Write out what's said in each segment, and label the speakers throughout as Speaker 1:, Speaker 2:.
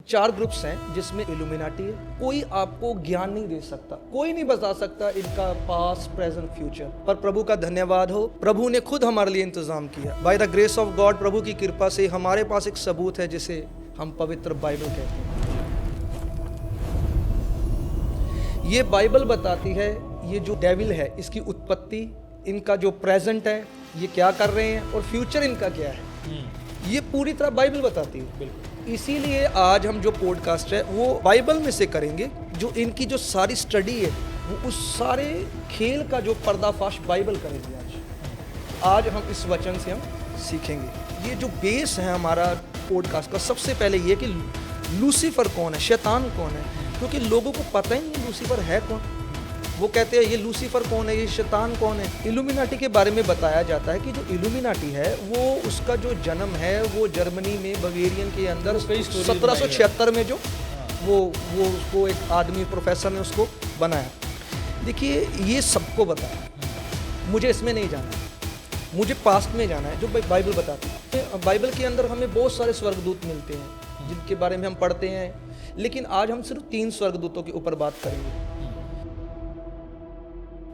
Speaker 1: 4 groups हैं जिसमें illuminati है। कोई आपको ज्ञान नहीं दे सकता, कोई नहीं बता सकता इनका पास्ट प्रेजेंट फ्यूचर, पर प्रभु का धन्यवाद हो, प्रभु ने खुद हमारे लिए इंतजाम किया। By the grace of God, प्रभु की कृपा से हमारे पास एक सबूत है जिसे हम पवित्र बाइबल कहते हैं। ये बाइबल बताती है ये जो डेविल है इसकी उत्पत्ति, इनका जो प्रेजेंट है ये क्या कर रहे हैं और फ्यूचर इनका क्या है, ये पूरी तरह बाइबल बताती है। बिल्कुल, इसीलिए आज हम जो पॉडकास्ट है वो बाइबल में से करेंगे। जो इनकी जो सारी स्टडी है वो उस सारे खेल का जो पर्दाफाश बाइबल करेंगे। आज हम इस वचन से हम सीखेंगे। ये जो बेस है हमारा पॉडकास्ट का, सबसे पहले ये कि लूसीफर कौन है, शैतान कौन है, क्योंकि लोगों को पता ही नहीं लूसीफर है कौन। वो कहते हैं ये लूसीफर कौन है, ये शैतान कौन है। इल्यूमिनाटी के बारे में बताया जाता है कि जो इल्यूमिनाटी है वो उसका जो जन्म है वो जर्मनी में बवेरियन के अंदर 1776 में जो वो उसको एक आदमी प्रोफेसर ने उसको बनाया। देखिए ये सबको बताया, मुझे इसमें नहीं जाना है, मुझे पास्ट में जाना है जो बाइबल बताती है। बाइबल के अंदर हमें बहुत सारे स्वर्गदूत मिलते हैं जिनके बारे में हम पढ़ते हैं, लेकिन आज हम सिर्फ 3 स्वर्गदूतों के ऊपर बात करेंगे।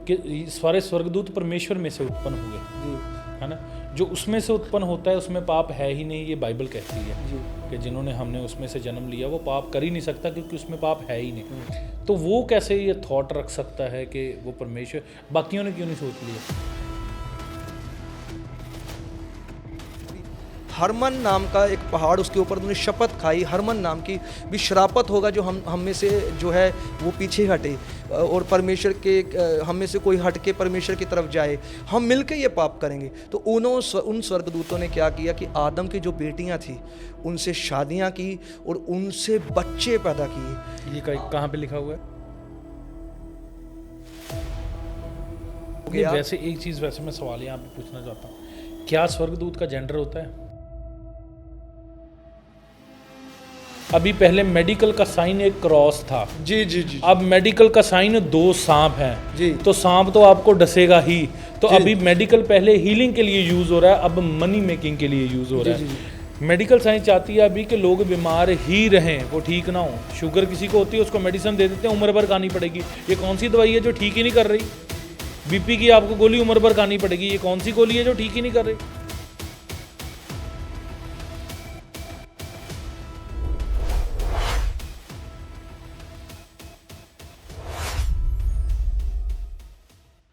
Speaker 2: कि सारे स्वर्गदूत परमेश्वर में से उत्पन्न हुए जी, है ना। जो उसमें से उत्पन्न होता है उसमें पाप है ही नहीं, ये बाइबल कहती है जी। कि जिन्होंने हमने उसमें से जन्म लिया वो पाप कर ही नहीं सकता क्योंकि उसमें पाप है ही नहीं। तो वो कैसे ये थॉट रख सकता है कि वो परमेश्वर, बाकियों ने क्यों नहीं सोच लिया।
Speaker 1: हरमन नाम का एक पहाड़, उसके ऊपर उन्होंने शपथ खाई, हरमन नाम की भी शरापत होगा जो हम में से जो है वो पीछे हटे और परमेश्वर के हम में से कोई हट के परमेश्वर की तरफ जाए, हम मिलके ये पाप करेंगे। तो उन स्वर्गदूतों ने क्या किया कि आदम की जो बेटियां थी उनसे शादियां की और उनसे बच्चे पैदा किए।
Speaker 2: ये कहाँ पे लिखा हुआ है? वैसे एक चीज़ वैसे मैं सवाल यहाँ पे पूछना चाहता हूँ, क्या स्वर्गदूत का जेंडर होता है? अभी पहले मेडिकल का साइन एक क्रॉस था
Speaker 1: जी जी जी,
Speaker 2: अब मेडिकल का साइन 2 सांप हैं जी। तो सांप तो आपको डसेगा ही। तो अभी मेडिकल पहले हीलिंग के लिए यूज हो रहा है, अब मनी मेकिंग के लिए यूज हो रहा है। मेडिकल साइंस चाहती है अभी कि लोग बीमार ही रहें, वो ठीक ना हो। शुगर किसी को होती है उसको मेडिसिन दे देते हैं, उम्र भर खानी पड़ेगी। ये कौन सी दवाई है जो ठीक ही नहीं कर रही? बीपी की आपको गोली उम्र भर खानी पड़ेगी, ये कौन सी गोली है जो ठीक ही नहीं कर रही?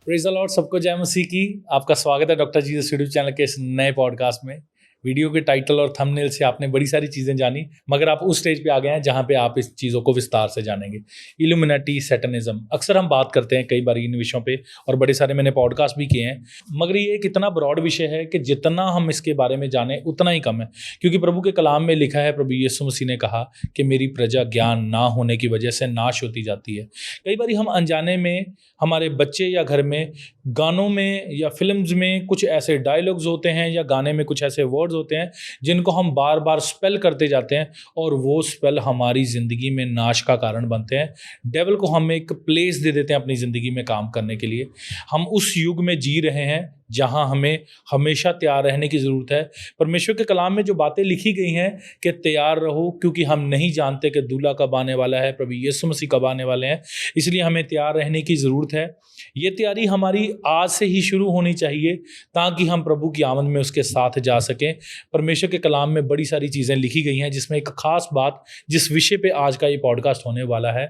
Speaker 2: प्रेज़ द लॉर्ड, सबको जय मसीह की। आपका स्वागत है डॉक्टर जीसस यूट्यूब चैनल के इस नए पॉडकास्ट में। वीडियो के टाइटल और थंबनेल से आपने बड़ी सारी चीज़ें जानी, मगर आप उस स्टेज पे आ गए हैं जहाँ पे आप इस चीज़ों को विस्तार से जानेंगे। इल्यूमिनाटी, सैटनिज्म, अक्सर हम बात करते हैं कई बार इन विषयों पे और बड़े सारे मैंने पॉडकास्ट भी किए हैं, मगर ये एक इतना ब्रॉड विषय है कि जितना हम इसके बारे में जाने उतना ही कम है। क्योंकि प्रभु के कलाम में लिखा है, प्रभु यीशु मसीह ने कहा कि मेरी प्रजा ज्ञान ना होने की वजह से नाश होती जाती है। कई बार हम अनजाने में हमारे बच्चे या घर में गानों में या फिल्म्स में कुछ ऐसे डायलॉग्स होते हैं या गाने में कुछ ऐसे वर्ड्स होते हैं जिनको हम बार बार स्पेल करते जाते हैं और वो स्पेल हमारी ज़िंदगी में नाश का कारण बनते हैं। डेविल को हम एक प्लेस दे देते हैं अपनी ज़िंदगी में काम करने के लिए। हम उस युग में जी रहे हैं जहां हमें हमेशा तैयार रहने की ज़रूरत है। परमेश्वर के कलाम में जो बातें लिखी गई हैं कि तैयार रहो क्योंकि हम नहीं जानते कि दूल्हा कब आने वाला है, प्रभु यीशु मसीह कब आने वाले हैं, इसलिए हमें तैयार रहने की ज़रूरत है। ये तैयारी हमारी आज से ही शुरू होनी चाहिए ताकि हम प्रभु की आमद में उसके साथ जा सकें। परमेश्वर के कलाम में बड़ी सारी चीज़ें लिखी गई हैं, जिसमें एक ख़ास बात जिस विषय पे आज का ये पॉडकास्ट होने वाला है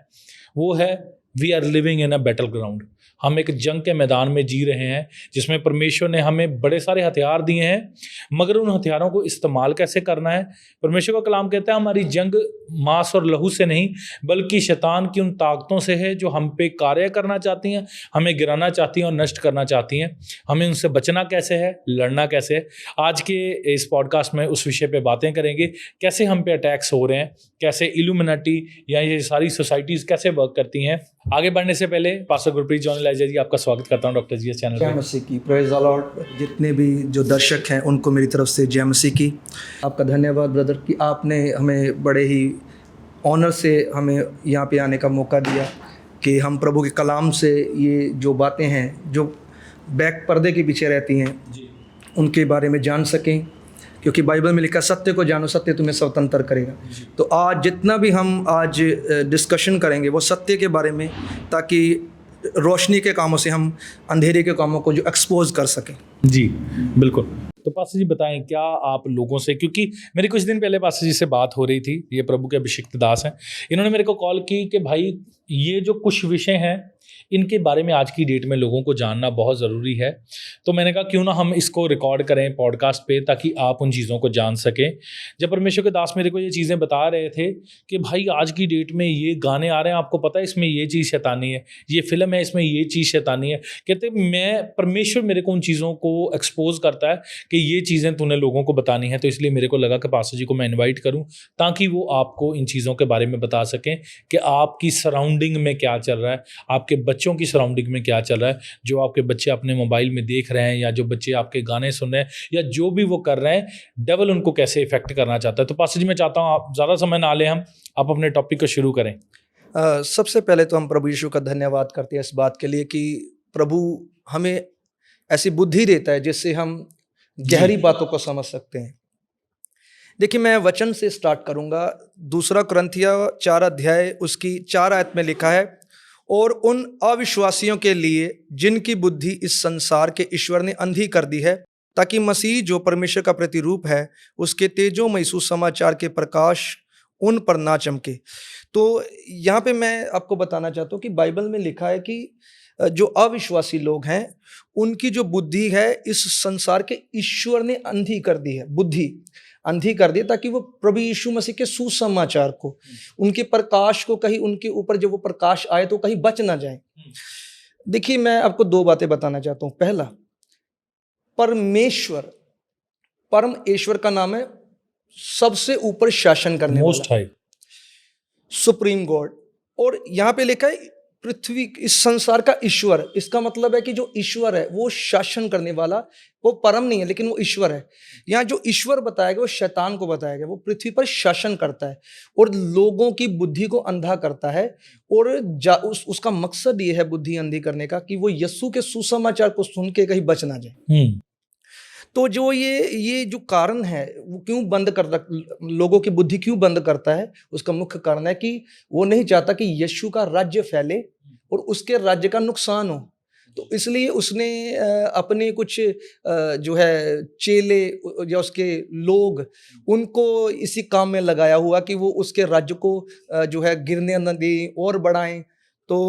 Speaker 2: वो है we are living in a battleground. हम एक जंग के मैदान में जी रहे हैं जिसमें परमेश्वर ने हमें बड़े सारे हथियार दिए हैं, मगर उन हथियारों को इस्तेमाल कैसे करना है। परमेश्वर का कलाम कहता है हमारी जंग मांस और लहू से नहीं बल्कि शैतान की उन ताकतों से है जो हम पे कार्य करना चाहती हैं, हमें गिराना चाहती हैं और नष्ट करना चाहती हैं। हमें उनसे बचना कैसे है, लड़ना कैसे है। आज के इस पॉडकास्ट में उस विषय पर बातें करेंगे, कैसे हम पे अटैक्स हो रहे हैं, कैसे इल्यूमिनाटी या ये सारी सोसाइटीज़ कैसे वर्क करती हैं। आगे बढ़ने से पहले पास्टर गुरप्रीत जॉन एलाइजा जी, आपका स्वागत करता हूं डॉक्टर जीएस चैनल
Speaker 1: पे। जय मसीह की, प्रेज़ द लॉर्ड। जितने भी जो दर्शक हैं उनको मेरी तरफ से जय मसीह की। आपका धन्यवाद ब्रदर कि आपने हमें बड़े ही ऑनर से हमें यहाँ पे आने का मौका दिया कि हम प्रभु के कलाम से ये जो बातें हैं जो बैक पर्दे के पीछे रहती हैं उनके बारे में जान सकें। क्योंकि बाइबल में लिखा है सत्य को जानो, सत्य तुम्हें स्वतंत्र करेगा। तो आज जितना भी हम आज डिस्कशन करेंगे वो सत्य के बारे में, ताकि रोशनी के कामों से हम अंधेरे के कामों को जो एक्सपोज कर सकें।
Speaker 2: जी बिल्कुल। तो पास्टर जी बताएं, क्या आप लोगों से, क्योंकि मेरी कुछ दिन पहले पास्टर जी से बात हो रही थी, ये प्रभु के अभिषिक्त दास हैं, इन्होंने मेरे को कॉल की कि भाई ये जो कुछ विषय हैं इनके बारे में आज की डेट में लोगों को जानना बहुत ज़रूरी है। तो मैंने कहा क्यों ना हम इसको रिकॉर्ड करें पॉडकास्ट पे, ताकि आप उन चीज़ों को जान सकें। जब परमेश्वर के दास मेरे को ये चीज़ें बता रहे थे कि भाई आज की डेट में ये गाने आ रहे हैं, आपको पता है इसमें ये चीज़ शैतानी है, ये फिल्म है इसमें ये चीज़ शैतानी है, कहते मैं परमेश्वर मेरे को उन चीज़ों को एक्सपोज करता है कि ये चीज़ें तूने लोगों को बतानी है। तो इसलिए मेरे को लगा कि पास्टर जी को मैं इन्वाइट करूँ ताकि वो आपको इन चीज़ों के बारे में बता सकें कि आपकी सराउंडिंग में क्या चल रहा है, आपके बच्चों की सराउंडिंग में क्या चल रहा है, जो आपके बच्चे अपने मोबाइल में देख रहे हैं या जो बच्चे आपके गाने सुन रहे हैं या जो भी वो कर रहे हैं, डेविल उनको कैसे इफेक्ट करना चाहता है। तो पास्टर जी मैं चाहता हूँ आप ज़्यादा समय ना लें, आप अपने टॉपिक को शुरू करें।
Speaker 1: सबसे पहले तो हम प्रभु यीशु का धन्यवाद करते हैं इस बात के लिए कि प्रभु हमें ऐसी बुद्धि देता है जिससे हम गहरी बातों को समझ सकते हैं। देखिए मैं वचन से स्टार्ट करूंगा। 2 कुरिन्थियों 4 अध्याय उसकी 4 आयत में लिखा है, और उन अविश्वासियों के लिए जिनकी बुद्धि इस संसार के ईश्वर ने अंधी कर दी है, ताकि मसीह जो परमेश्वर का प्रतिरूप है उसके तेजोमय सुसमाचार के प्रकाश उन पर ना चमके। तो यहाँ पे मैं आपको बताना चाहता हूँ कि बाइबल में लिखा है कि जो अविश्वासी लोग हैं उनकी जो बुद्धि है इस संसार के ईश्वर ने अंधी कर दी है, बुद्धि अंधी कर दी, ताकि वो प्रभु यीशु मसीह के सुसमाचार को, उनके प्रकाश को कहीं उनके ऊपर जब वो प्रकाश आए तो कहीं बच ना जाए। देखिए मैं आपको 2 बातें बताना चाहता हूँ। पहला, परमेश्वर, परम ईश्वर का नाम है सबसे ऊपर शासन करने वाला, मोस्ट हाई, सुप्रीम गॉड। और यहाँ पे लिखा है पृथ्वी, इस संसार का ईश्वर। इसका मतलब है कि जो ईश्वर है वो शासन करने वाला, वो परम नहीं है लेकिन वो ईश्वर है। यहाँ जो ईश्वर बताया गया वो शैतान को बताया गया, वो पृथ्वी पर शासन करता है और लोगों की बुद्धि को अंधा करता है। और उसका मकसद ये है बुद्धि अंधी करने का कि वो यीशु के सुसमाचार को सुन के कहीं बच ना जाए। तो जो ये जो कारण है वो क्यों बंद कर, लोगों की बुद्धि क्यों बंद करता है, उसका मुख्य कारण है कि वो नहीं चाहता कि यीशु का राज्य फैले और उसके राज्य का नुकसान हो। तो इसलिए उसने अपने कुछ जो है चेले या उसके लोग, उनको इसी काम में लगाया हुआ कि वो उसके राज्य को जो है गिरने न दें और बढ़ाएं। तो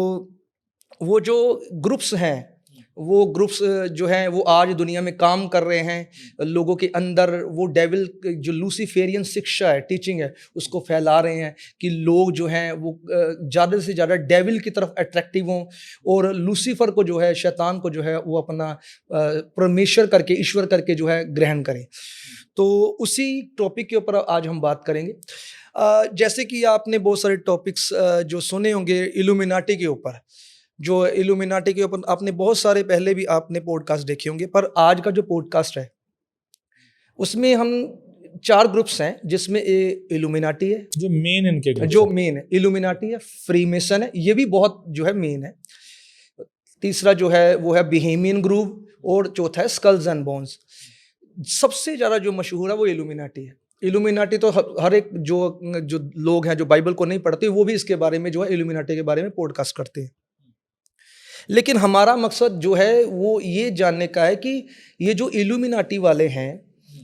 Speaker 1: वो जो ग्रुप्स हैं, वो ग्रुप्स जो हैं वो आज दुनिया में काम कर रहे हैं, लोगों के अंदर वो डेविल जो लूसीफेरियन शिक्षा है, टीचिंग है, उसको फैला रहे हैं कि लोग जो हैं वो ज़्यादा से ज़्यादा डेविल की तरफ अट्रैक्टिव हों और लूसीफर को जो है, शैतान को जो है वो अपना परमेश्वर करके, ईश्वर करके जो है ग्रहण करें। तो उसी टॉपिक के ऊपर आज हम बात करेंगे। जैसे कि आपने बहुत सारे टॉपिक्स जो सुने होंगे इल्यूमिनाटी के ऊपर, जो इल्यूमिनाटी के ऊपर आपने बहुत सारे पहले भी आपने पॉडकास्ट देखे होंगे, पर आज का जो पॉडकास्ट है उसमें हम 4 ग्रुप्स हैं, जिसमें इल्यूमिनाटी है जो मेन, इनके जो मेन है इल्यूमिनाटी है, फ्रीमेसन है, ये भी बहुत जो है मेन है, तीसरा जो है वो है बोहेमियन ग्रुप, और चौथा है स्कल्स एंड बोन्स। सबसे ज़्यादा जो मशहूर है वो इल्यूमिनाटी है। इल्यूमिनाटी तो हर एक जो लोग हैं जो बाइबल को नहीं पढ़ते वो भी इसके बारे में जो है इल्यूमिनाटी के बारे में पॉडकास्ट करते हैं। लेकिन हमारा मकसद जो है वो ये जानने का है कि ये जो इल्यूमिनाटी वाले हैं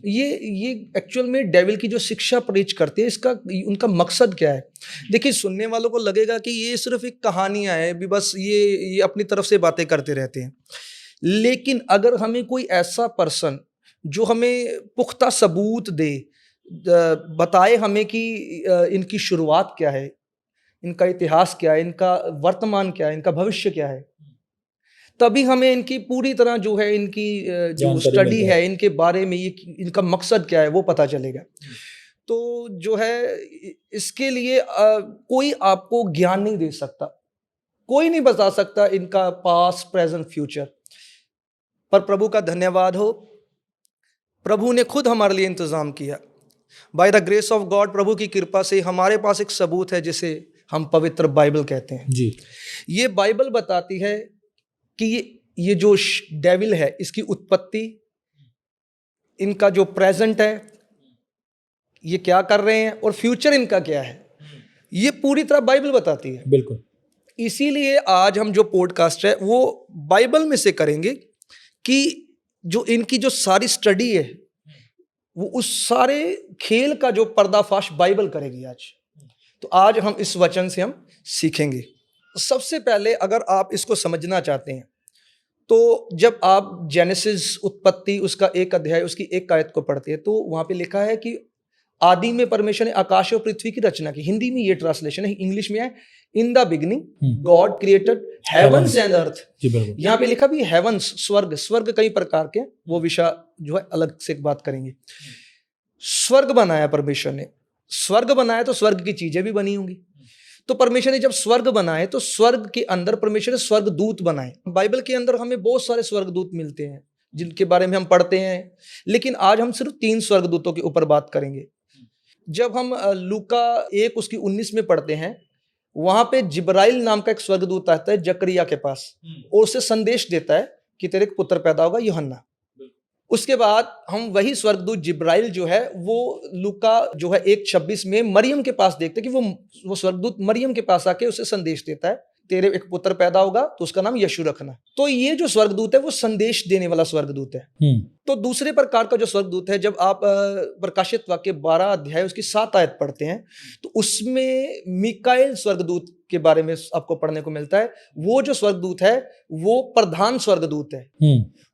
Speaker 1: ये एक्चुअल में डेविल की जो शिक्षा प्रीच करते हैं, इसका उनका मकसद क्या है। देखिए सुनने वालों को लगेगा कि ये सिर्फ एक कहानियाँ है भी, बस ये अपनी तरफ से बातें करते रहते हैं। लेकिन अगर हमें कोई ऐसा पर्सन जो हमें पुख्ता सबूत दे, बताए हमें कि इनकी शुरुआत क्या है, इनका इतिहास क्या है, इनका वर्तमान क्या है, इनका भविष्य क्या है, तभी हमें इनकी पूरी तरह जो है इनकी जो स्टडी है इनके बारे में, ये इनका मकसद क्या है वो पता चलेगा। तो जो है इसके लिए कोई आपको ज्ञान नहीं दे सकता, कोई नहीं बता सकता इनका पास्ट प्रेजेंट फ्यूचर, पर प्रभु का धन्यवाद हो, प्रभु ने खुद हमारे लिए इंतज़ाम किया। By the grace of God, प्रभु की कृपा से हमारे पास एक सबूत है जिसे हम पवित्र बाइबल कहते हैं जी। ये बाइबल बताती है कि ये जो डेविल है इसकी उत्पत्ति, इनका जो प्रेजेंट है ये क्या कर रहे हैं और फ्यूचर इनका क्या है, ये पूरी तरह बाइबल बताती है।
Speaker 2: बिल्कुल।
Speaker 1: इसीलिए आज हम जो पॉडकास्ट है वो बाइबल में से करेंगे कि जो इनकी जो सारी स्टडी है वो उस सारे खेल का जो पर्दाफाश बाइबल करेगी आज। तो आज हम इस वचन से हम सीखेंगे। सबसे पहले अगर आप इसको समझना चाहते हैं तो जब आप जेनेसिस उत्पत्ति उसका 1 अध्याय उसकी 1 आयत को पढ़ते हैं तो वहां पे लिखा है कि आदि में परमेश्वर ने आकाश और पृथ्वी की रचना की। हिंदी में ये ट्रांसलेशन है, इंग्लिश में है in the beginning God created heavens and earth. यहाँ पे लिखा भी हेवंस, स्वर्ग। स्वर्ग कई प्रकार के, वो विषय जो है अलग से एक बात करेंगे। स्वर्ग बनाया परमेश्वर ने, स्वर्ग बनाया तो स्वर्ग की चीजें भी बनी होंगी। तो परमेश्वर ने जब स्वर्ग बनाए तो स्वर्ग के अंदर परमेश्वर ने स्वर्ग दूत बनाए। बाइबल के अंदर हमें बहुत सारे स्वर्ग दूत मिलते हैं जिनके बारे में हम पढ़ते हैं, लेकिन आज हम सिर्फ 3 स्वर्गदूतों के ऊपर बात करेंगे। जब हम लूका 1 उसकी 19 में पढ़ते हैं, वहां पे जिब्राइल नाम का एक स्वर्गदूत आता है जकरिया के पास और उसे संदेश देता है कि तेरे एक पुत्र पैदा होगा यूहन्ना। उसके बाद हम वही स्वर्गदूत जिब्राइल जो है वो लूका जो है 1:26 में मरियम के पास देखते हैं कि वो स्वर्गदूत मरियम के पास आके उसे संदेश देता है तेरे एक पुत्र पैदा होगा तो उसका नाम यीशु रखना। तो ये जो स्वर्गदूत है वो संदेश देने वाला स्वर्गदूत है। तो दूसरे प्रकार का जो स्वर्गदूत है, जब आप प्रकाशित वाक्य 12 अध्याय उसकी 7 आयत पढ़ते हैं तो उसमें मिकाएल स्वर्गदूत के बारे में आपको पढ़ने को मिलता है। वो जो स्वर्गदूत है वो प्रधान स्वर्गदूत है,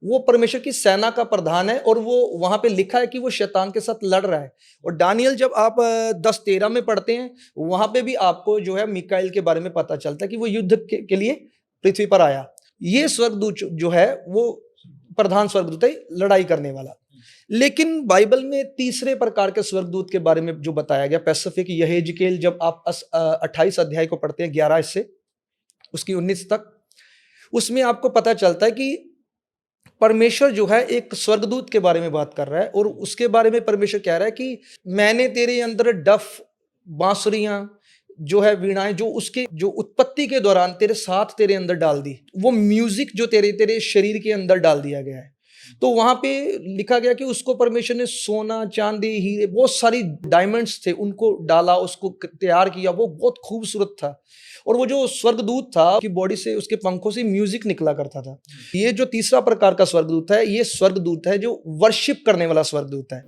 Speaker 1: वो परमेश्वर की सेना का प्रधान है और वो वहां पे लिखा है कि वो शैतान के साथ लड़ रहा है। और दानियल जब आप 10:13 में पढ़ते हैं वहां पे भी आपको जो है मिकाएल के बारे में पता चलता है कि वो युद्ध के लिए पृथ्वी पर आया। ये स्वर्गदूत जो है वो प्रधान स्वर्गदूत है, लड़ाई करने वाला। लेकिन बाइबल में तीसरे प्रकार के स्वर्गदूत के बारे में जो बताया गया पैसिफिक यहेजकेल, जब आप 28 अध्याय को पढ़ते हैं 11 से उसकी 19 तक, उसमें आपको पता चलता है कि परमेश्वर जो है एक स्वर्गदूत के बारे में बात कर रहा है और उसके बारे में परमेश्वर कह रहा है कि मैंने तेरे अंदर डफ, बांसुरियां जो है, वीणाएं जो उसके जो उत्पत्ति के दौरान तेरे साथ तेरे अंदर डाल दी, वो म्यूजिक जो तेरे शरीर के अंदर डाल दिया गया है। तो वहां पे लिखा गया कि उसको परमेश्वर ने सोना, चांदी, हीरे, बहुत सारी डायमंड्स थे उनको डाला, उसको तैयार किया, वो बहुत खूबसूरत था। और वो जो स्वर्गदूत था उसकी बॉडी से, उसके पंखों से म्यूजिक निकला करता था। ये जो तीसरा प्रकार का स्वर्गदूत है, ये स्वर्गदूत है जो वर्शिप करने वाला स्वर्गदूत है।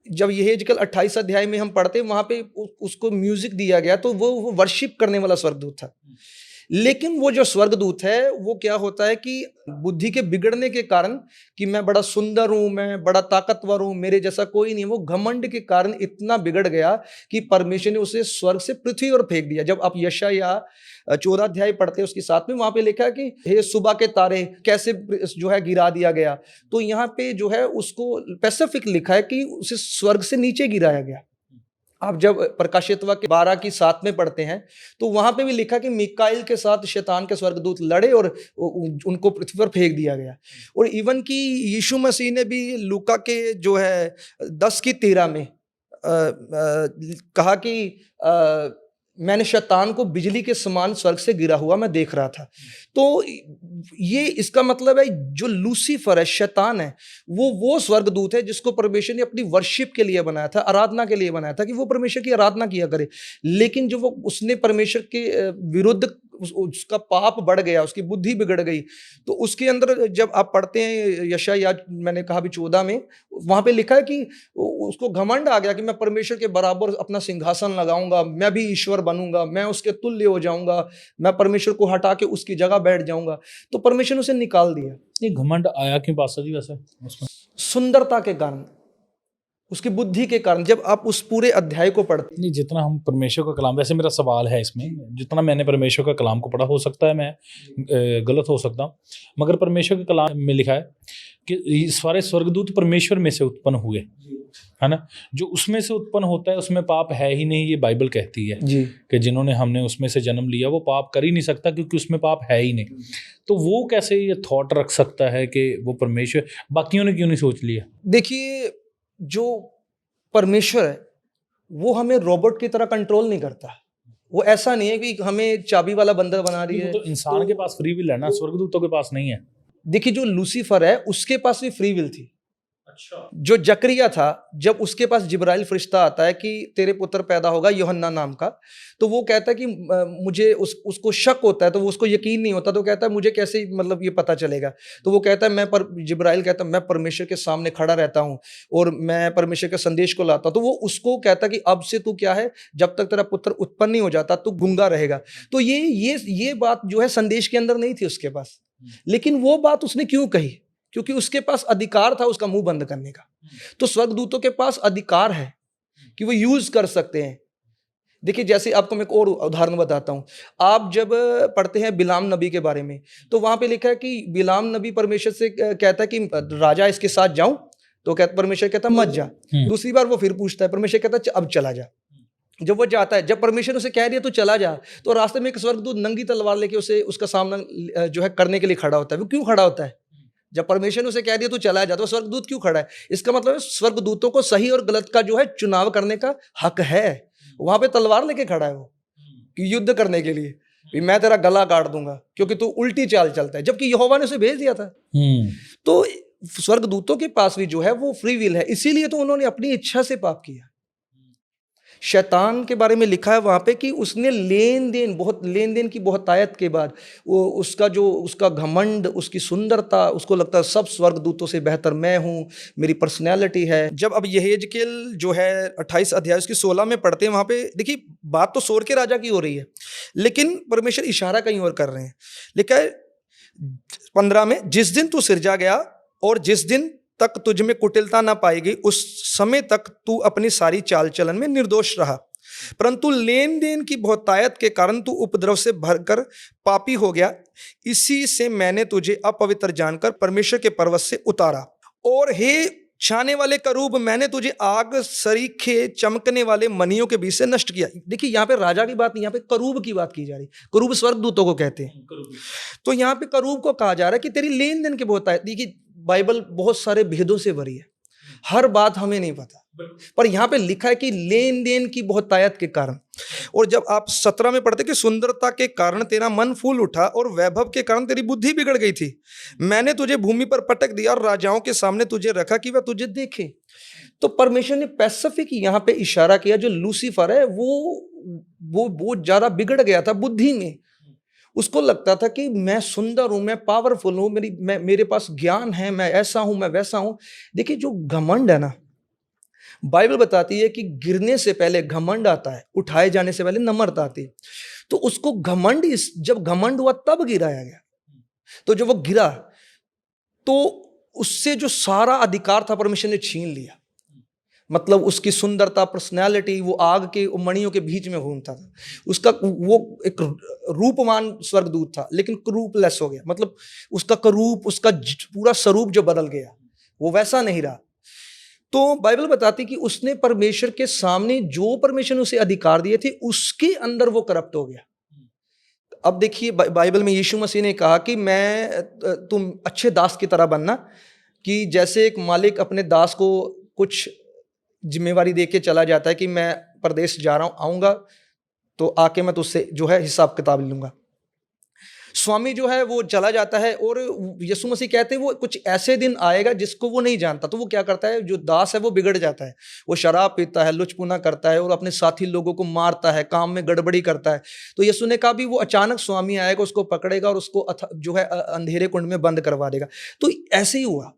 Speaker 1: जब यहेजकेल 28 अध्याय में हम पढ़ते हैं वहां पे उसको म्यूजिक दिया गया तो वो वर्शिप करने वाला स्वर्गदूत था। लेकिन वो जो स्वर्गदूत है वो क्या होता है कि बुद्धि के बिगड़ने के कारण कि मैं बड़ा सुंदर हूं, मैं बड़ा ताकतवर हूं, मेरे जैसा कोई नहीं, वो घमंड के कारण इतना बिगड़ गया कि परमेश्वर ने उसे स्वर्ग से पृथ्वी पर फेंक दिया। जब आप यशायाह 14 अध्याय पढ़ते हैं उसके साथ में वहां पे लिखा है कि हे सुबह के तारे कैसे जो है गिरा दिया गया। तो यहाँ पे जो है उसको पैसिफिक लिखा है कि उसे स्वर्ग से नीचे गिराया गया। आप जब प्रकाशित वाक्य 12 की 7 में पढ़ते हैं तो वहां पे भी लिखा कि मिकाएल के साथ शैतान के स्वर्गदूत लड़े और उनको पृथ्वी पर फेंक दिया गया। और इवन कि यीशु मसीह ने भी लूका के जो है 10:13 में कहा कि मैंने शैतान को बिजली के समान स्वर्ग से गिरा हुआ मैं देख रहा था। तो ये इसका मतलब है जो लूसीफर है, शैतान है, वो स्वर्गदूत है जिसको परमेश्वर ने अपनी वर्शिप के लिए बनाया था, आराधना के लिए बनाया था कि वो परमेश्वर की आराधना किया करे। लेकिन जो वो उसने परमेश्वर के विरुद्ध उसका पाप बढ़ गया, उसकी बुद्धि बिगड़ गई। तो उसके अंदर जब आप पढ़ते हैं यशायाह मैंने कहा भी 14 में, वहां पे लिखा है कि उसको घमंड आ गया कि मैं परमेश्वर के बराबर अपना सिंहासन लगाऊंगा, मैं भी ईश्वर बनूंगा, मैं उसके तुल्य हो जाऊंगा, मैं परमेश्वर को हटा के उसकी जगह बैठ जाऊंगा। तो परमेश्वर ने उसे निकाल दिया।
Speaker 2: ये घमंड आया क्यों पास्टर जी वैसे?
Speaker 1: सुंदरता के कारण, उसकी बुद्धि के कारण। जब आप उस पूरे अध्याय को पढ़ते
Speaker 2: नहीं, जितना हम परमेश्वर का कलाम, वैसे मेरा सवाल है इसमें, जितना मैंने परमेश्वर का कलाम को पढ़ा, हो सकता है मैं गलत हो सकता हूँ, मगर परमेश्वर के कलाम में लिखा है कि सारे स्वर्गदूत परमेश्वर में से उत्पन्न हुए, है ना। जो उसमें से उत्पन्न होता है उसमें पाप है ही नहीं, ये बाइबल कहती है
Speaker 1: जी।
Speaker 2: कि जिन्होंने हमने उसमें से जन्म लिया वो पाप कर ही नहीं सकता क्योंकि उसमें पाप है ही नहीं। तो वो कैसे ये थॉट रख सकता है कि वो परमेश्वर, बाकियों ने क्यों नहीं सोच लिया?
Speaker 1: देखिए, जो परमेश्वर है वो हमें रोबोट की तरह कंट्रोल नहीं करता। वो ऐसा नहीं है कि हमें चाबी वाला बंदर बना रही है।
Speaker 2: तो इंसान के पास फ्री विल है ना, स्वर्गदूतों के पास नहीं है।
Speaker 1: देखिए, जो लूसीफर है उसके पास भी फ्री विल थी।
Speaker 2: अच्छा।
Speaker 1: जो जकरिया था, जब उसके पास जिब्राइल फरिश्ता आता है कि तेरे पुत्र पैदा होगा यूहन्ना नाम का, तो वो कहता है कि मुझे उसको शक होता है, तो वो उसको यकीन नहीं होता, तो कहता है मुझे कैसे मतलब ये पता चलेगा। तो वो कहता है जिब्राइल कहता है मैं परमेश्वर के सामने खड़ा रहता हूँ और मैं परमेश्वर के संदेश को लाता हूँ। तो वो उसको कहता है कि अब से तू क्या है, जब तक तेरा पुत्र उत्पन्न नहीं हो जाता तू गूंगा रहेगा। तो ये बात जो है संदेश के अंदर नहीं थी उसके पास, लेकिन वो बात उसने क्यों कही? क्योंकि उसके पास अधिकार था उसका मुंह बंद करने का। तो स्वर्गदूतों के पास अधिकार है कि वो यूज कर सकते हैं। देखिए, जैसे आपको मैं एक और उदाहरण बताता हूं। आप जब पढ़ते हैं बिलाम नबी के बारे में, तो वहां पे लिखा है कि बिलाम नबी परमेश्वर से कहता है कि राजा इसके साथ जाऊं, तो परमेश्वर कहता मत जा। दूसरी बार वो फिर पूछता है, परमेश्वर कहता अब चला जा। जब वो जाता है, जब परमेश्वर उसे कह दिया तो चला जा, तो रास्ते में एक स्वर्गदूत नंगी तलवार लेके उसका सामना जो है करने के लिए खड़ा होता है। वो क्यों खड़ा होता है? जब परमेश्वर ने उसे कह दिया तो चला जा, तो स्वर्गदूत क्यों खड़ा है? इसका मतलब है स्वर्गदूतों को सही और गलत का जो है चुनाव करने का हक है। वहां पे तलवार लेके खड़ा है वो, कि युद्ध करने के लिए, कि मैं तेरा गला काट दूंगा क्योंकि तू उल्टी चाल चलता है, जबकि यहोवा ने उसे भेज दिया था। तो स्वर्गदूतों के पास भी जो है वो फ्री विल है, इसीलिए तो उन्होंने अपनी इच्छा से पाप किया। शैतान के बारे में लिखा है वहां पे कि उसने लेन देन की बहुतायत के बाद वो उसका घमंड, उसकी सुंदरता, उसको लगता है सब स्वर्गदूतों से बेहतर मैं हूं, मेरी पर्सनैलिटी है। जब अब यहेजकेल जो है 28 अध्याय उसकी 16 में पढ़ते हैं, वहां पे देखिए बात तो सोर के राजा की हो रही है, लेकिन परमेश्वर इशारा कहीं और कर रहे हैं। लिखा है 15 में, जिस दिन तू सिरजा गया और जिस दिन तक तुझ में कुटिलता ना पाएगी, उस समय तक तू अपनी सारी चाल चलन में निर्दोष रहा, परंतु लेन देन की बहुतायत के कारण तू उपद्रव से भरकर पापी हो गया। इसी से मैंने तुझे अपवित्र जानकर परमेश्वर के पर्वत से उतारा, और हे छाने वाले करूब, मैंने तुझे आग सरीखे चमकने वाले मनियों के बीच से नष्ट किया। देखिए यहाँ पे राजा की बात नहीं, यहाँ पे करूब की बात की जा रही। करूब स्वर्गदूतों को कहते हैं। तो यहाँ पे करूब को कहा जा रहा है कि तेरी लेन देन की बहुतायत। देखिए बाइबल बहुत सारे भेदों से भरी है, हर बात हमें नहीं पता, पर यहां पे लिखा है कि लेन देन की बहुतायत के कारण। और जब आप 17 में पढ़ते कि सुंदरता के कारण तेरा मन फूल उठा और वैभव के कारण तेरी बुद्धि बिगड़ गई थी, मैंने तुझे भूमि पर पटक दिया और राजाओं के सामने तुझे रखा कि वह तुझे देखे। तो परमेश्वर ने पैसिफिक यहां पे इशारा किया, जो लूसीफर है वो ज्यादा बिगड़ गया था बुद्धि में। उसको लगता था कि मैं सुंदर हूं, मैं पावरफुल हूं, मेरे पास ज्ञान है, मैं ऐसा हूं, मैं वैसा हूं। देखिए जो घमंड है ना, बाइबल बताती है कि गिरने से पहले घमंड आता है, उठाए जाने से पहले नम्रता आती है। तो उसको जब घमंड हुआ तब गिराया गया। तो जब वो गिरा तो उससे जो सारा अधिकार था परमेश्वर ने छीन लिया। मतलब उसकी सुंदरता, पर्सनैलिटी, वो आग के मणियों के बीच में घूमता था। उसका वो एक रूपमान स्वर्गदूत था, लेकिन रूपलेस हो गया। मतलब उसका करूप, उसका पूरा स्वरूप जो बदल गया, वो वैसा नहीं रहा। तो बाइबल बताती कि उसने परमेश्वर के सामने जो परमेश्वर ने उसे अधिकार दिए थे, उसके अंदर वो करप्ट हो गया। अब देखिए बाइबल में यीशु मसीह ने कहा कि तुम अच्छे दास की तरह बनना, कि जैसे एक मालिक अपने दास को कुछ जिम्मेवारी दे के चला जाता है कि मैं परदेश जा रहा हूं, आऊंगा तो आके मैं तुझसे जो है हिसाब किताब लूंगा। स्वामी जो है वो चला जाता है, और यीशु मसीह कहते हैं वो कुछ ऐसे दिन आएगा जिसको वो नहीं जानता। तो वो क्या करता है, जो दास है वो बिगड़ जाता है, वो शराब पीता है, लुचपुना करता है और अपने साथी लोगों को मारता है, काम में गड़बड़ी करता है। तो यीशु ने कहा भी वो अचानक स्वामी आएगा, उसको पकड़ेगा और उसको जो है अंधेरे कुंड में बंद करवा देगा। तो ऐसे ही हुआ,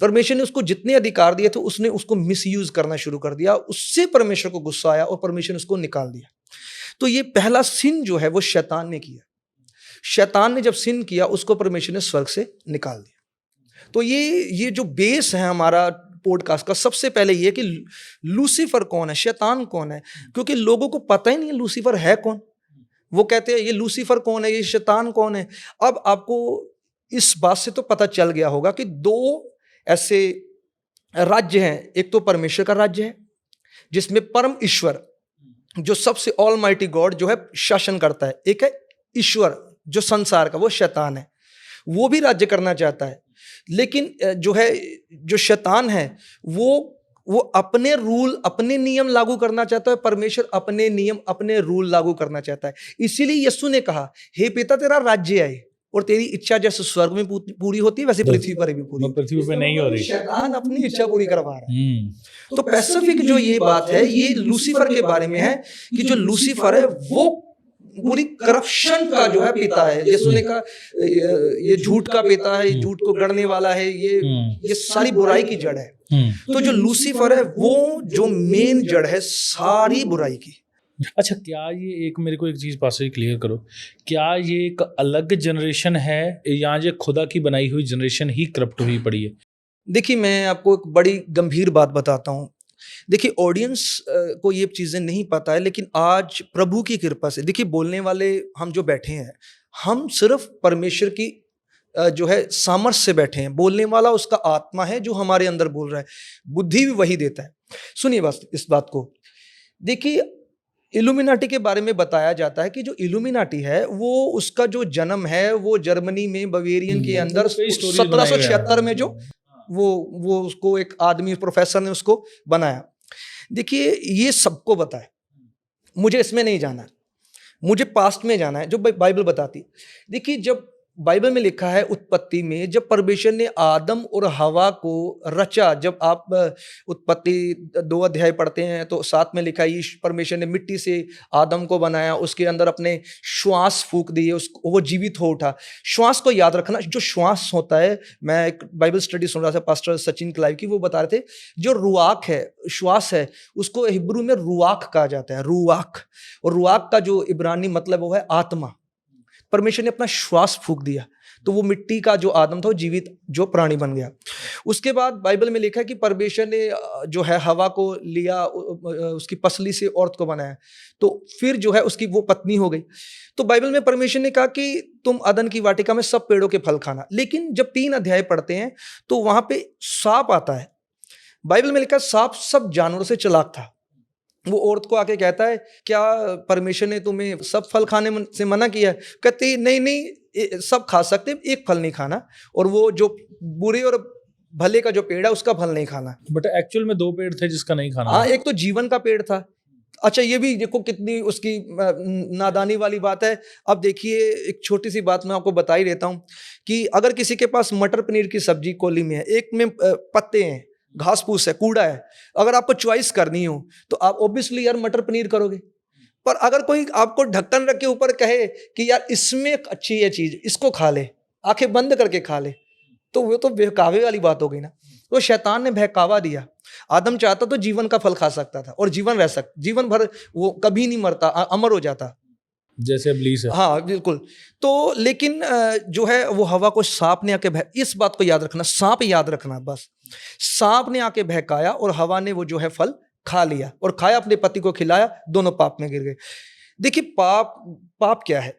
Speaker 1: परमेश्वर ने उसको जितने अधिकार दिए थे उसने उसको मिसयूज करना शुरू कर दिया। उससे परमेश्वर को गुस्सा आया और परमेश्वर ने उसको निकाल दिया। तो ये पहला सिन जो है वो शैतान ने किया। शैतान ने जब सिन किया, उसको परमेश्वर ने स्वर्ग से निकाल दिया। तो ये जो बेस है हमारा पॉडकास्ट का, सबसे पहले ये कि लूसीफर कौन है, शैतान कौन है, क्योंकि लोगों को पता ही नहीं है लूसीफर है कौन। वो कहते हैं ये लूसीफर कौन है, ये शैतान कौन है। अब आपको इस बात से तो पता चल गया होगा कि दो ऐसे राज्य हैं। एक तो परमेश्वर का राज्य है जिसमें परम ईश्वर जो सबसे ऑलमाइटी गॉड जो है शासन करता है। एक है ईश्वर जो संसार का, वो शैतान है, वो भी राज्य करना चाहता है। लेकिन जो शैतान है वो अपने रूल, अपने नियम लागू करना चाहता है। परमेश्वर अपने नियम, अपने रूल लागू करना चाहता है। इसीलिए यीशु ने कहा हे पिता तेरा राज्य आए और तेरी इच्छा जैसे स्वर्ग में पूरी होती है वैसे पृथ्वी पर भी पूरी।
Speaker 2: पृथ्वी पे नहीं हो रही,
Speaker 1: शैतान अपनी इच्छा पूरी करवा रहा है। तो पैसिफिक जो ये बात है ये लूसीफर के बारे में है कि जो लूसीफर है वो पूरी करप्शन का जो है पिता है। जैसे उसने कहा ये झूठ का पिता है, झूठ को गढ़ने वाला है, ये सारी बुराई की जड़ है। तो जो लूसीफर है वो जो मेन जड़ है सारी बुराई की।
Speaker 2: अच्छा, क्या ये एक मेरे को एक चीज पास से क्लियर करो, क्या ये एक अलग जनरेशन है या ये खुदा की बनाई हुई जनरेशन ही करप्ट हुई पड़ी है?
Speaker 1: देखिए मैं आपको एक बड़ी गंभीर बात बताता हूँ। देखिए ऑडियंस को ये चीज़ें नहीं पता है, लेकिन आज प्रभु की कृपा से देखिए बोलने वाले हम जो बैठे हैं, हम सिर्फ परमेश्वर की जो है सामर्थ्य से बैठे हैं। बोलने वाला उसका आत्मा है जो हमारे अंदर बोल रहा है, बुद्धि भी वही देता है। सुनिए बस इस बात को। देखिए इल्यूमिनाटी के बारे में बताया जाता है कि जो इल्यूमिनाटी है वो उसका जो जन्म है वो जर्मनी में बवेरियन के अंदर 1776 में जो वो उसको एक आदमी प्रोफेसर ने उसको बनाया। देखिए ये सबको पता है, मुझे इसमें नहीं जाना, मुझे पास्ट में जाना है जो बाइबल बताती है। देखिए जब बाइबल में लिखा है उत्पत्ति में, जब परमेश्वर ने आदम और हवा को रचा, जब आप उत्पत्ति 2 अध्याय पढ़ते हैं तो 7 में लिखा है परमेश्वर ने मिट्टी से आदम को बनाया, उसके अंदर अपने श्वास फूंक दिए, उसको वो जीवित हो उठा। श्वास को याद रखना, जो श्वास होता है, मैं एक बाइबल स्टडी सुन रहा था पास्टर सचिन क्लाइव की, वो बता रहे थे जो रुआक है, श्वास है, उसको हिब्रू में रुआक कहा जाता है, रुआक। और रुआक का जो इब्रानी मतलब वो है आत्मा। परमेश्वर ने अपना श्वास फूंक दिया तो वो मिट्टी का जो आदम था वो जीवित जो प्राणी बन गया। उसके बाद बाइबल में लिखा है कि परमेश्वर ने जो है हवा को लिया, उसकी पसली से औरत को बनाया, तो फिर जो है उसकी वो पत्नी हो गई। तो बाइबल में परमेश्वर ने कहा कि तुम अदन की वाटिका में सब पेड़ों के फल खाना। लेकिन जब 3 अध्याय पढ़ते हैं तो वहां पे सांप आता है। बाइबल में लिखा सांप सब जानवरों से चालाक था। वो औरत को आके कहता है क्या परमेश्वर ने तुम्हें सब फल खाने से मना किया है? कहती नहीं, सब खा सकते, एक फल नहीं खाना, और वो जो बुरे और भले का जो पेड़ है उसका फल नहीं खाना।
Speaker 2: बट एक्चुअल में 2 पेड़ थे जिसका नहीं खाना।
Speaker 1: हाँ, एक तो जीवन का पेड़ था। अच्छा, ये भी देखो कितनी उसकी नादानी वाली बात है। अब देखिए एक छोटी सी बात मैं आपको बता ही देता हूँ कि अगर किसी के पास मटर पनीर की सब्जी कोली में है, एक में पत्ते हैं, घास फूस है, कूड़ा है, अगर आपको चॉइस करनी हो तो आप ऑब्वियसली यार मटर पनीर करोगे। पर अगर कोई आपको ढक्कन रख के ऊपर कहे कि यार इसमें अच्छी है चीज, इसको खा ले, आंखें बंद करके खा ले, तो वो तो बहकावे वाली बात हो गई ना। तो शैतान ने बहकावा दिया। आदम चाहता तो जीवन का फल खा सकता था और जीवन रह सकता, जीवन भर वो कभी नहीं मरता, अमर हो जाता,
Speaker 2: जैसे इब्लीस है।
Speaker 1: हाँ बिल्कुल। तो लेकिन जो है वो हवा को सांप ने आके इस बात को याद रखना, सांप याद रखना बस। सांप ने आके बहकाया और हवा ने वो जो है फल खा लिया और खाया, अपने पति को खिलाया, दोनों पाप में गिर गए। देखिए पाप क्या है?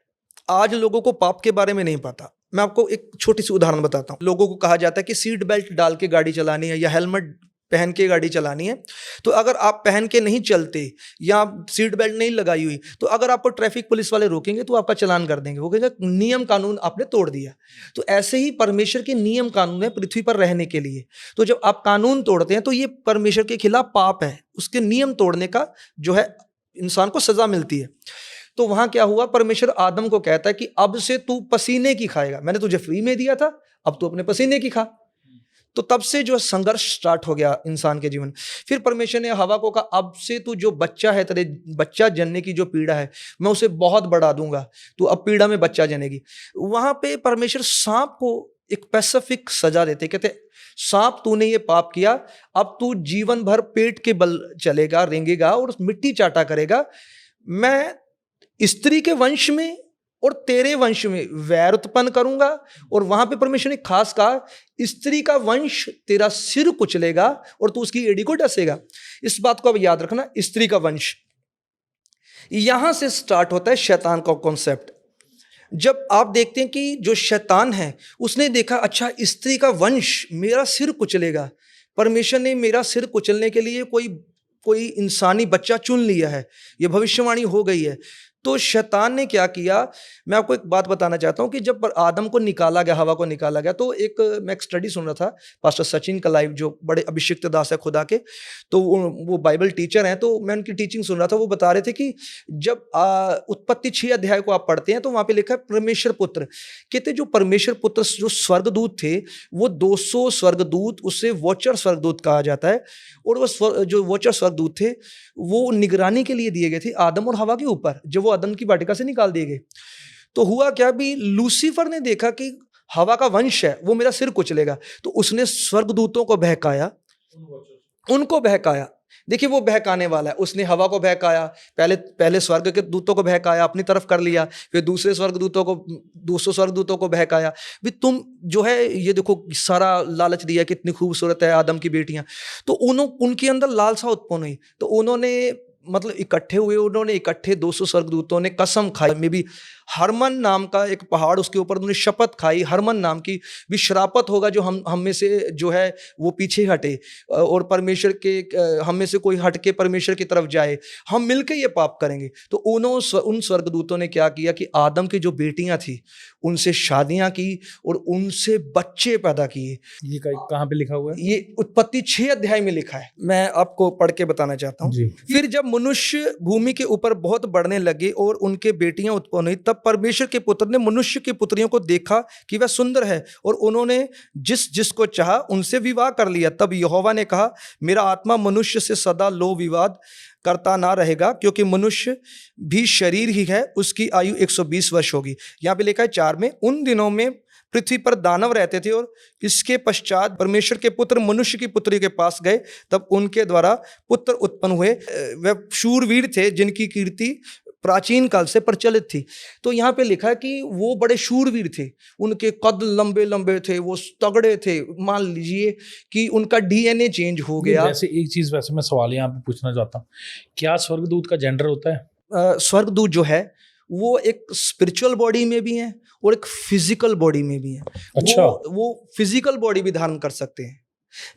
Speaker 1: आज लोगों को पाप के बारे में नहीं पता। मैं आपको एक छोटी सी उदाहरण बताता हूँ। लोगों को कहा जाता है कि सीट बेल्ट डाल के गाड़ी चलानी है या हेलमेट पहन के गाड़ी चलानी है। तो अगर आप पहन के नहीं चलते या सीट बेल्ट नहीं लगाई हुई, तो अगर आपको ट्रैफिक पुलिस वाले रोकेंगे तो आपका चालान कर देंगे। वो कहेंगे नियम कानून आपने तोड़ दिया। तो ऐसे ही परमेश्वर के नियम कानून है पृथ्वी पर रहने के लिए। तो जब आप कानून तोड़ते हैं तो ये परमेश्वर के खिलाफ पाप है। उसके नियम तोड़ने का जो है इंसान को सजा मिलती है। तो वहां क्या हुआ? परमेश्वर आदम को कहता है कि अब से तू पसीने की खाएगा, मैंने तुझे फ्री में दिया था, अब तू अपने पसीने की खा। तो तब से जो संघर्ष स्टार्ट हो गया इंसान के जीवन। फिर परमेश्वर ने हवा को कहा अब से तू जो बच्चा है, तेरे बच्चा जनने की जो पीड़ा है मैं उसे बहुत बढ़ा दूंगा, तू अब पीड़ा में बच्चा जनेगी। वहां पे परमेश्वर सांप को एक स्पेसिफिक सजा देते, कहते सांप तूने ये पाप किया, अब तू जीवन भर पेट के बल चलेगा, रेंगेगा और मिट्टी चाटा करेगा। मैं स्त्री के वंश में और तेरे वंश में वैर उत्पन्न करूंगा। और वहां पे परमेश्वर ने खास कहा स्त्री का वंश तेरा सिर कुचलेगा और तू उसकी एड़ी को डसेगा। इस बात को अब याद रखना, स्त्री का वंश। यहां से स्टार्ट होता है शैतान का कॉन्सेप्ट। जब आप देखते हैं कि जो शैतान है उसने देखा अच्छा स्त्री का वंश मेरा सिर कुचलेगा, परमेश्वर ने मेरा सिर कुचलने के लिए कोई इंसानी बच्चा चुन लिया है, ये भविष्यवाणी हो गई है, तो शैतान ने क्या किया, मैं आपको एक बात बताना चाहता हूँ कि जब आदम को निकाला गया, हवा को निकाला गया, तो मैं एक स्टडी सुन रहा था पास्टर सचिन का लाइव, जो बड़े अभिषिक्त दास है खुदा के, तो वो बाइबल टीचर हैं, तो मैं उनकी टीचिंग सुन रहा था। वो बता रहे थे कि जब उत्पत्ति 6 अध्याय को आप पढ़ते हैं तो वहाँ पे लिखा है परमेश्वर पुत्र, कहते जो परमेश्वर पुत्र जो स्वर्गदूत थे वो 200 स्वर्गदूत, उससे वॉचर स्वर्गदूत कहा जाता है, और वो जो वॉचर स्वर्गदूत थे वो निगरानी के लिए दिए गए थे आदम और हवा के ऊपर, जब वो अदन की वाटिका से निकाल दिए गए। तो हुआ क्या, भी लूसीफर ने देखा कि हवा का वंश है वो मेरा सिर कुचलेगा, तो उसने स्वर्गदूतों को बहकाया, उनको बहकाया। देखिए वो बहकाने वाला है, उसने हवा को बहकाया, पहले स्वर्ग के दूतों को बहकाया, अपनी तरफ कर लिया, फिर दूसरे स्वर्गदूतों को, 200 स्वर्गदूतों को बहकाया, भी तुम जो है ये देखो सारा लालच दिया, कितनी खूबसूरत है आदम की बेटियां। तो उनके अंदर लालसा उत्पन्न हुई, तो उन्होंने मतलब इकट्ठे हुए, उन्होंने इकट्ठे 200 स्वर्गदूतों ने कसम खाई, में भी हरमन नाम का एक पहाड़, उसके ऊपर उन्होंने शपथ खाई, हरमन नाम की भी श्रापत होगा जो हम में से जो है वो पीछे हटे और परमेश्वर के, हम में से कोई हट के परमेश्वर की तरफ जाए, हम मिलकर ये पाप करेंगे। तो उन स्वर्गदूतों ने क्या किया कि आदम की जो बेटियां थी उनसे शादियां की और उनसे बच्चे पैदा किए।
Speaker 2: ये कहाँ पे लिखा हुआ है?
Speaker 1: ये उत्पत्ति 6 अध्याय में लिखा है, मैं आपको पढ़ के बताना चाहता हूँ। फिर जब मनुष्य भूमि के ऊपर बहुत बढ़ने लगे और उनके बेटियां उत्पन्न हुई, तब परमेश्वर के पुत्र ने मनुष्य की पुत्रियों को देखा कि वह सुंदर है, और उन्होंने जिसको चाहा उनसे विवाह कर लिया। तब यहोवा ने कहा, मेरा आत्मा मनुष्य से सदा लो विवाद करता ना रहेगा, क्योंकि मनुष्य भी शरीर ही है, उसकी आयु 120 वर्ष होगी। यहाँ पे लिखा है 4 में, उन दिनों में पृथ्वी पर दानव रहते थे, और इसके पश्चात परमेश्वर के पुत्र मनुष्य की पुत्री के पास गए, तब उनके द्वारा पुत्र उत्पन्न हुए। वे शूरवीर थे जिनकी कीर्ति प्राचीन काल से प्रचलित थी। तो यहाँ पे लिखा है कि वो बड़े शूरवीर थे, उनके कद लंबे लंबे थे, वो तगड़े थे। मान लीजिए कि उनका डीएनए चेंज हो गया।
Speaker 2: वैसे एक चीज, वैसे मैं सवाल यहाँ पे पूछना चाहता हूँ, क्या स्वर्गदूत का जेंडर होता है?
Speaker 1: स्वर्गदूत जो है वो एक स्पिरिचुअल बॉडी में भी है और एक फिजिकल बॉडी में भी है।
Speaker 2: अच्छा।
Speaker 1: वो फिजिकल बॉडी भी धारण कर सकते हैं।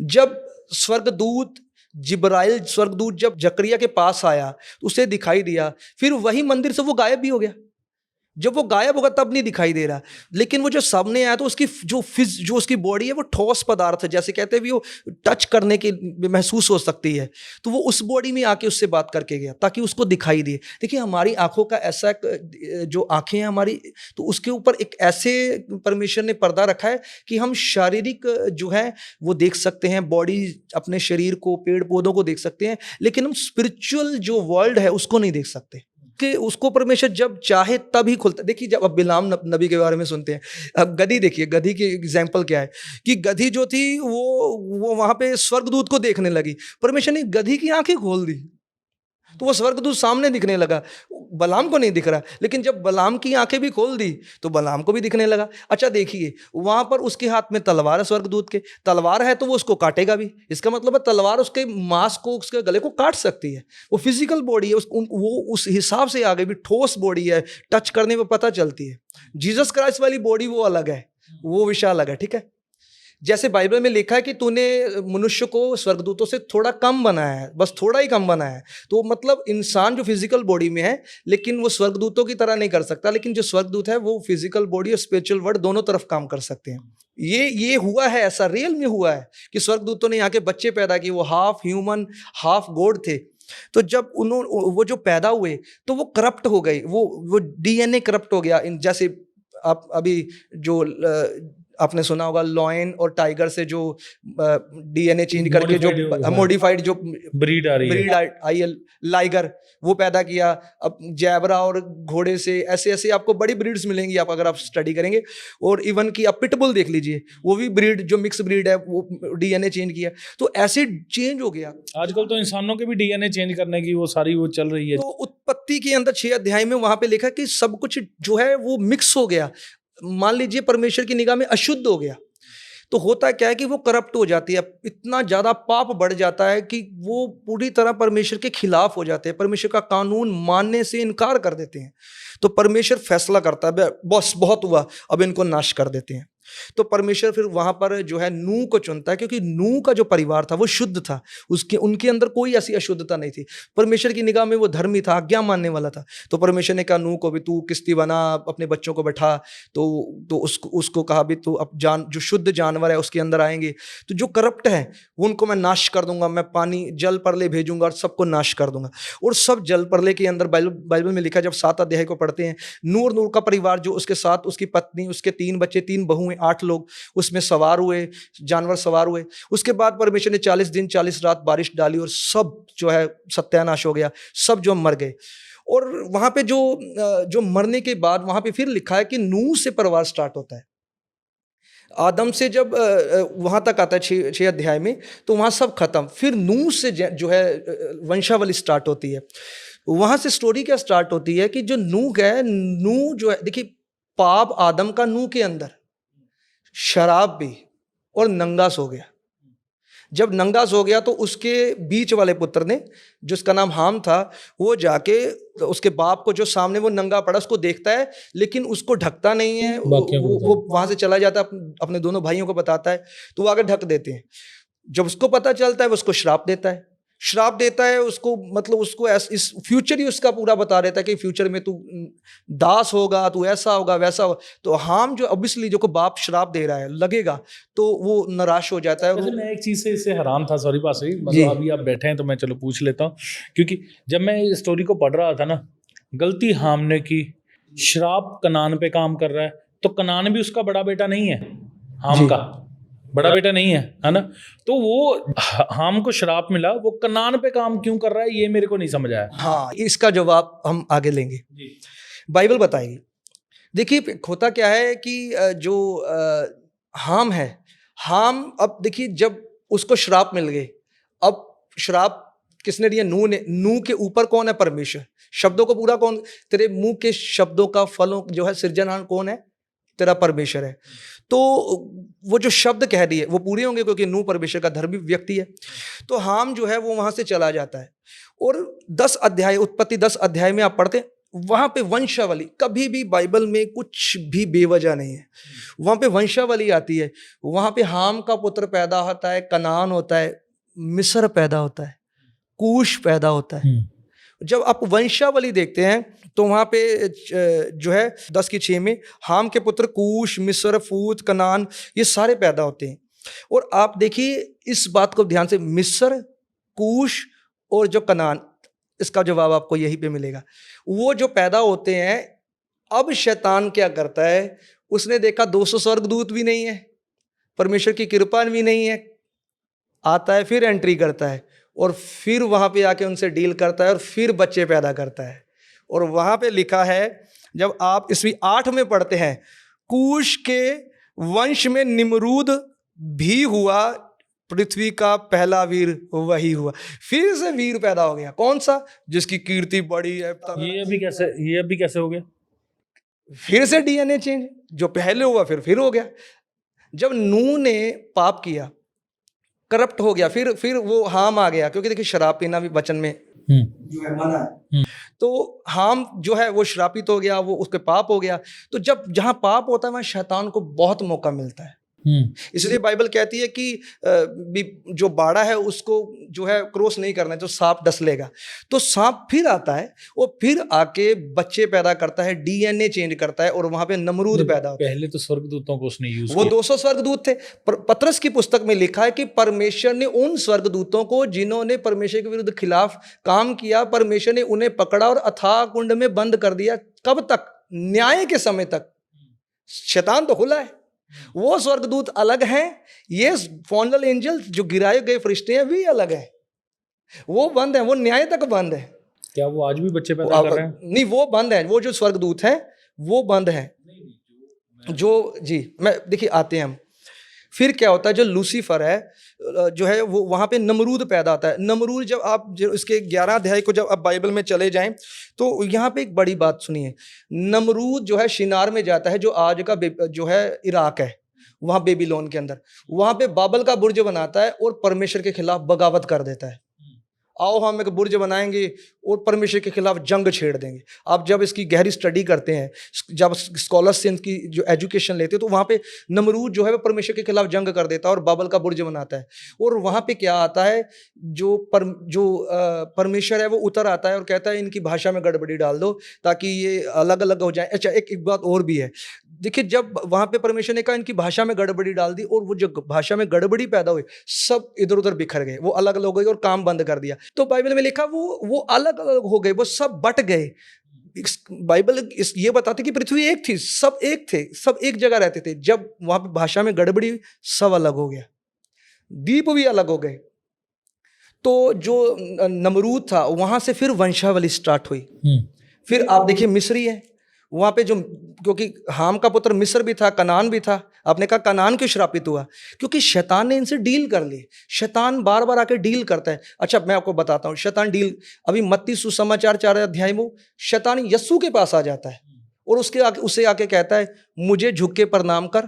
Speaker 1: जब स्वर्गदूत जिब्राइल स्वर्गदूत जब जकरिया के पास आया तो उसे दिखाई दिया, फिर वही मंदिर से वो गायब भी हो गया। जब वो गायब होगा तब नहीं दिखाई दे रहा, लेकिन वो जो सामने आया तो उसकी जो उसकी बॉडी है वो ठोस पदार्थ है, जैसे कहते हैं भी वो टच करने के महसूस हो सकती है। तो वो उस बॉडी में आके उससे बात करके गया ताकि उसको दिखाई दे। देखिए हमारी आंखों का ऐसा जो आंखें हैं हमारी, तो उसके ऊपर एक ऐसे परमेश्वर ने पर्दा रखा है कि हम शारीरिक जो है वो देख सकते हैं, बॉडी अपने शरीर को, पेड़ पौधों को देख सकते हैं, लेकिन हम स्पिरिचुअल जो वर्ल्ड है उसको नहीं देख सकते, कि उसको परमेश्वर जब चाहे तब ही खुलता। देखिए जब अब बिलाम नबी के बारे में सुनते हैं, अब गधी देखिए, गधी की एग्जांपल क्या है कि गधी जो थी वो वहां पे स्वर्गदूत को देखने लगी, परमेश्वर ने गधी की आंखें खोल दी, तो वो स्वर्गदूत सामने दिखने लगा। बलाम को नहीं दिख रहा, लेकिन जब बलाम की आंखें भी खोल दी तो बलाम को भी दिखने लगा। अच्छा देखिए वहां पर उसके हाथ में तलवार है, स्वर्गदूत के तलवार है तो वो उसको काटेगा भी, इसका मतलब है तलवार उसके मांस को, उसके गले को काट सकती है। वो फिजिकल बॉडी है, वो उस हिसाब से आगे भी ठोस बॉडी है, टच करने में पता चलती है। जीसस क्राइस्ट वाली बॉडी वो अलग है, वो विषय अलग है, ठीक है। जैसे बाइबल में लिखा है कि तूने मनुष्य को स्वर्गदूतों से थोड़ा कम बनाया है, बस थोड़ा ही कम बनाया है, तो मतलब इंसान जो फिजिकल बॉडी में है लेकिन वो स्वर्गदूतों की तरह नहीं कर सकता, लेकिन जो स्वर्गदूत है वो फिजिकल बॉडी और स्पिरिचुअल वर्ल्ड दोनों तरफ काम कर सकते हैं। ये हुआ है, ऐसा रियल में हुआ है कि स्वर्गदूतों ने यहाँ के बच्चे पैदा किए, वो हाफ ह्यूमन हाफ गॉड थे। तो जब वो जो पैदा हुए तो वो करप्ट हो गई, वो डीएनए करप्ट हो गया। जैसे आप अभी जो आपने सुना होगा लॉयन और टाइगर से जो डीएनए चेंज करके जो मॉडिफाइड जो ब्रीड आई है लाइगर, वो पैदा किया। अब जैबरा और घोड़े से ऐसे आपको बड़ी ब्रीड्स मिलेंगी आप अगर आप स्टडी करेंगे। और इवन कि आप पिटबुल देख लीजिए, वो भी ब्रीड जो मिक्स ब्रीड है, वो डीएनए चेंज किया, तो ऐसे चेंज हो गया।
Speaker 2: आजकल तो इंसानों के भी डीएनए चेंज करने की वो सारी वो चल रही है।
Speaker 1: तो उत्पत्ति के अंदर 6 अध्याय में वहां पे लिखा कि सब कुछ जो है वो मिक्स हो गया। मान लीजिए परमेश्वर की निगाह में अशुद्ध हो गया, तो होता क्या है कि वो करप्ट हो जाती है, इतना ज्यादा पाप बढ़ जाता है कि वो पूरी तरह परमेश्वर के खिलाफ हो जाते हैं, परमेश्वर का कानून मानने से इनकार कर देते हैं। तो परमेश्वर फैसला करता है, बस बहुत हुआ, अब इनको नाश कर देते हैं। तो परमेश्वर फिर वहां पर जो है नूह को चुनता है, क्योंकि नूह का जो परिवार था वो शुद्ध था, उसके उनके अंदर कोई ऐसी अशुद्धता नहीं थी। परमेश्वर की निगाह में वो धर्मी था, आज्ञा मानने वाला था। तो परमेश्वर ने कहा नूह को भी तू किश्ती बना, अपने बच्चों को बैठा। तो उसको कहा भी तू अब जो शुद्ध जानवर है उसके अंदर आएंगे, तो जो करप्ट है वो उनको मैं नाश कर दूंगा, मैं पानी जल प्रलय भेजूंगा और सबको नाश कर दूंगा। और सब जल प्रलय के अंदर बाइबल में लिखा, जब 7 अध्याय को पढ़ते हैं, नूह का परिवार जो उसके साथ उसकी पत्नी, उसके 3 बच्चे, 3 बहुएं, 8 लोग उसमें सवार हुए, जानवर सवार हुए। उसके बाद परमेश्वर ने 40 दिन 40 रात बारिश डाली और सब जो है सत्यानाश हो गया, सब जो मर गए। और वहां पे जो मरने के बाद वहां पे फिर लिखा है कि नूह से परिवार स्टार्ट होता है। आदम से जब वहां तक आता है 6 अध्याय में, तो वहां सब खत्म। फिर नूह से जो है वंशावली स्टार्ट होती है। वहां से स्टोरी क्या स्टार्ट होती है कि जो नूह है, नूह जो है, देखिए पाप आदम का नूह के अंदर, शराब भी, और नंगास हो गया। जब नंगास हो गया तो उसके बीच वाले पुत्र ने, जिसका नाम हाम था, वो जाके उसके बाप को जो सामने वो नंगा पड़ा उसको देखता है, लेकिन उसको ढकता नहीं है। वो वहां से चला जाता है, अपने दोनों भाइयों को बताता है, तो वो आगे ढक देते हैं। जब उसको पता चलता है वो उसको श्राप देता है उसको, मतलब उसको इस फ्यूचर ही उसका पूरा बता देता है कि फ्यूचर में तू दास होगा, तू ऐसा होगा वैसा होगा। तो हाम जो ऑब्वियसली जो को बाप श्राप दे रहा है लगेगा, तो वो निराश हो जाता है।
Speaker 2: मैं एक चीज से इससे हैरान था, सॉरी पास, मतलब अभी आप बैठे हैं तो मैं चलो पूछ लेता हूँ, क्योंकि जब मैं इस स्टोरी को पढ़ रहा था ना, गलती हाम ने की, श्राप कनान पे काम कर रहा है, तो कनान भी उसका बड़ा बेटा नहीं है, हाम का बड़ा बेटा नहीं है ना? तो वो हाम को श्राप मिला, वो कनान पे काम क्यों कर रहा है, ये मेरे को नहीं समझ आया।
Speaker 1: हाँ, इसका जवाब हम आगे लेंगे, बाइबल बताएगी। देखिए होता क्या है कि जो हाम है, हाम, अब देखिए जब उसको श्राप मिल गए, अब श्राप किसने दिया? नूह ने। नूह के ऊपर कौन है? परमेश्वर। शब्दों को पूरा कौन? तेरे मुंह के शब्दों का फलों जो है सृजनहार कौन है? तेरा परमेश्वर है। तो वो जो शब्द कह दिए वो पूरे होंगे, क्योंकि नूह परमेश्वर का धर्मी व्यक्ति है। तो हाम जो है वो वहां से चला जाता है, और 10 अध्याय, उत्पत्ति 10 अध्याय में आप पढ़ते, वहां पे वंशावली, कभी भी बाइबल में कुछ भी बेवजह नहीं है, वहां पे वंशावली आती है। वहां पे हाम का पुत्र पैदा होता है, कनान होता है, मिस्र पैदा होता है, कूश पैदा होता है। जब आप वंशावली देखते हैं तो वहां पे जो है 10:6 में हाम के पुत्र कूश, मिस्र, फूत, कनान, ये सारे पैदा होते हैं। और आप देखिए इस बात को ध्यान से, मिस्र, कूश और जो कनान, इसका जवाब आपको यहीं पे मिलेगा। वो जो पैदा होते हैं, अब शैतान क्या करता है, उसने देखा 200 स्वर्गदूत भी नहीं है, परमेश्वर की कृपा भी नहीं है, आता है फिर एंट्री करता है, और फिर वहां पे आके उनसे डील करता है, और फिर बच्चे पैदा करता है। और वहां पे लिखा है, जब आप ईस्वी 8 में पढ़ते हैं, कूश के वंश में निमरूद भी हुआ, पृथ्वी का पहला वीर वही हुआ। फिर से वीर पैदा हो गया, कौन सा? जिसकी कीर्ति बड़ी है।
Speaker 2: ये अभी कैसे हो गया?
Speaker 1: फिर से डीएनए चेंज, जो पहले हुआ फिर हो गया। जब नूह ने पाप किया, करप्ट हो गया, फिर वो हाम आ गया, क्योंकि देखिए शराब पीना भी वचन में जो है मना है। तो हाम जो है वो श्रापित हो गया, वो उसके पाप हो गया। तो जब जहां पाप होता है वहां शैतान को बहुत मौका मिलता है। इसलिए बाइबल कहती है कि जो बाड़ा है उसको जो है क्रॉस नहीं करना है, तो सांप डस लेगा। तो सांप फिर आता है, वो फिर आके बच्चे पैदा करता है, डीएनए चेंज करता है, और वहां पे नमरूद पैदा होता है।
Speaker 2: पहले तो स्वर्गदूतों को उसने यूज
Speaker 1: किया, वो 200 स्वर्गदूत थे। पतरस की पुस्तक में लिखा है कि परमेश्वर ने उन स्वर्गदूतों को जिन्होंने परमेश्वर के विरुद्ध खिलाफ काम किया, परमेश्वर ने उन्हें पकड़ा और अथाह कुंड में बंद कर दिया। कब तक? न्याय के समय तक। शैतान तो खुला है, वो स्वर्गदूत अलग हैं, ये फॉनल एंजल जो गिराए गए फरिश्ते हैं भी अलग हैं, वो बंद है, वो न्याय तक बंद है।
Speaker 2: क्या वो आज भी बच्चे पैदा कर रहे हैं?
Speaker 1: नहीं, वो बंद है, वो जो स्वर्गदूत हैं वो बंद है। जो जी मैं देखिए आते हैं हम, फिर क्या होता है, जो लूसीफर है जो है वो वहाँ पे नमरूद पैदा होता है। नमरूद जब आप जो इसके 11 अध्याय को जब आप बाइबल में चले जाएं तो यहाँ पे एक बड़ी बात सुनिए। नमरूद जो है शिनार में जाता है, जो आज का जो है इराक है, वहाँ बेबीलोन के अंदर, वहाँ पे बाबल का बुर्ज बनाता है और परमेश्वर के खिलाफ बगावत कर देता है। आओ हम एक बुर्ज बनाएंगे और परमेश्वर के खिलाफ जंग छेड़ देंगे। आप जब इसकी गहरी स्टडी करते हैं, जब स्कॉलर्स से इनकी जो एजुकेशन लेते हैं, तो वहाँ पे नमरूद जो है वो परमेश्वर के खिलाफ जंग कर देता है और बाबल का बुर्ज बनाता है। और वहाँ पे क्या आता है, जो परमेश्वर है वो उतर आता है और कहता है इनकी भाषा में गड़बड़ी डाल दो ताकि ये अलग अलग हो जाए। अच्छा, एक बात और भी है, देखिए जब वहाँ पे परमेश्वर ने कहा इनकी भाषा में गड़बड़ी डाल दी, और वो जो भाषा में गड़बड़ी पैदा हुई, सब इधर उधर बिखर गए, वो अलग अलग हो गए और काम बंद कर दिया। तो बाइबल में लिखा वो अलग अलग हो गए, वो सब बट गए। बाइबल ये बताती कि पृथ्वी एक थी, सब एक थे, सब एक जगह रहते थे। जब वहां पे भाषा में गड़बड़ी, सब अलग हो गया, द्वीप भी अलग हो गए। तो जो नमरूद था वहां से फिर वंशावली स्टार्ट हुई। फिर आप देखिए मिस्री है वहां पे, जो क्योंकि हाम का पुत्र मिस्र भी था, कनान भी था। आपने कहा कनान क्यों श्रापित हुआ? क्योंकि शैतान ने इनसे डील कर ली। शैतान बार बार आके डील करता है। अच्छा, मैं आपको बताता हूँ शैतान डील। अभी मत्ती सुसमाचार 4 अध्याय में शैतान यस्सु के पास आ जाता है और उसे आके कहता है मुझे झुक के प्रणाम कर,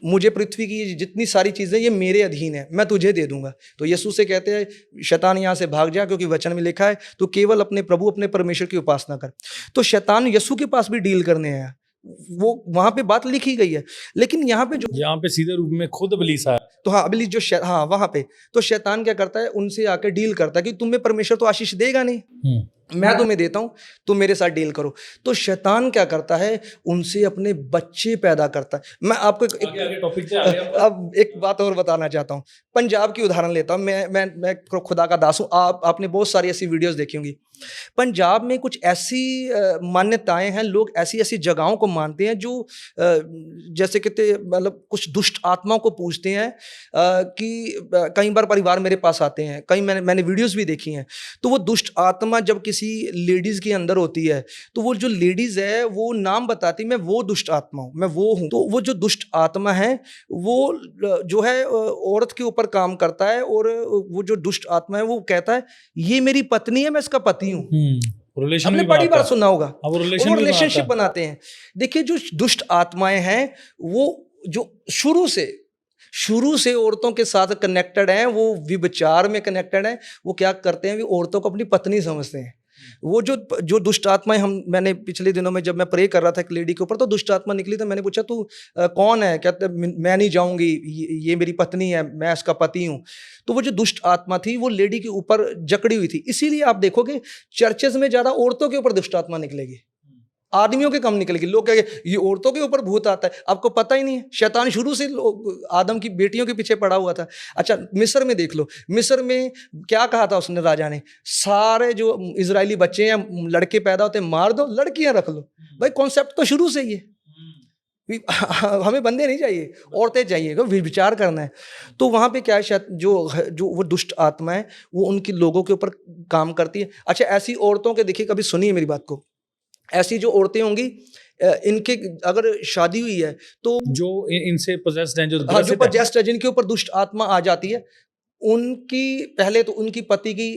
Speaker 1: मुझे पृथ्वी की जितनी सारी चीजें ये मेरे अधीन है, मैं तुझे दे दूंगा। तो यीशु से कहते हैं शैतान यहाँ से भाग जा, क्योंकि वचन में लिखा है तो केवल अपने प्रभु अपने परमेश्वर की उपासना कर। तो शैतान यीशु के पास भी डील करने आया, वो वहां पे बात लिखी गई है। लेकिन यहाँ पे
Speaker 2: सीधे रूप में खुद इब्लीस आया।
Speaker 1: तो हाँ, अबलीस जो वहां पे तो शैतान क्या करता है, उनसे आकर डील करता है कि तुम्हें परमेश्वर तो आशीष देगा नहीं, मैं तुम्हें देता हूं, तुम मेरे साथ डील करो। तो शैतान क्या करता है, उनसे अपने बच्चे पैदा करता है। मैं आपको अब एक बात और बताना चाहता हूं। पंजाब की उदाहरण लेता हूं। मैं खुदा का दास हूं। आपने बहुत सारी ऐसी वीडियोस देखी होंगी। पंजाब में कुछ ऐसी मान्यताएं हैं, लोग ऐसी ऐसी जगहों को मानते हैं जो जैसे कहते मतलब कुछ दुष्ट आत्माओं को पूजते हैं। कि कई बार परिवार मेरे पास आते हैं, कई मैंने वीडियोस भी देखी हैं। तो वो दुष्ट आत्मा जब किसी लेडीज के अंदर होती है, तो वो जो लेडीज है वो नाम बताती मैं वो दुष्ट आत्मा हूँ, मैं वो हूँ। तो वो जो दुष्ट आत्मा है वो जो है औरत के ऊपर काम करता है, और वो जो दुष्ट आत्मा है वो कहता है ये मेरी पत्नी है, मैं इसका पति हूँ। हमने बड़ी बार सुना होगा, वो रिलेशनशिप बनाते हैं। देखिए जो दुष्ट आत्माएं हैं वो जो शुरू से औरतों के साथ कनेक्टेड हैं, वो विचार में कनेक्टेड हैं। वो क्या करते हैं, वो औरतों को अपनी पत्नी समझते हैं। वो जो दुष्ट आत्माएं, मैंने पिछले दिनों में जब मैं प्रे कर रहा था एक लेडी के ऊपर, तो दुष्ट आत्मा निकली। तो मैंने पूछा तू कौन है? कहते मैं नहीं जाऊंगी, ये मेरी पत्नी है, मैं इसका पति हूँ। तो वो जो दुष्ट आत्मा थी वो लेडी के ऊपर जकड़ी हुई थी। इसीलिए आप देखोगे चर्चेज में ज्यादा औरतों के ऊपर दुष्ट आत्मा निकलेगी, आदमियों के कम निकलेगी। लोग कहेंगे ये औरतों के ऊपर भूत आता है, आपको पता ही नहीं है। शैतान शुरू से आदम की बेटियों के पीछे पड़ा हुआ था। अच्छा, मिस्र में देख लो, मिस्र में क्या कहा था उसने, राजा ने, सारे जो इजरायली बच्चे हैं लड़के पैदा होते मार दो, लड़कियां रख लो। भाई कॉन्सेप्ट तो शुरू से ही है। हमें बंदे नहीं चाहिए, औरतें चाहिए, विचार करना है। तो वहां पे क्या है, जो वो दुष्ट आत्मा है वो उनकी लोगों के ऊपर काम करती है। अच्छा, ऐसी औरतों के देखिए, कभी सुनिए मेरी बात को, ऐसी जो औरतें होंगी इनके अगर शादी हुई है तो
Speaker 2: जो इनसे पोजेस्ड हैं, जो
Speaker 1: पोजेस्ड है, जिनके ऊपर दुष्ट आत्मा आ जाती है, उनकी पहले तो उनकी पति की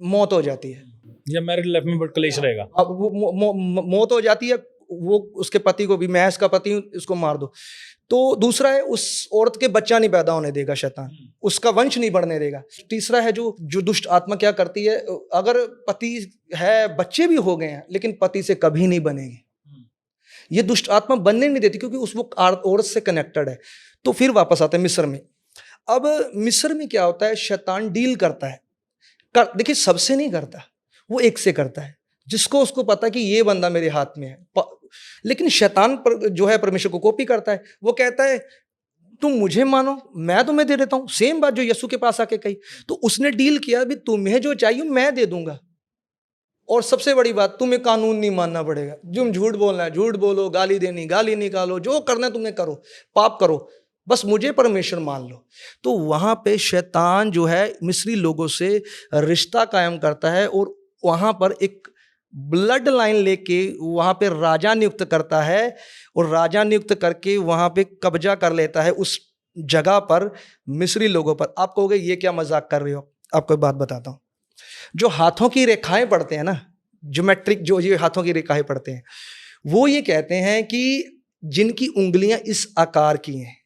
Speaker 1: मौत हो जाती है,
Speaker 2: या मैरिड लाइफ में बड़ा क्लेश रहेगा।
Speaker 1: अब वो मौत हो जाती है, वो उसके पति को भी, मैं इसका पति हूं, इसको मार दो। तो दूसरा है, उस औरत के बच्चा नहीं पैदा होने देगा शैतान, उसका वंश नहीं बढ़ने देगा। तीसरा है, जो दुष्ट आत्मा क्या करती है, अगर पति है, बच्चे भी हो गए हैं, लेकिन पति से कभी नहीं बनेंगे। ये दुष्ट आत्मा बनने नहीं देती, क्योंकि उस वो औरत से कनेक्टेड है। तो फिर वापस आते हैं मिस्र में। अब मिस्र में क्या होता है, शैतान डील करता है, देखिए सबसे नहीं करता, वो एक से करता है, जिसको उसको पता है कि ये बंदा मेरे हाथ में है। लेकिन शैतान पर जो है परमेश्वर को कॉपी करता है। वो कहता है तुम मुझे मानो, मैं तुम्हें दे देता हूं। सेम बात जो यीशु के पास आके कही। तो उसने डील किया भी, तुम्हें जो चाहिए मैं दे दूंगा। और सबसे बड़ी बात, तुम्हें कानून नहीं मानना पड़ेगा। तुम झूठ बोलना है झूठ बोलो, गाली देनी गाली निकालो, जो करना है तुम्हें करो, पाप करो, बस मुझे परमेश्वर मान लो। तो वहां पे शैतान जो है मिस्री लोगों से रिश्ता कायम करता है, और वहां पर एक ब्लड लाइन लेके वहां पे राजा नियुक्त करता है, और राजा नियुक्त करके वहां पे कब्जा कर लेता है उस जगह पर, मिस्री लोगों पर। आप कहोगे ये क्या मजाक कर रहे हो? आपको एक बात बताता हूं। जो हाथों की रेखाएं पढ़ते हैं ना, ज्योमेट्रिक जो ये हाथों की रेखाएं पढ़ते हैं, वो ये कहते हैं कि जिनकी उंगलियां इस आकार की हैं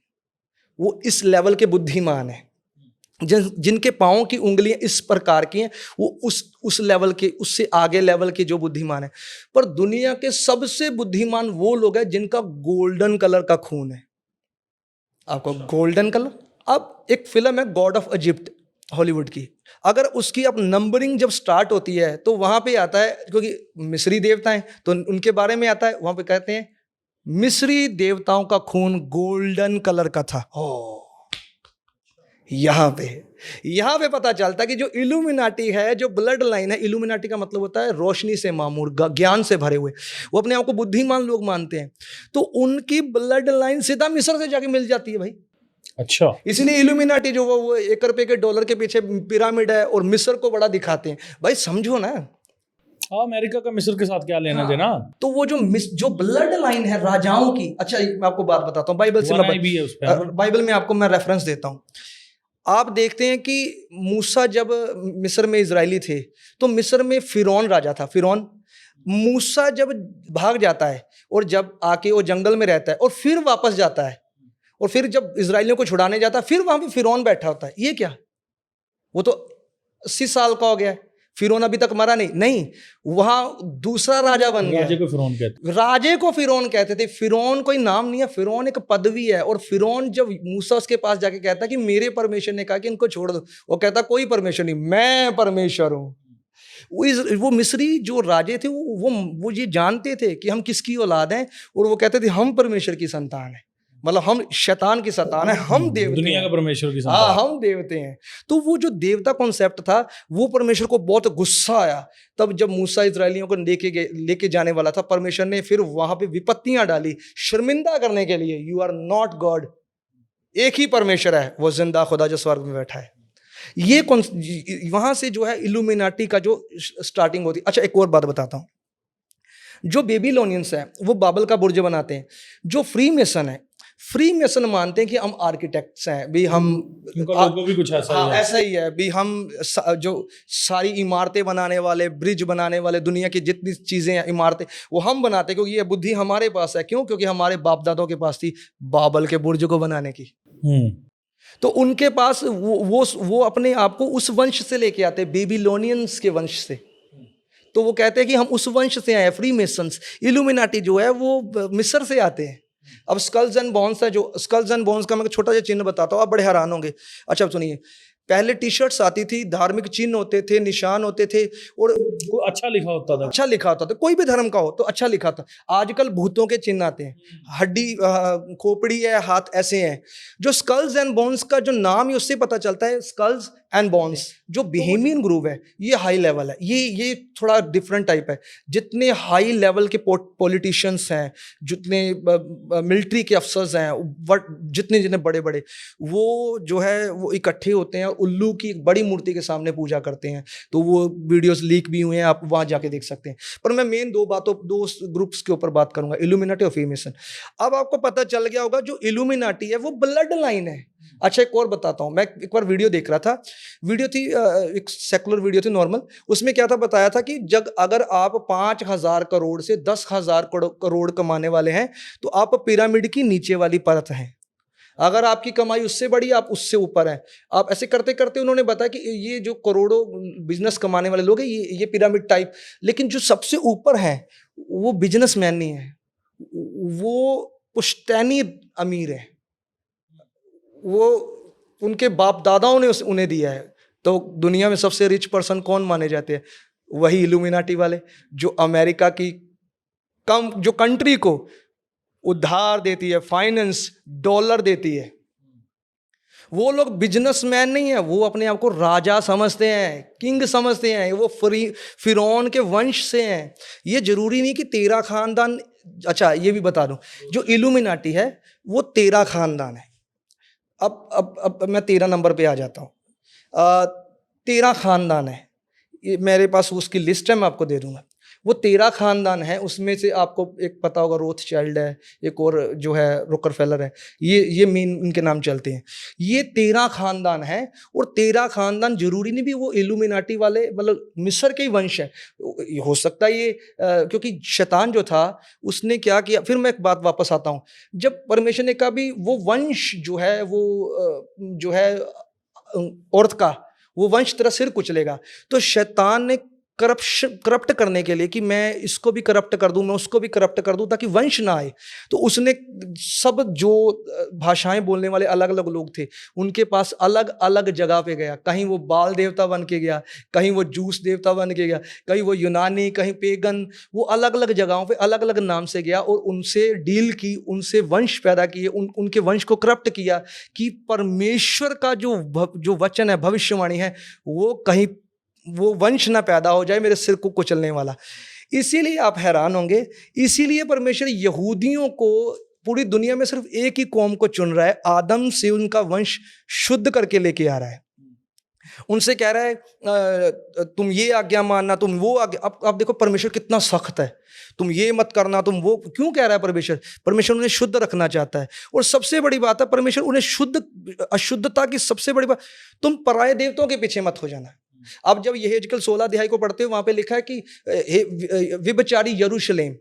Speaker 1: वो इस लेवल के बुद्धिमान हैं। जिनके पाँव की उंगलियां इस प्रकार की हैं, वो उस लेवल के, उससे आगे लेवल के जो बुद्धिमान है। पर दुनिया के सबसे बुद्धिमान वो लोग हैं जिनका गोल्डन कलर का खून है। आपको गोल्डन कलर, अब एक फिल्म है गॉड ऑफ इजिप्ट हॉलीवुड की, अगर उसकी अब नंबरिंग जब स्टार्ट होती है तो वहां पे आता है, क्योंकि मिस्री देवता हैं तो उनके बारे में आता है, वहां पे कहते हैं मिस्री देवताओं का खून गोल्डन कलर का था। ओ, यहाँ पे पता चलता है कि जो इल्यूमिनाटी है, जो ब्लड लाइन है, इल्यूमिनाटी का मतलब होता है रोशनी से मामूर, ज्ञान से भरे हुए, वो अपने आप को बुद्धिमान लोग मानते हैं, तो उनकी ब्लड लाइन सीधा मिस्र से जाके मिल जाती है भाई।
Speaker 2: अच्छा,
Speaker 1: इसलिए इल्यूमिनाटी जो वो $1 रुपए के डॉलर के पीछे पिरामिड है और मिस्र को बड़ा दिखाते हैं। भाई समझो ना,
Speaker 2: अमेरिका का मिस्र के साथ क्या लेना देना।
Speaker 1: तो वो जो ब्लड लाइन है राजाओं की, अच्छा मैं आपको बात बताता हूँ, बाइबल से
Speaker 2: भी है उस पे, हाँ?
Speaker 1: बाइबल में आपको मैं रेफरेंस देता हूँ। आप देखते हैं कि मूसा जब मिस्र में इजरायली थे तो मिस्र में फिरौन राजा था। फिरौन, मूसा जब भाग जाता है और जब आके वो जंगल में रहता है और फिर वापस जाता है और फिर जब इजरायलियों को छुड़ाने जाता है, फिर वहां पे फिरौन बैठा होता है। ये क्या, वो तो 80 साल का हो गया है, फिरौन अभी तक मरा नहीं, वहां दूसरा राजा बन गया।
Speaker 2: राजे को फिरौन कहते,
Speaker 1: राजे को फिरौन कहते थे। फिरौन कोई नाम नहीं है, फिरौन एक पदवी है। और फिरौन जब मूसा उसके पास जाके कहता कि मेरे परमेश्वर ने कहा कि इनको छोड़ दो, वो कहता कोई परमेश्वर नहीं, मैं परमेश्वर हूं। वो मिस्री जो राजे थे वो ये जानते थे कि हम किसकी औलाद हैं, और वो कहते थे हम परमेश्वर की संतान है, मतलब हम शैतान की संतान है, हम देवते,
Speaker 2: दुनिया का परमेश्वर की संतान,
Speaker 1: हाँ हम देवते हैं। तो वो जो देवता कॉन्सेप्ट था, वो परमेश्वर को बहुत गुस्सा आया। तब जब मूसा इजरायलियों को लेके जाने वाला था, परमेश्वर ने फिर वहां पे विपत्तियां डाली शर्मिंदा करने के लिए। यू आर नॉट गॉड, एक ही परमेश्वर है, वो जिंदा खुदा जो स्वर्ग में बैठा है। ये वहां से जो है इल्यूमिनाटी का जो स्टार्टिंग होती है। अच्छा एक और बात बताता हूं, जो बेबीलोनियंस है वो बाबल का बुर्ज बनाते हैं। जो फ्री मेसन है, फ्री मेसन मानते हैं कि हम आर्किटेक्ट्स हैं भी, हम
Speaker 2: लोगों भी कुछ ऐसा ही है।
Speaker 1: ऐसा ही है भी, हम जो सारी इमारतें बनाने वाले, ब्रिज बनाने वाले, दुनिया की जितनी चीजें हैं इमारतें, वो हम बनाते हैं, क्योंकि ये बुद्धि हमारे पास है। क्यों? क्योंकि हमारे बाप दादों के पास थी बाबल के बुर्ज को बनाने की। तो उनके पास वो अपने आप को उस वंश से लेके आते, बेबीलोनियंस के वंश से। तो वो कहते हैं कि हम उस वंश से आए, फ्री मेसन्स। इल्यूमिनाटी जो है वो मिस्र से आते हैं। अब स्कल्स एंड बोन्स है, जो स्कल्स एंड बोन्स का मैं छोटा सा चिन्ह बताता हूँ, आप बड़े हैरान होंगे। अच्छा सुनिए, पहले टी शर्ट्स आती थी, धार्मिक चिन्ह होते थे, निशान होते थे, और
Speaker 2: अच्छा लिखा होता था,
Speaker 1: अच्छा लिखा होता था, कोई भी धर्म का हो तो अच्छा लिखा था। आजकल भूतों के चिन्ह आते हैं, हड्डी, खोपड़ी है, हाथ ऐसे हैं। जो स्कल्स एंड बोन्स का जो नाम है उससे पता चलता है, स्कल्स एंड बोन्स जो बोहेमियन ग्रुप है, ये हाई लेवल है, ये थोड़ा डिफरेंट टाइप है। जितने हाई लेवल के पॉलिटिशियंस हैं, जितने मिलिट्री के अफसर्स हैं, जितने बड़े बड़े, वो जो है वो इकट्ठे होते हैं, उल्लू की एक बड़ी मूर्ति के सामने पूजा करते हैं। तो वो वीडियोस लीक भी हुए हैं, आप वहां जाके देख सकते हैं। पर मैं मेन दो ग्रुप्स के ऊपर बात करूंगा, इल्यूमिनाटी और फ्रीमेसन। अब आपको पता चल गया होगा जो इल्यूमिनाटी है वो ब्लड लाइन है। अच्छा एक और बताता हूं, मैं एक बार वीडियो देख रहा था, वीडियो थी एक सेकुलर वीडियो थी नॉर्मल। उसमें क्या था, बताया था कि अगर आप 5,000 करोड़ से 10,000 करोड़ कमाने वाले हैं तो आप पिरामिड की नीचे वाली परत हैं। अगर आपकी कमाई उससे बड़ी, आप उससे ऊपर हैं। आप ऐसे करते करते उन्होंने बताया कि ये जो करोड़ों बिजनेस कमाने वाले लोग हैं, ये पिरामिड टाइप। लेकिन जो सबसे ऊपर है वो बिजनेसमैन नहीं है, वो पुश्तैनी अमीर है, वो उनके बाप दादाओं ने उन्हें दिया है। तो दुनिया में सबसे रिच पर्सन कौन माने जाते हैं? वही इल्यूमिनाटी वाले, जो अमेरिका की जो कंट्री को उधार देती है, फाइनेंस डॉलर देती है। वो लोग बिजनेसमैन नहीं है, वो अपने आप को राजा समझते हैं, किंग समझते हैं, वो फिरौन के वंश से हैं। ये जरूरी नहीं कि तेरा खानदान। अच्छा ये भी बता दूं, जो इल्यूमिनाटी है वो तेरा खानदान है। अब मैं 13 नंबर पे आ जाता हूँ। 13 खानदान है, मेरे पास उसकी लिस्ट है, मैं आपको दे दूंगा। वो 13 खानदान है, उसमें से आपको एक पता होगा रोथशाइल्ड है, एक और जो है रॉकफेलर है, ये मेन इनके नाम चलते हैं। ये 13 खानदान है, और 13 खानदान जरूरी नहीं भी वो इल्यूमिनाटी वाले मतलब मिस्र के ही वंश है। हो सकता है ये क्योंकि शैतान जो था उसने क्या किया। फिर मैं एक बात वापस आता हूँ, जब परमेश्वर ने कहा भी वो वंश जो है वो जो है औरत का, वो वंश तेरा सिर कुचलेगा। तो शैतान ने करप्ट करने के लिए कि मैं इसको भी करप्ट कर दूं, मैं उसको भी करप्ट कर दूं, ताकि वंश ना आए, तो उसने सब जो भाषाएं बोलने वाले अलग अलग लोग थे उनके पास अलग अलग जगह पे गया। कहीं वो बाल देवता बन के गया, कहीं वो जूस देवता बन के गया, कहीं वो यूनानी, कहीं पेगन, वो अलग अलग जगहों पे अलग अलग नाम से गया और उनसे डील की, उनसे वंश पैदा किए, उनके वंश को करप्ट किया कि परमेश्वर का जो वचन है, भविष्यवाणी है, वो वंश ना पैदा हो जाए मेरे सिर को कुचलने वाला। इसीलिए आप हैरान होंगे, इसीलिए परमेश्वर यहूदियों को पूरी दुनिया में सिर्फ एक ही कौम को चुन रहा है, आदम से उनका वंश शुद्ध करके लेके आ रहा है। उनसे कह रहा है तुम ये आज्ञा मानना, तुम वो आज्ञा। अब देखो परमेश्वर कितना सख्त है, तुम ये मत करना, तुम वो। क्यों कह रहा है परमेश्वर? परमेश्वर उन्हें शुद्ध रखना चाहता है। और सबसे बड़ी बात है, परमेश्वर उन्हें अशुद्धता की सबसे बड़ी बात, तुम पराये देवताओं के पीछे मत हो जाना। अब जब यहेजकेल 16 अध्याय को पढ़ते हो, वहां पे लिखा है कि विभचारी यरूशलेम।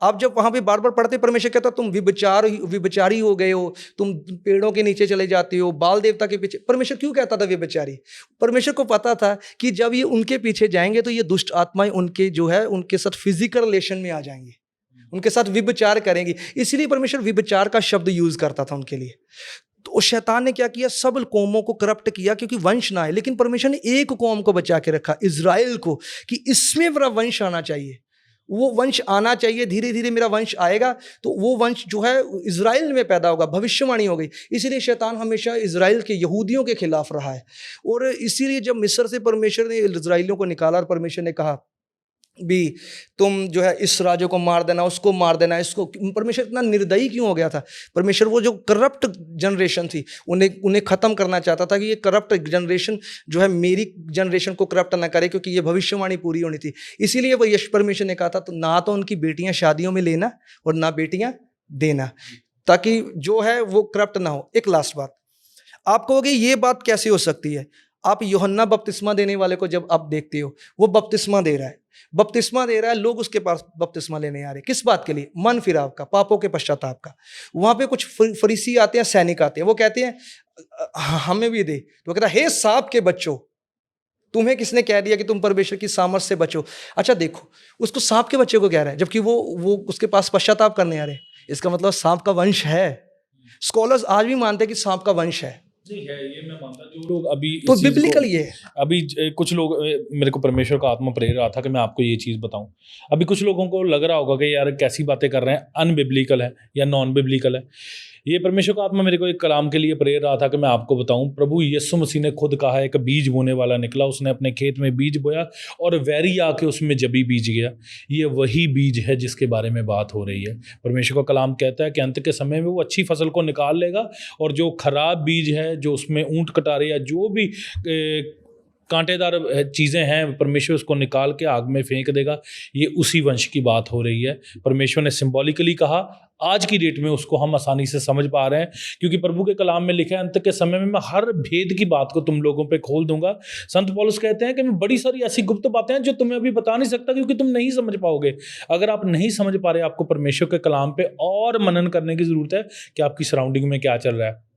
Speaker 1: आप जब वहां पे बार बार पढ़ते, परमेश्वर कहता तुम विभचारी हो गए हो, तुम पेड़ों के नीचे चले जाते हो, बाल देवता के पीछे। परमेश्वर क्यों कहता था विभचारी? परमेश्वर को पता था कि जब ये उनके पीछे जाएंगे तो ये दुष्ट आत्माएं उनके साथ फिजिकल रिलेशन में आ जाएंगी, उनके साथ विभचार करेंगी। इसलिए परमेश्वर विभचार का शब्द यूज करता था उनके लिए। तो शैतान ने क्या किया? सब कौमों को करप्ट किया क्योंकि वंश ना आए। लेकिन परमेश्वर ने एक कौम को बचा के रखा, इज़राइल को, कि इसमें मेरा वंश आना चाहिए, वो वंश आना चाहिए, धीरे धीरे मेरा वंश आएगा, तो वो वंश जो है इज़राइल में पैदा होगा। भविष्यवाणी हो गई। इसीलिए शैतान हमेशा इज़राइल के यहूदियों के खिलाफ रहा है। और इसीलिए जब मिस्र से परमेश्वर ने इज़राइलियों को निकाला और परमेश्वर ने कहा भी तुम जो है इस राजा को मार देना, उसको मार देना, इसको, परमेश्वर इतना निर्दयी क्यों हो गया था? परमेश्वर वो जो करप्ट जनरेशन थी उन्हें खत्म करना चाहता था कि ये करप्ट जनरेशन जो है मेरी जनरेशन को करप्ट ना करे, क्योंकि ये भविष्यवाणी पूरी होनी थी। इसीलिए वो यश परमेश्वर ने कहा था तो ना तो उनकी बेटियां शादियों में लेना और ना बेटियां देना, ताकि जो है वो करप्ट ना हो। एक लास्ट बात, आप कहोगे ये बात कैसे हो सकती है? आप यूहन्ना बपतिस्मा देने वाले को जब आप देखते हो, वो बपतिस्मा दे रहा है, लोग उसके पास बपतिस्मा लेने आ रहे, किस बात के लिए? मन फिराव का, पापों के पश्चाताप का। वहां पे कुछ फरीसी आते हैं, सैनिक आते हैं, वो कहते हैं हमें भी दे। तो कहता है, हे सांप के बच्चों, तुम्हें किसने कह दिया कि तुम परमेश्वर की सामर्थ से बचो? अच्छा देखो, उसको सांप के बच्चे को कह रहा है, जबकि वो उसके पास पश्चाताप करने आ रहे हैं। इसका मतलब सांप का वंश है। स्कॉलर्स आज भी मानते हैं कि सांप का वंश है।
Speaker 2: नहीं है, ये मैं मानता हूं। जो लोग अभी
Speaker 1: तो बिब्लिकल ये है।
Speaker 2: अभी कुछ लोग, मेरे को परमेश्वर का आत्मा प्रेर रहा था कि मैं आपको ये चीज़ बताऊं। अभी कुछ लोगों को लग रहा होगा कि यार कैसी बातें कर रहे हैं, अनबिब्लिकल है या नॉन बिब्लिकल है। ये परमेश्वर का आत्मा मेरे को एक कलाम के लिए प्रेर रहा था कि मैं आपको बताऊं। प्रभु यीशु मसीह ने खुद कहा है, एक बीज बोने वाला निकला, उसने अपने खेत में बीज बोया और वैरी आके उसमें जबी बीज गया। ये वही बीज है जिसके बारे में बात हो रही है। परमेश्वर का कलाम कहता है कि अंत के समय में वो अच्छी फसल को निकाल लेगा, और जो खराब बीज है, जो उसमें ऊंट कटारे या जो भी कांटेदार चीज़ें हैं, परमेश्वर उसको निकाल के आग में फेंक देगा। ये उसी वंश की बात हो रही है। परमेश्वर ने सिंबॉलिकली कहा, आज की डेट में उसको हम आसानी से समझ पा रहे हैं, क्योंकि प्रभु के कलाम में लिखा है, अंत के समय में मैं हर भेद की बात को तुम लोगों पे खोल दूंगा। संत पौलुस कहते हैं कि मैं बड़ी सारी ऐसी गुप्त बातें हैं जो तुम्हें अभी बता नहीं सकता, क्योंकि तुम नहीं समझ पाओगे। अगर आप नहीं समझ पा रहे, आपको परमेश्वर के कलाम पे और मनन करने की जरूरत है कि आपकी सराउंडिंग में क्या चल रहा है।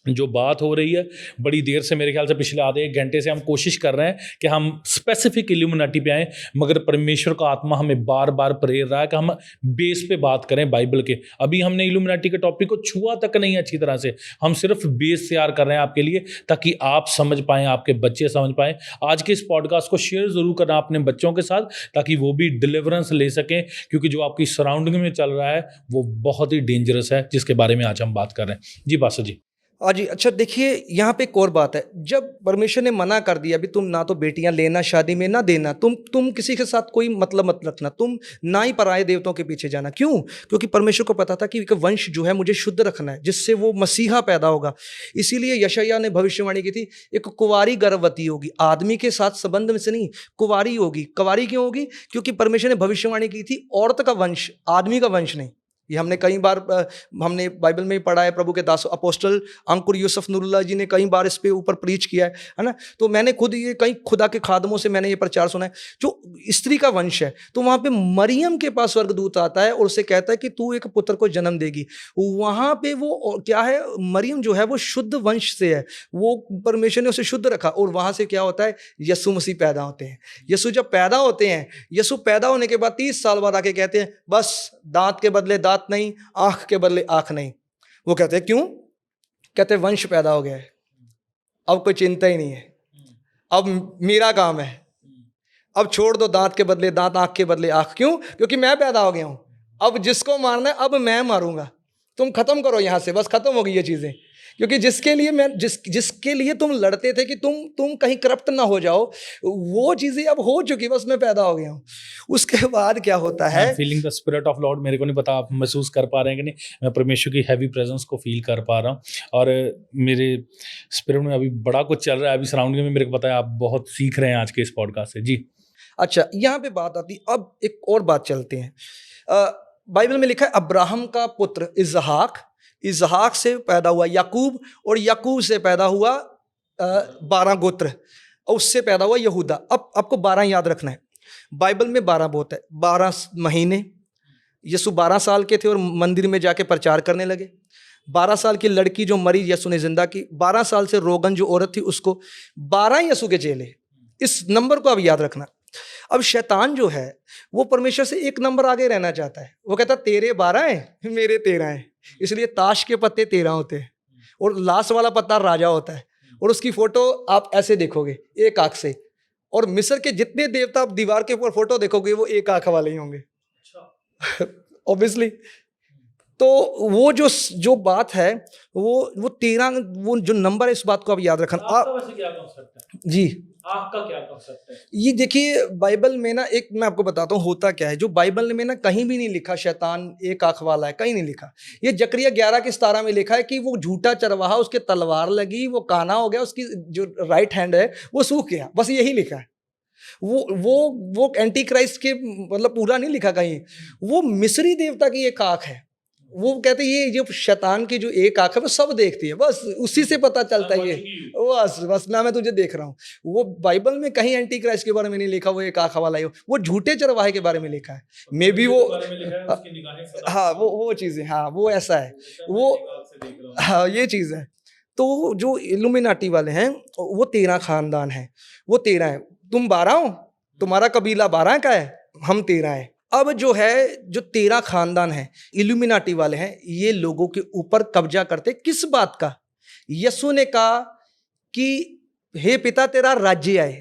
Speaker 2: जो बात हो रही है, बड़ी देर से, मेरे ख्याल से पिछले आधे एक घंटे से हम कोशिश कर रहे हैं कि हम स्पेसिफिक इल्यूमिनाटी पे आएँ, मगर परमेश्वर का आत्मा हमें बार बार प्रेर रहा है कि हम बेस पे बात करें बाइबल के। अभी हमने इल्यूमिनाटी के टॉपिक को छुआ तक नहीं अच्छी तरह से, हम सिर्फ बेस तैयार कर रहे हैं आपके लिए, ताकि आप समझ पाएँ, आपके बच्चे समझ पाएँ। आज के इस पॉडकास्ट को शेयर ज़रूर करना अपने बच्चों के साथ, ताकि वो भी डिलीवरेंस ले सकें, क्योंकि जो आपकी सराउंडिंग में चल रहा है वो बहुत ही डेंजरस है, जिसके बारे में आज हम बात कर रहे हैं। जी पास्टर जी।
Speaker 1: जी, अच्छा देखिए, यहाँ पे एक और बात है। जब परमेश्वर ने मना कर दिया, अभी तुम ना तो बेटियां लेना, शादी में ना देना, तुम किसी के साथ कोई मतलब मत रखना, तुम ना ही पराये देवताओं के पीछे जाना। क्यों? क्योंकि परमेश्वर को पता था कि एक वंश जो है मुझे शुद्ध रखना है, जिससे वो मसीहा पैदा होगा। इसीलिए यशायाह ने भविष्यवाणी की थी, एक कुंवारी गर्भवती होगी, आदमी के साथ संबंध में से नहीं, कुंवारी होगी। कुंवारी क्यों होगी? क्योंकि परमेश्वर ने भविष्यवाणी की थी औरत का वंश, आदमी का वंश नहीं। ये हमने कई बार हमने बाइबल में ही पढ़ा है। प्रभु के दास अपोस्टल अंकुर यूसुफ नूरुल्लाह जी ने कई बार इस पे ऊपर प्रीच किया है ना। तो मैंने खुद ये कई खुदा के खादमों से मैंने ये प्रचार सुना है। जो स्त्री का वंश है, तो वहाँ पे मरियम के पास स्वर्गदूत आता है और उसे कहता है कि तू एक पुत्र को जन्म देगी। वहाँ पे वो क्या है, मरियम जो है वो शुद्ध वंश से है, वो परमेश्वर ने उसे शुद्ध रखा। और वहाँ से क्या होता है, यीशु मसीह पैदा होते हैं। यीशु जब पैदा होते हैं, यीशु पैदा होने के बाद 30 साल बाद आके कहते हैं बस दांत के बदले दांत नहीं, आंख के बदले आंख नहीं। वो कहते हैं क्यों? कहते हैं वंश पैदा हो गया है, अब कोई चिंता ही नहीं है, अब मेरा काम है, अब छोड़ दो दांत के बदले दांत, आंख के बदले आंख। क्यों? क्योंकि मैं पैदा हो गया हूं, अब जिसको मारना है अब मैं मारूंगा, तुम खत्म करो यहां से, बस खत्म हो गई ये चीजें। क्योंकि जिसके लिए मैं जिसके लिए तुम लड़ते थे कि तुम कहीं करप्ट ना हो जाओ, वो चीजें अब हो चुकी, बस मैं पैदा हो गया हूँ। उसके बाद क्या होता है,
Speaker 2: feeling the spirit of Lord. मेरे को नहीं पता आप महसूस कर पा रहे हैं कि नहीं, मैं परमेश्वर की हैवी प्रेजेंस को फील कर पा रहा हूँ। और मेरे स्पिरिट में अभी बड़ा कुछ चल रहा है, अभी सराउंडिंग में मेरे को पता है आप बहुत सीख रहे हैं आज के इस पॉडकास्ट से जी।
Speaker 1: अच्छा, यहाँ पे बात आती, अब एक और बात चलते हैं। बाइबल में लिखा है अब्राहम का पुत्र इजहाक से पैदा हुआ याकूब, और याकूब से पैदा हुआ 12 गोत्र, और उससे पैदा हुआ यहूदा। अब आपको 12 याद रखना है। बाइबल में 12 बहुत है, 12 महीने। यीशु 12 साल के थे और मंदिर में जाके प्रचार करने लगे। 12 साल की लड़की जो मरी यीशु ने जिंदा की। 12 साल से रोगन जो औरत थी उसको। 12 यीशु के चेले। इस नंबर को आप याद रखना। अब शैतान जो है वो परमेश्वर से एक नंबर आगे रहना चाहता है। वो कहता तेरे 12 हैं, मेरे 13 हैं। इसलिए ताश के पत्ते 13 होते हैं और लास्ट वाला पत्ता राजा होता है, और उसकी फोटो आप ऐसे देखोगे एक आंख से। और मिस्र के जितने देवता आप दीवार के ऊपर फोटो देखोगे वो एक आंख वाले ही होंगे ऑब्वियसली। तो वो जो बात है वो 13, वो जो नंबर है, इस बात को आप याद रखना।
Speaker 2: वैसे क्या कॉन्सेप्ट है
Speaker 1: जी,
Speaker 2: आपका क्या कॉन्सेप्ट है?
Speaker 1: ये देखिए बाइबल में ना, एक मैं आपको बताता हूँ होता क्या है। जो बाइबल में ना कहीं भी नहीं लिखा शैतान एक आंख वाला है, कहीं नहीं लिखा। ये जकरिया 11 की 17 में लिखा है कि वो झूठा चरवाहा, उसके तलवार लगी, वो काना हो गया, उसकी जो राइट हैंड है वो सूख गया, बस यही लिखा है। वो एंटी क्राइस्ट के मतलब पूरा नहीं लिखा कहीं। वो मिस्री देवता की एक आंख है। वो कहते हैं ये जो शैतान की जो एक आंख है वो सब देखती है, बस उसी से पता चलता है ये, बस मैं तुझे देख रहा हूँ। वो बाइबल में कहीं एंटी क्राइस्ट के बारे में नहीं लिखा, वो एक आंख वाला है। वो झूठे चरवाहे के बारे में लिखा है, मे बी वो, हाँ वो चीज़ें, हाँ वो ऐसा है, वो हाँ ये चीज़ है। तो जो इल्यूमिनाटी वाले हैं वो 13 खानदान है, वो 13 है। तुम 12 हो, तुम्हारा कबीला 12 का है, हम 13 हैं। अब जो है जो 13 खानदान है इल्यूमिनाटी वाले हैं, ये लोगों के ऊपर कब्जा करते। किस बात का? यीशु ने कहा कि हे पिता तेरा राज्य आए।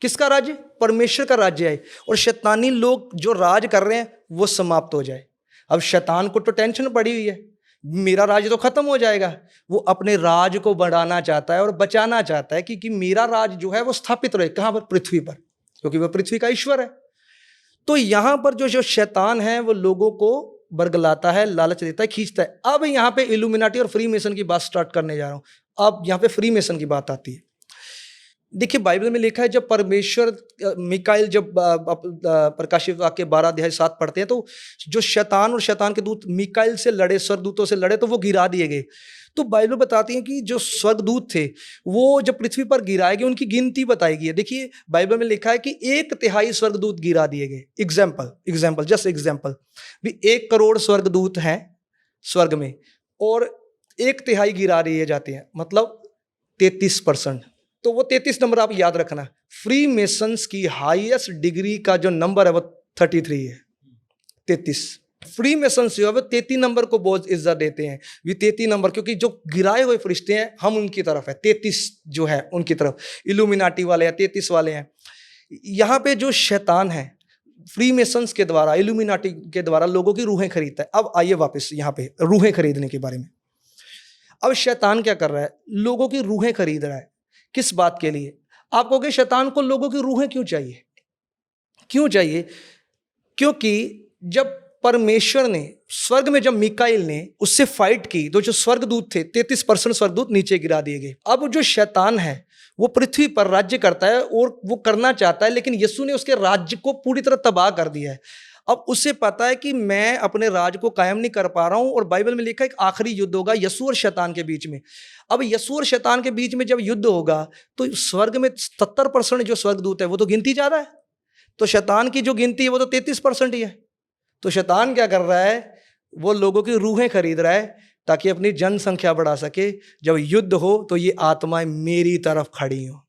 Speaker 1: किसका राज्य? परमेश्वर का राज्य आए, और शैतानी लोग जो राज कर रहे हैं वो समाप्त हो जाए। अब शैतान को तो टेंशन पड़ी हुई है, मेरा राज तो खत्म हो जाएगा। वो अपने राज को बढ़ाना चाहता है और बचाना चाहता है कि मेरा राज जो है वो स्थापित रहे। कहाँ पर? पृथ्वी पर, क्योंकि वह पृथ्वी का ईश्वर है। तो यहां पर जो शैतान है वो लोगों को बरगलाता है, लालच देता है, खींचता है। अब यहां पे इल्यूमिनाटी और फ्री मेसन की बात स्टार्ट करने जा रहा हूं। अब यहां पे फ्री मेसन की बात आती है। देखिए बाइबल में लिखा है जब परमेश्वर मिकाइल जब प्रकाशित वाक्य 12:7 पढ़ते हैं, तो जो शैतान और शैतान के दूत मिकाइल से लड़े, स्वर्गदूतों से लड़े, तो वो गिरा दिए गए। तो बाइबल बताती है कि जो स्वर्गदूत थे वो जब पृथ्वी पर गिराए गए, उनकी गिनती बताई गई है। देखिए बाइबल में लिखा है कि 1/3 स्वर्गदूत गिरा दिए गए। एग्जाम्पल जस्ट एग्जाम्पल भी 1 करोड़ स्वर्गदूत हैं स्वर्ग में, और 1/3 गिरा दिए जाते हैं, मतलब 33%। तो वो 33 नंबर आप याद रखना। फ्री मेसन्स की हाईएस्ट डिग्री का जो नंबर है वो 33 है, 33। फ्री मेसन्स जो है वो 33 नंबर को बहुत इज्जत देते हैं, भी 33 नंबर, क्योंकि जो गिराए हुए फरिश्ते हैं हम उनकी तरफ है, 33 जो है उनकी तरफ। इल्यूमिनाटी वाले हैं, 33 वाले हैं। यहाँ पे जो शैतान है फ्री मेसन्स के द्वारा, इल्यूमिनाटी के द्वारा लोगों की रूहें खरीदता है। अब आइए वापस यहाँ पे रूहें खरीदने के बारे में। अब शैतान क्या कर रहा है? लोगों की रूहें खरीद रहा है। किस बात के लिए? आप कहोगे शैतान को लोगों की रूहें क्यों चाहिए? क्यों चाहिए? क्योंकि जब परमेश्वर ने स्वर्ग में, जब मिकाइल ने उससे फाइट की, तो जो स्वर्गदूत थे 33% स्वर्गदूत नीचे गिरा दिए गए। अब जो शैतान है वो पृथ्वी पर राज्य करता है और वो करना चाहता है, लेकिन यीशु ने उसके राज्य को पूरी तरह तबाह कर दिया है। अब उसे पता है कि मैं अपने राज को कायम नहीं कर पा रहा हूं, और बाइबल में लिखा है एक आखिरी युद्ध होगा यीशु और शैतान के बीच में। अब यीशु और शैतान के बीच में जब युद्ध होगा तो स्वर्ग में 70% जो स्वर्गदूत है वो तो गिनती जा रहा है, तो शैतान की जो गिनती है वो तो 33% ही है। तो शैतान क्या कर रहा है, वो लोगों की रूहें खरीद रहा है ताकि अपनी जनसंख्या बढ़ा सके। जब युद्ध हो तो ये आत्माएं मेरी तरफ खड़ी हो।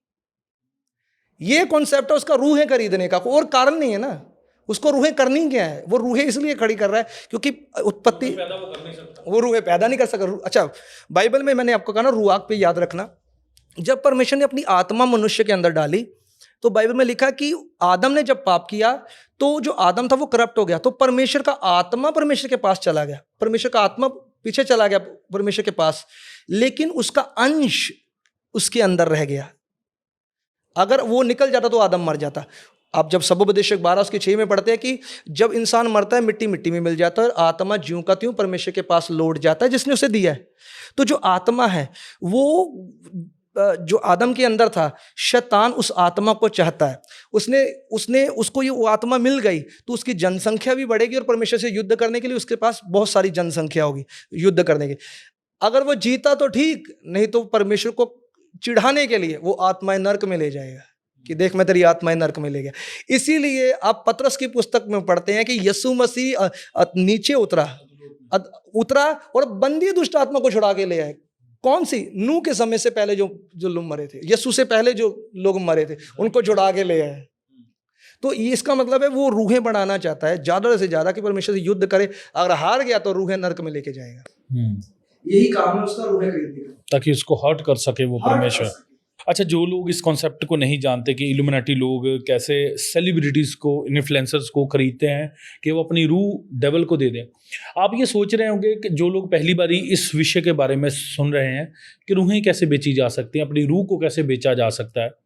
Speaker 1: ये कॉन्सेप्ट है उसका, रूहें खरीदने का, और कारण नहीं है ना। उसको रूहें करनी क्या है, वो रूहें इसलिए खड़ी कर रहा है क्योंकि उत्पत्ति वो रूहें पैदा नहीं कर सका। अच्छा, बाइबल में मैंने आपको कहा ना रूआक पे याद रखना, जब परमेश्वर ने अपनी आत्मा मनुष्य के अंदर डाली तो बाइबल में लिखा कि आदम ने जब पाप किया तो जो आदम था वो करप्ट हो गया, तो परमेश्वर का आत्मा परमेश्वर के पास चला गया, परमेश्वर का आत्मा पीछे चला गया परमेश्वर के पास, लेकिन उसका अंश उसके अंदर रह गया। अगर वो निकल जाता तो आदम मर जाता। आप जब सबोपदेशक 12:6 में पढ़ते हैं कि जब इंसान मरता है मिट्टी मिट्टी में मिल जाता है, और आत्मा ज्यों का त्यों परमेश्वर के पास लौट जाता है जिसने उसे दिया है। तो जो आत्मा है वो जो आदम के अंदर था, शैतान उस आत्मा को चाहता है। उसने उसको ये वो आत्मा मिल गई तो उसकी जनसंख्या भी बढ़ेगी और परमेश्वर से युद्ध करने के लिए उसके पास बहुत सारी जनसंख्या होगी युद्ध करने की। अगर वो जीता तो ठीक, नहीं तो परमेश्वर को चिढ़ाने के लिए वो आत्माएं नर्क में ले जाएगा कि देख मैं तेरी आत्माएं नर्क में ले गया। इसीलिए आप पतरस की पुस्तक में पढ़ते हैं कि यीशु मसीह नीचे उतरा और बंदी दुष्ट आत्मा को छुड़ा के ले आए। कौन सी? नूह के समय से पहले जो लोग मरे थे, यीशु से पहले जो लोग मरे थे उनको छुड़ा के ले आए। तो इसका मतलब है वो रूहें बढ़ाना चाहता है ज्यादा से ज्यादा कि परमेश्वर से युद्ध करे। अगर हार गया तो रूहें नर्क में लेके जाएगा। यही काम है उसका, रूहें खरीदने का,
Speaker 2: ताकि उसको हर्ट कर सके वो परमेश्वर। अच्छा, जो लोग इस कॉन्सेप्ट को नहीं जानते कि इल्यूमिनाटी लोग कैसे सेलिब्रिटीज़ को, इन्फ्लुएंसर्स को खरीदते हैं कि वो अपनी रूह डेविल को दे दें, आप ये सोच रहे होंगे कि जो लोग पहली बारी इस विषय के बारे में सुन रहे हैं कि रूहें कैसे बेची जा सकती हैं, अपनी रूह को कैसे बेचा जा सकता है।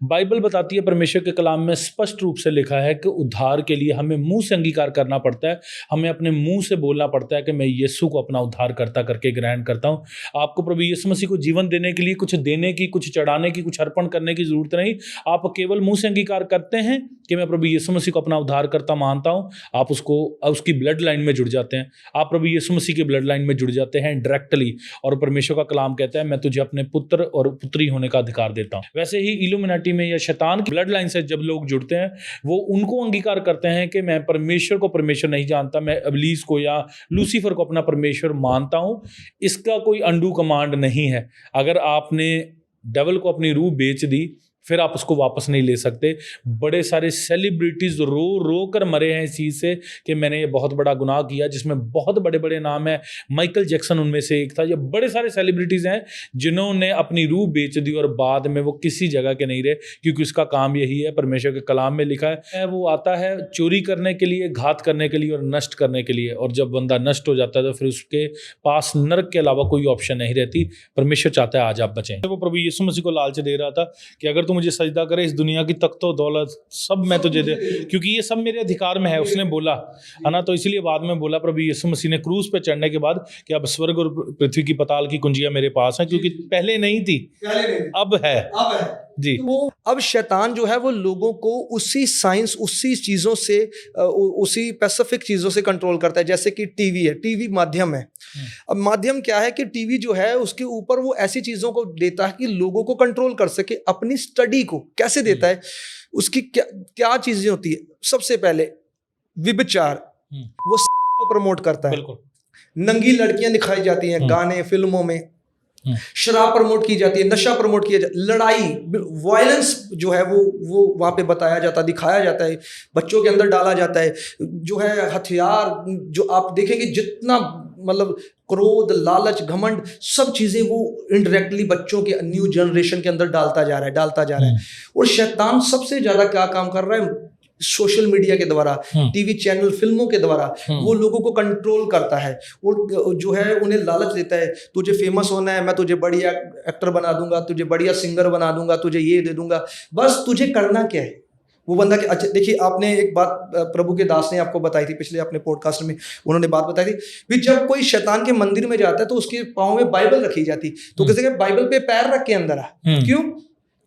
Speaker 2: बाइबल बताती है, परमेश्वर के कलाम में स्पष्ट रूप से लिखा है कि उद्धार के लिए हमें मुंह से अंगीकार करना पड़ता है, हमें अपने मुंह से बोलना पड़ता है कि मैं यीशु को अपना उद्धार करता करके ग्रहण करता हूं। आपको प्रभु यीशु मसीह को जीवन देने के लिए कुछ देने की, कुछ चढ़ाने की, कुछ अर्पण करने की जरूरत नहीं। आप केवल मुंह से अंगीकार करते हैं कि मैं प्रभु यीशु मसीह को अपना उद्धार करता मानता हूं, आप उसकी ब्लड लाइन में जुड़ जाते हैं। आप प्रभु यीशु मसीह की ब्लड लाइन में जुड़ जाते हैं डायरेक्टली, और परमेश्वर का कलाम कहता है मैं तुझे अपने पुत्र और पुत्री होने का अधिकार देता हूं। वैसे ही इल्यूमिनाटी में या शैतान की ब्लड लाइन से जब लोग जुड़ते हैं वो उनको अंगीकार करते हैं कि मैं परमेश्वर को परमेश्वर नहीं जानता, मैं इब्लीस को या लूसीफर को अपना परमेश्वर मानता हूं। इसका कोई अंडू कमांड नहीं है। अगर आपने डेविल को अपनी रूह बेच दी फिर आप उसको वापस नहीं ले सकते। बड़े सारे सेलिब्रिटीज रो रो कर मरे हैं इस चीज़ से कि मैंने ये बहुत बड़ा गुनाह किया, जिसमें बहुत बड़े बड़े नाम है। माइकल जैक्सन उनमें से एक था। ये बड़े सारे सेलिब्रिटीज़ हैं जिन्होंने अपनी रूह बेच दी और बाद में वो किसी जगह के नहीं रहे, क्योंकि उसका काम यही है, परमेश्वर के कलाम में लिखा है वो आता है चोरी करने के लिए, घात करने के लिए और नष्ट करने के लिए। और जब बंदा नष्ट हो जाता है तो फिर उसके पास नरक के अलावा कोई ऑप्शन नहीं रहती। परमेश्वर चाहता है आज आप बचें। वो प्रभु यीशु मसीह को लालच दे रहा था कि अगर मुझे सजदा करे, इस दुनिया की तख्तो दौलत सब मैं तुझे दे, क्योंकि ये सब मेरे अधिकार में है, उसने बोला है ना। तो इसलिए बाद में बोला प्रभु यीशु मसीह ने क्रूस पे चढ़ने के बाद कि अब स्वर्ग और पृथ्वी की पताल की कुंजियां मेरे पास हैं, क्योंकि पहले नहीं थी, अब है जी।
Speaker 1: वो अब शैतान जो है वो लोगों को उसी साइंस, उसी चीजों से, उसी स्पेसिफिक चीजों से कंट्रोल करता है। जैसे कि टीवी है, टीवी माध्यम है। अब माध्यम क्या है कि टीवी जो है उसके ऊपर वो ऐसी चीजों को देता है कि लोगों को कंट्रोल कर सके। अपनी स्टडी को कैसे देता है, उसकी क्या चीजें होती है। सबसे पहले व्यभिचार, वो को प्रमोट करता है। नंगी लड़कियां दिखाई जाती हैं गाने फिल्मों में, शराब प्रमोट की जाती है, नशा प्रमोट किया जाता है, लड़ाई वायलेंस जो है वो वहाँ पे बताया जाता है, दिखाया जाता है, बच्चों के अंदर डाला जाता है। जो है हथियार, जो आप देखेंगे जितना मतलब क्रोध, लालच, घमंड, सब चीज़ें वो इनडायरेक्टली बच्चों के, न्यू जनरेशन के अंदर डालता जा रहा है। और शैतान सबसे ज़्यादा क्या काम कर रहा है, सोशल मीडिया के द्वारा, टीवी चैनल, फिल्मों के द्वारा वो लोगों को कंट्रोल करता है। और जो है उन्हें लालच देता है, तुझे फेमस होना है, मैं तुझे बढ़िया एक्टर बना दूंगा, तुझे बढ़िया सिंगर बना दूंगा, तुझे ये दे दूंगा, बस तुझे करना क्या है। वो बंदा के अच्छा देखिए, आपने एक बात प्रभु के दास ने आपको बताई थी पिछले अपने पॉडकास्ट में, उन्होंने बात बताई थी कि जब कोई शैतान के मंदिर में जाता है तो उसके पाँव में बाइबल रखी जाती, तो किसी के बाइबल पे पैर रख के अंदर आ। क्यों?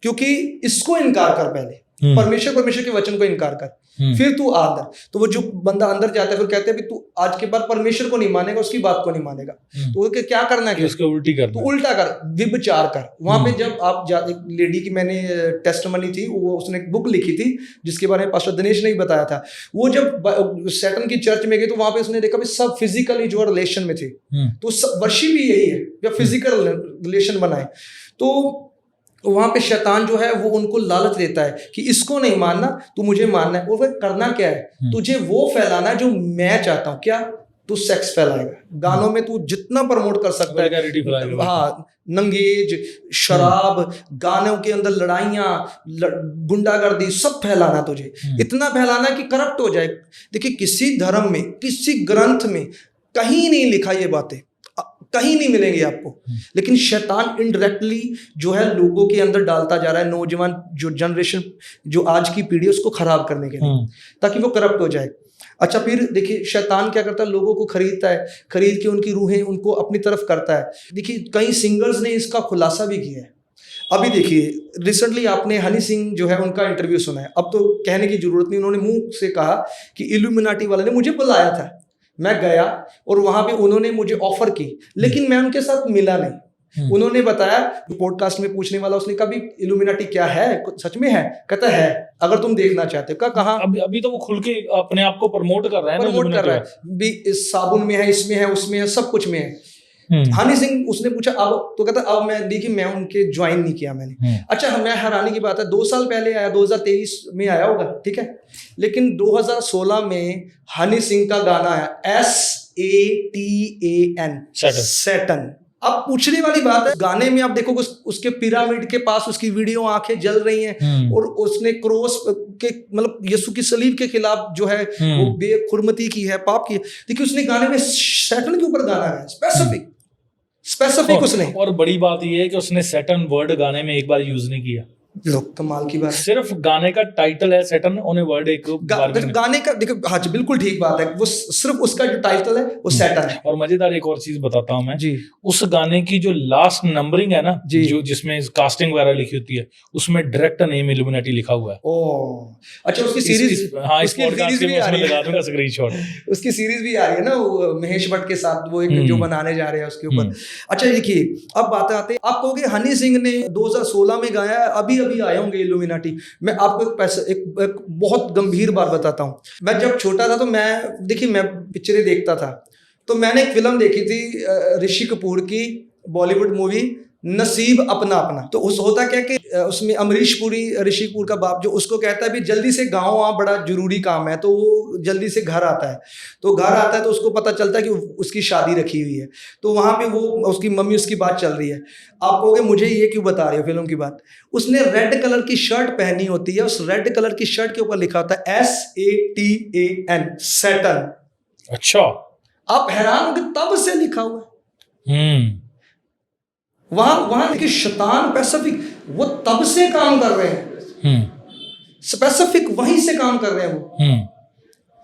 Speaker 1: क्योंकि इसको इनकार कर पहले, परमेश्वर के वचन को इनकार कर, फिर तू आ अंदर। तो वो जो बंदा अंदर जाता है फिर कहते हैं तू आज के बाद परमेश्वर को नहीं मानेगा, उसकी बात को नहीं मानेगा। तो वो क्या करना है,
Speaker 2: उसको उल्टी कर,
Speaker 1: तो उल्टा कर, विचार कर। वहां पे जब आप एक लेडी की मैंने टेस्टिमनी थी, वो उसने एक बुक लिखी थी जिसके बारे में पास्टर दिनेश ने ही बताया था। वो जब सैटन की चर्च में गई तो वहां पे उसने देखा सब फिजिकली जो रिलेशन में थे, तो वर्शिप भी यही है, जब फिजिकल रिलेशन बनाए। तो वहां पे शैतान जो है वो उनको लालच देता है कि इसको नहीं मानना, तू मुझे मानना है। और फिर करना क्या है, तुझे वो फैलाना है जो मैं चाहता हूँ। क्या? तू सेक्स फैलाएगा, गानों में तू जितना प्रमोट कर सकता है, हाँ, नंगेज, शराब, गानों के अंदर लड़ाइयाँ, गुंडागर्दी, सब फैलाना तुझे, इतना फैलाना कि करप्ट हो जाए। देखिए, किसी धर्म में, किसी ग्रंथ में कहीं नहीं लिखा ये बातें, कहीं नहीं मिलेंगे आपको। लेकिन शैतान इनडायरेक्टली जो है लोगों के अंदर डालता जा रहा है, नौजवान जो जनरेशन, जो आज की पीढ़ी, उसको खराब करने के लिए, ताकि वो करप्ट हो जाए। अच्छा, फिर देखिए शैतान क्या करता है, लोगों को खरीदता है, खरीद के उनकी रूहें उनको अपनी तरफ करता है। देखिए कई सिंगर्स ने इसका खुलासा भी किया है। अभी देखिए रिसेंटली आपने हनी सिंह जो है उनका इंटरव्यू सुना है, अब तो कहने की जरूरत नहीं, उन्होंने मुंह से कहा कि इल्यूमिनाटी वाले ने मुझे बुलाया था, मैं गया और वहां पे उन्होंने मुझे ऑफर की, लेकिन मैं उनके साथ मिला नहीं। उन्होंने बताया, पॉडकास्ट में पूछने वाला उसने कहा भी इल्यूमिनाटी क्या है, सच में है? कहता है, अगर तुम देखना चाहते हो। कहा
Speaker 2: अभी तो वो खुल के अपने आप को प्रमोट कर रहा है,
Speaker 1: प्रमोट कर रहा है भी, इस साबुन में है, इसमें है, उसमें है, सब कुछ में है। हनी सिंह, उसने पूछा अब, तो कहता अब मैं देखिए मैं उनके ज्वाइन नहीं किया मैंने। अच्छा, मैं हैरानी की बात है, 2 साल पहले आया, 2023 में आया होगा, ठीक है, लेकिन 2016 में हनी सिंह का गाना आया SATAN, सैटन। अब पूछने वाली बात है, गाने में आप देखो उसके पिरामिड के पास उसकी वीडियो, आंखें जल रही हैं, और उसने क्रॉस के मतलब यीशु की सलीब के खिलाफ जो है वो बेखुरमती की है, पाप की है। देखिए उसने गाने में सैटन के ऊपर गाना है, स्पेसिफिक उसने।
Speaker 2: और बड़ी बात ये है कि उसने सैटन वर्ड गाने में एक बार यूज नहीं किया।
Speaker 1: लोग कमाल की बात,
Speaker 2: सिर्फ गाने का टाइटल है सैटन, उन्हें वर्ड एक
Speaker 1: गाने का देखो, हाँ जी बिल्कुल ठीक बात है, वो सिर्फ उसका जो टाइटल है वो सैटन है।
Speaker 2: और मजेदार एक और चीज बताता हूं मैं जी, उस गाने की जो लास्ट नंबरिंग है ना जी, जो जिसमें कास्टिंग वगैरह लिखी होती है, उसमें डायरेक्ट नेम इल्यूमिनाटी लिखा हुआ है।
Speaker 1: ओह अच्छा, उसकी सीरीज,
Speaker 2: हाँ, इस पॉडकास्ट के उसमें लगा दूंगा स्क्रीनशॉट।
Speaker 1: उसकी सीरीज भी आ रही है ना, वो महेश भट्ट के साथ, वो एक जो बनाने जा रहे हैं उसके ऊपर। अच्छा देखिए, अब बातें आते हैं, आप कहोगे हनी सिंह ने 2016 में गाया, अभी आए होंगे इल्यूमिनाटी। मैं आपको एक बहुत गंभीर बात बताता हूँ। मैं जब छोटा था तो मैं पिक्चरें देखता था, तो मैंने एक फिल्म देखी थी ऋषि कपूर की, बॉलीवुड मूवी नसीब अपना अपना। तो होता क्या कि उसमें अमरीश पुरी, ऋषि कपूर का बाप, जो उसको कहता है भी जल्दी से गाँव आ, बड़ा जरूरी काम है, तो वो जल्दी से घर आता है। तो घर आता है तो उसको पता चलता है कि उसकी शादी रखी हुई है, तो वहाँ पे वो उसकी मम्मी, उसकी बात चल रही है। आप कहोगे मुझे ये क्यों बता रहे हो फिल्म की बात? उसने रेड कलर की शर्ट पहनी होती है, उस रेड कलर की शर्ट के ऊपर लिखा होता है SATAN, सैटन।
Speaker 2: अच्छा,
Speaker 1: आप हैरान होंगे, तब से लिखा हुआ है वहां देखिए, शैतान पैसिफिक, वो तब से काम कर रहे हैं, स्पेसिफिक वहीं से काम कर रहे हैं वो।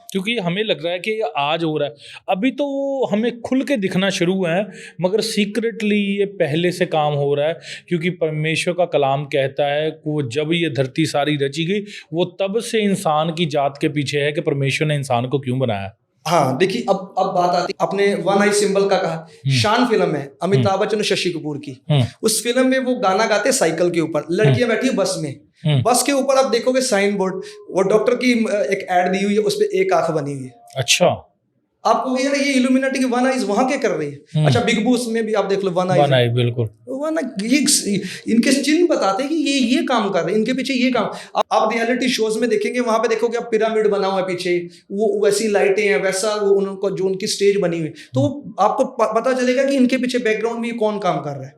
Speaker 2: क्योंकि हमें लग रहा है कि ये आज हो रहा है, अभी तो हमें खुल के दिखना शुरू हुआ है, मगर सीक्रेटली ये पहले से काम हो रहा है। क्योंकि परमेश्वर का कलाम कहता है कि वो जब ये धरती सारी रची गई, वो तब से इंसान की जात के पीछे है कि परमेश्वर ने इंसान को क्यों बनाया।
Speaker 1: हाँ देखिए, अब बात आती, अपने वन आई सिंबल का कहा, शान फिल्म है, अमिताभ बच्चन और शशि कपूर की। उस फिल्म में वो गाना गाते साइकिल के ऊपर, लड़कियां बैठी है बस में, बस के ऊपर आप देखोगे साइन बोर्ड, वो डॉक्टर की एक एड दी हुई है, उस पर एक आंख बनी हुई है।
Speaker 2: अच्छा,
Speaker 1: आपको यार ये इल्यूमिनाटी की वन आईज वहां क्या कर रही है? अच्छा, बिग बॉस में भी आप देख लो वन आई, बिल्कुल इनके चिन्ह बताते हैं कि ये काम कर रहे हैं, इनके पीछे ये काम। आप रियलिटी शोज में देखेंगे, वहां पे देखोगे आप पिरामिड बना हुआ है पीछे, वो वैसी लाइटें हैं, वैसा वो उनको जो उनकी स्टेज बनी हुई, तो आपको पता चलेगा कि इनके पीछे बैकग्राउंड में कौन काम कर रहा है।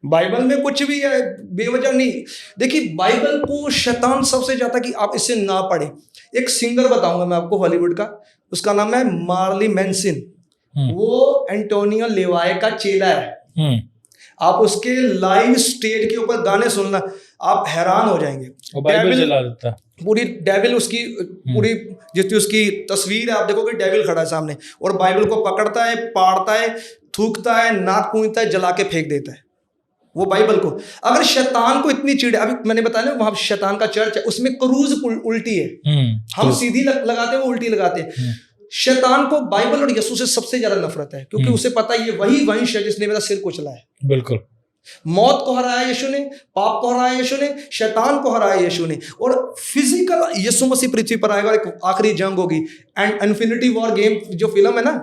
Speaker 1: बाइबल में कुछ भी है बेवजह नहीं। देखिए बाइबल को शैतान सबसे ज्यादा कि आप इसे ना पढ़े। एक सिंगर बताऊंगा मैं आपको हॉलीवुड का, उसका नाम है मार्ली मैनसन। वो एंटोनियो लेवाय का चेला है। आप उसके लाइव स्टेज के ऊपर गाने सुनना, आप हैरान हो जाएंगे।
Speaker 2: बाइबल जला देता है
Speaker 1: पूरी, डेविल उसकी पूरी जितनी उसकी तस्वीर है, आप देखोगे डेविल खड़ा है सामने, और बाइबल को पकड़ता है, पाड़ता है, थूकता है, नाक पूंजता है, जला के फेंक देता है। वो बाइबल को। अगर शैतान को इतनी चिढ़, अभी मैंने बताया ना वहां शैतान का चर्च है, उसमें क्रूज उल्टी है, हम सीधी लगाते हैं, वो उल्टी लगाते हैं। शैतान को बाइबल और यीशु से सबसे ज्यादा नफरत है, क्योंकि उसे पता है ये वही वंश है जिसने मेरा सिर कुचला है।
Speaker 2: बिल्कुल।
Speaker 1: मौत को हराया यीशु ने, पाप को हराया यीशु ने, शैतान को हराया यीशु ने, और फिजिकल यीशु मसीह पृथ्वी पर आएगा, एक आखिरी जंग होगी। एंड इन्फिनिटी वॉर गेम जो फिल्म है ना,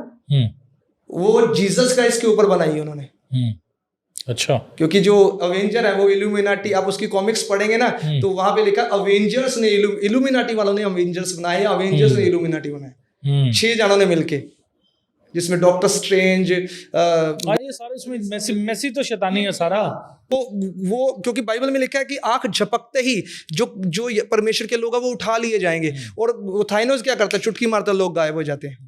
Speaker 1: वो जीसस का इसके ऊपर बनाई है उन्होंने।
Speaker 2: अच्छा।
Speaker 1: क्योंकि जो अवेंजर है वो इल्यूमिनाटी, आप उसकी कॉमिक्स पढ़ेंगे ना तो वहां पे लिखा अवेंजर्स ने, इल्यूमिनाटी वालों ने अवेंजर्स बनाए, अवेंजर्स ने इल्यूमिनाटी बनाए, 6 जनों ने मिलके, जिसमें डॉक्टर स्ट्रेंज,
Speaker 2: ये सारे इसमें मेसी तो शैतानी है सारा।
Speaker 1: तो वो क्योंकि बाइबल में लिखा है कि आंख झपकते ही जो परमेश्वर के लोग हैं वो उठा लिए जाएंगे, और थाइनोस क्या करता है, चुटकी मारता लोग गायब हो जाते हैं।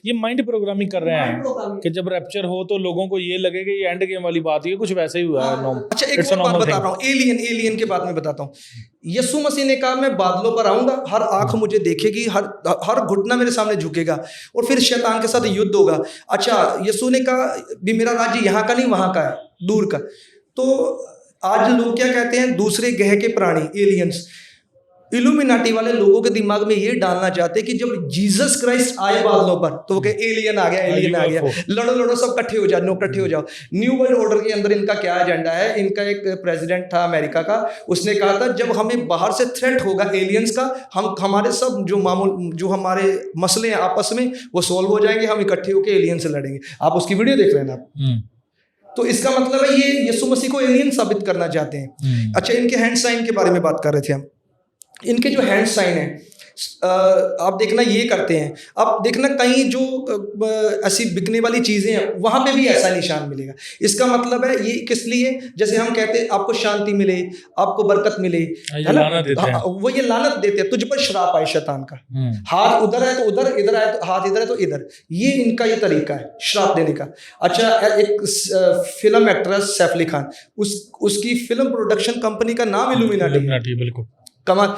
Speaker 2: ये माइंड प्रोग्रामिंग कर रहे हैं कि जब रैप्चर हो तो लोगों को ये लगे कि ये एंड गेम वाली बात है, कुछ वैसे ही हुआ है।
Speaker 1: अच्छा, एक और बात बता रहा हूँ, एलियन के बात में बताता हूँ। यीशु मसीह ने कहा मैं बादलों पर आऊंगा, हर आंख मुझे देखेगी, हर घुटना मेरे सामने झुकेगा, और फिर शैतान के साथ युद्ध होगा। अच्छा, यीशु ने कहा भी मेरा राज्य यहाँ का नहीं वहां का है, दूर का। तो आज लोग क्या कहते हैं, दूसरे ग्रह के प्राणी, एलियंस। इल्यूमिनाटी वाले लोगों के दिमाग में ये डालना चाहते हैं कि जब जीसस क्राइस्ट आए बादलों पर तो वो कहे एलियन आ गया, एलियन आ गया, लड़ो सब इकट्ठे हो जाओ, इकट्ठे हो जाओ। न्यू वर्ल्ड ऑर्डर के अंदर इनका क्या एजेंडा है? इनका एक प्रेसिडेंट था अमेरिका का, उसने कहा था जब हमें बाहर से थ्रेट होगा एलियंस का, हम हमारे सब जो हमारे मसले हैं आपस में वो सॉल्व हो जाएंगे, हम इकट्ठे होकर एलियन से लड़ेंगे। आप उसकी वीडियो देख लेना आप। तो इसका मतलब है ये यीशु मसीह को एलियन साबित करना चाहते हैं। अच्छा, इनके हैंड साइन के बारे में बात कर रहे थे हम। इनके जो हैंड साइन है आप देखना ये करते हैं, आप देखना कहीं जो ऐसी बिकने वाली चीजें हैं वहां पे भी ऐसा निशान मिलेगा। इसका मतलब है ये किस लिए, जैसे हम कहते हैं आपको शांति मिले, आपको बरकत मिले, है ना, वो ये लानत देते हैं, तुझ पर श्राप आए शैतान का। हाथ उधर है तो उधर, इधर आए तो हाथ इधर है तो इधर, ये इनका ये तरीका है श्राप देने का। अच्छा, एक फिल्म एक्ट्रेस सैफ अली खान, उसकी फिल्म प्रोडक्शन कंपनी का नाम इल्यूमिनाटी।
Speaker 2: बिल्कुल
Speaker 1: कमाल।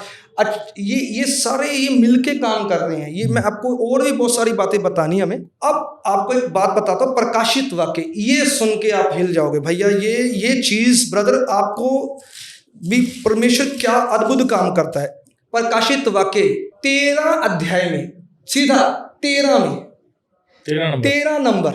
Speaker 1: ये सारे ये मिलके काम कर रहे हैं। ये मैं आपको और भी बहुत सारी बातें बतानी हमें। अब आपको एक बात बताता हूँ, प्रकाशित वाक्य, ये सुन के आप हिल जाओगे भैया, ये चीज ब्रदर, आपको भी परमेश्वर क्या अद्भुत काम करता है। प्रकाशित वाक्य 13 अध्याय में, सीधा 13 नंबर,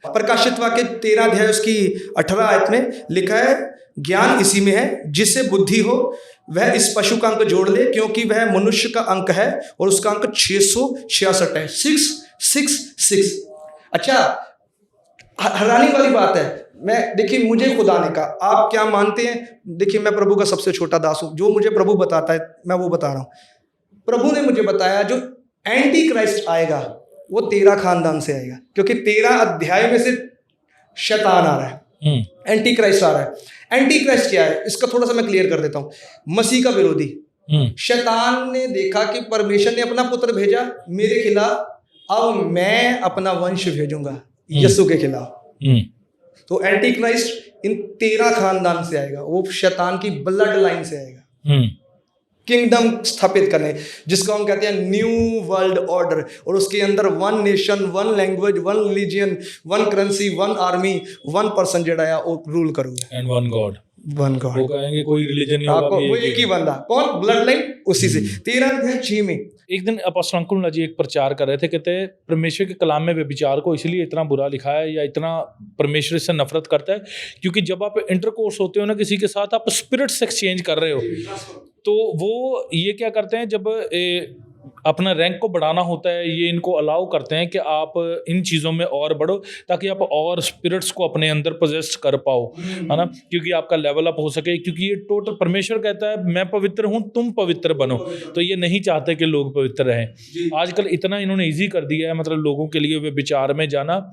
Speaker 1: प्रकाशित वाक्य 13 अध्याय उसकी 18 आयत में लिखा है, ज्ञान इसी में है जिससे बुद्धि हो, वह इस पशु का अंक जोड़ ले, क्योंकि वह मनुष्य का अंक है और उसका अंक 666 है, 666। अच्छा, हैरानी वाली बात है। देखिए, मुझे खुदा ने कहा, आप क्या मानते हैं? देखिए, मैं प्रभु का सबसे छोटा दास हूं, जो मुझे प्रभु बताता है मैं वो बता रहा हूं। प्रभु ने मुझे बताया जो एंटी क्राइस्ट आएगा वो 13 खानदान से आएगा, क्योंकि 13 अध्याय में से शैतान आ रहा है, एंटी क्राइस्ट आ रहा है। एंटी क्राइस्ट क्या है, इसका थोड़ा सा मैं क्लियर कर देता हूं। मसीह का विरोधी शैतान ने देखा कि परमेश्वर ने अपना पुत्र भेजा मेरे खिलाफ, अब मैं अपना वंश भेजूंगा यीशु के खिलाफ। तो एंटी क्राइस्ट इन 13 खानदान से आएगा, वो शैतान की ब्लड लाइन से आएगा, किंगडम स्थापित करने, जिसको हम कहते हैं न्यू वर्ल्ड ऑर्डर। और उसके अंदर 1 nation, 1 language, 1 religion, 1 currency, 1 army, 1 person जड़ा वो रूल करूंगा,
Speaker 2: एंड 1 गॉड।
Speaker 1: वो
Speaker 2: कहेंगे कोई रिलीजन नहीं होगा,
Speaker 1: वो एक ही बंदा, कौन? ब्लड लाइन उसी से। 13 में
Speaker 2: एक दिन अपोस्टल अंकुल जी एक प्रचार कर रहे थे, कहते परमेश्वर के कलाम में व्यभिचार को इसलिए इतना बुरा लिखा है या इतना परमेश्वर से नफरत करता है क्योंकि जब आप इंटरकोर्स होते हो ना किसी के साथ, आप स्पिरिट्स एक्सचेंज कर रहे हो, तो वो ये क्या करते हैं, जब अपना रैंक को बढ़ाना होता है, ये इनको अलाउ करते हैं कि आप इन चीज़ों में और बढ़ो ताकि आप और स्पिरिट्स को अपने अंदर पोजेस कर पाओ, है ना, क्योंकि आपका लेवल अप हो सके। क्योंकि ये टोटल परमेश्वर कहता है मैं पवित्र हूँ, तुम पवित्र बनो, तो ये नहीं चाहते कि लोग पवित्र रहें। आजकल इतना इन्होंने ईजी कर दिया है, मतलब लोगों के लिए वे विचार में जाना।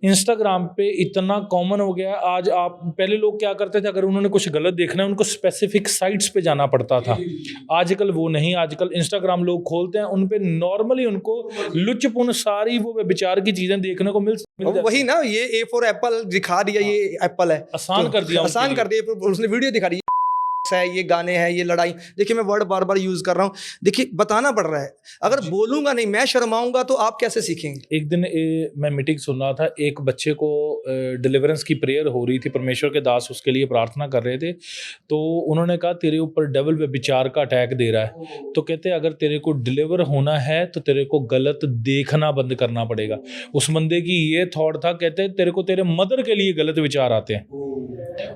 Speaker 2: इंस्टाग्राम पे इतना कॉमन हो गया है। आज आप, पहले लोग क्या करते थे, अगर उन्होंने कुछ गलत देखना है उनको स्पेसिफिक साइट्स पे जाना पड़ता था, आजकल वो नहीं। आजकल इंस्टाग्राम लोग खोलते हैं, उन पे नॉर्मली उनको लुचपुन सारी वो विचार की चीजें देखने को मिल
Speaker 1: वही ना, ये A फॉर एप्पल दिखा दिया, ये एप्पल है,
Speaker 2: आसान कर दिया,
Speaker 1: आसान कर दिया, उसने वीडियो दिखा दी, है, ये गाने हैं, ये लड़ाई। देखिए मैं वर्ड बार बार यूज कर रहा हूँ, देखिए बताना पड़ रहा है। अगर बोलूंगा नहीं, मैं शर्माऊंगा, तो आप कैसे सीखेंगे?
Speaker 2: एक दिन मैं मीटिंग सुन रहा था, एक बच्चे को डिलीवरेंस की प्रेयर हो रही थी, परमेश्वर के दास उसके लिए प्रार्थना कर रहे थे। तो उन्होंने कहा तेरे ऊपर डेविल व्यभिचार का अटैक दे रहा है। तो कहते अगर तेरे को डिलीवर होना है तो तेरे को गलत देखना बंद करना पड़ेगा। उस बंदे की ये थॉट था, कहते तेरे को तेरे मदर के लिए गलत विचार आते हैं।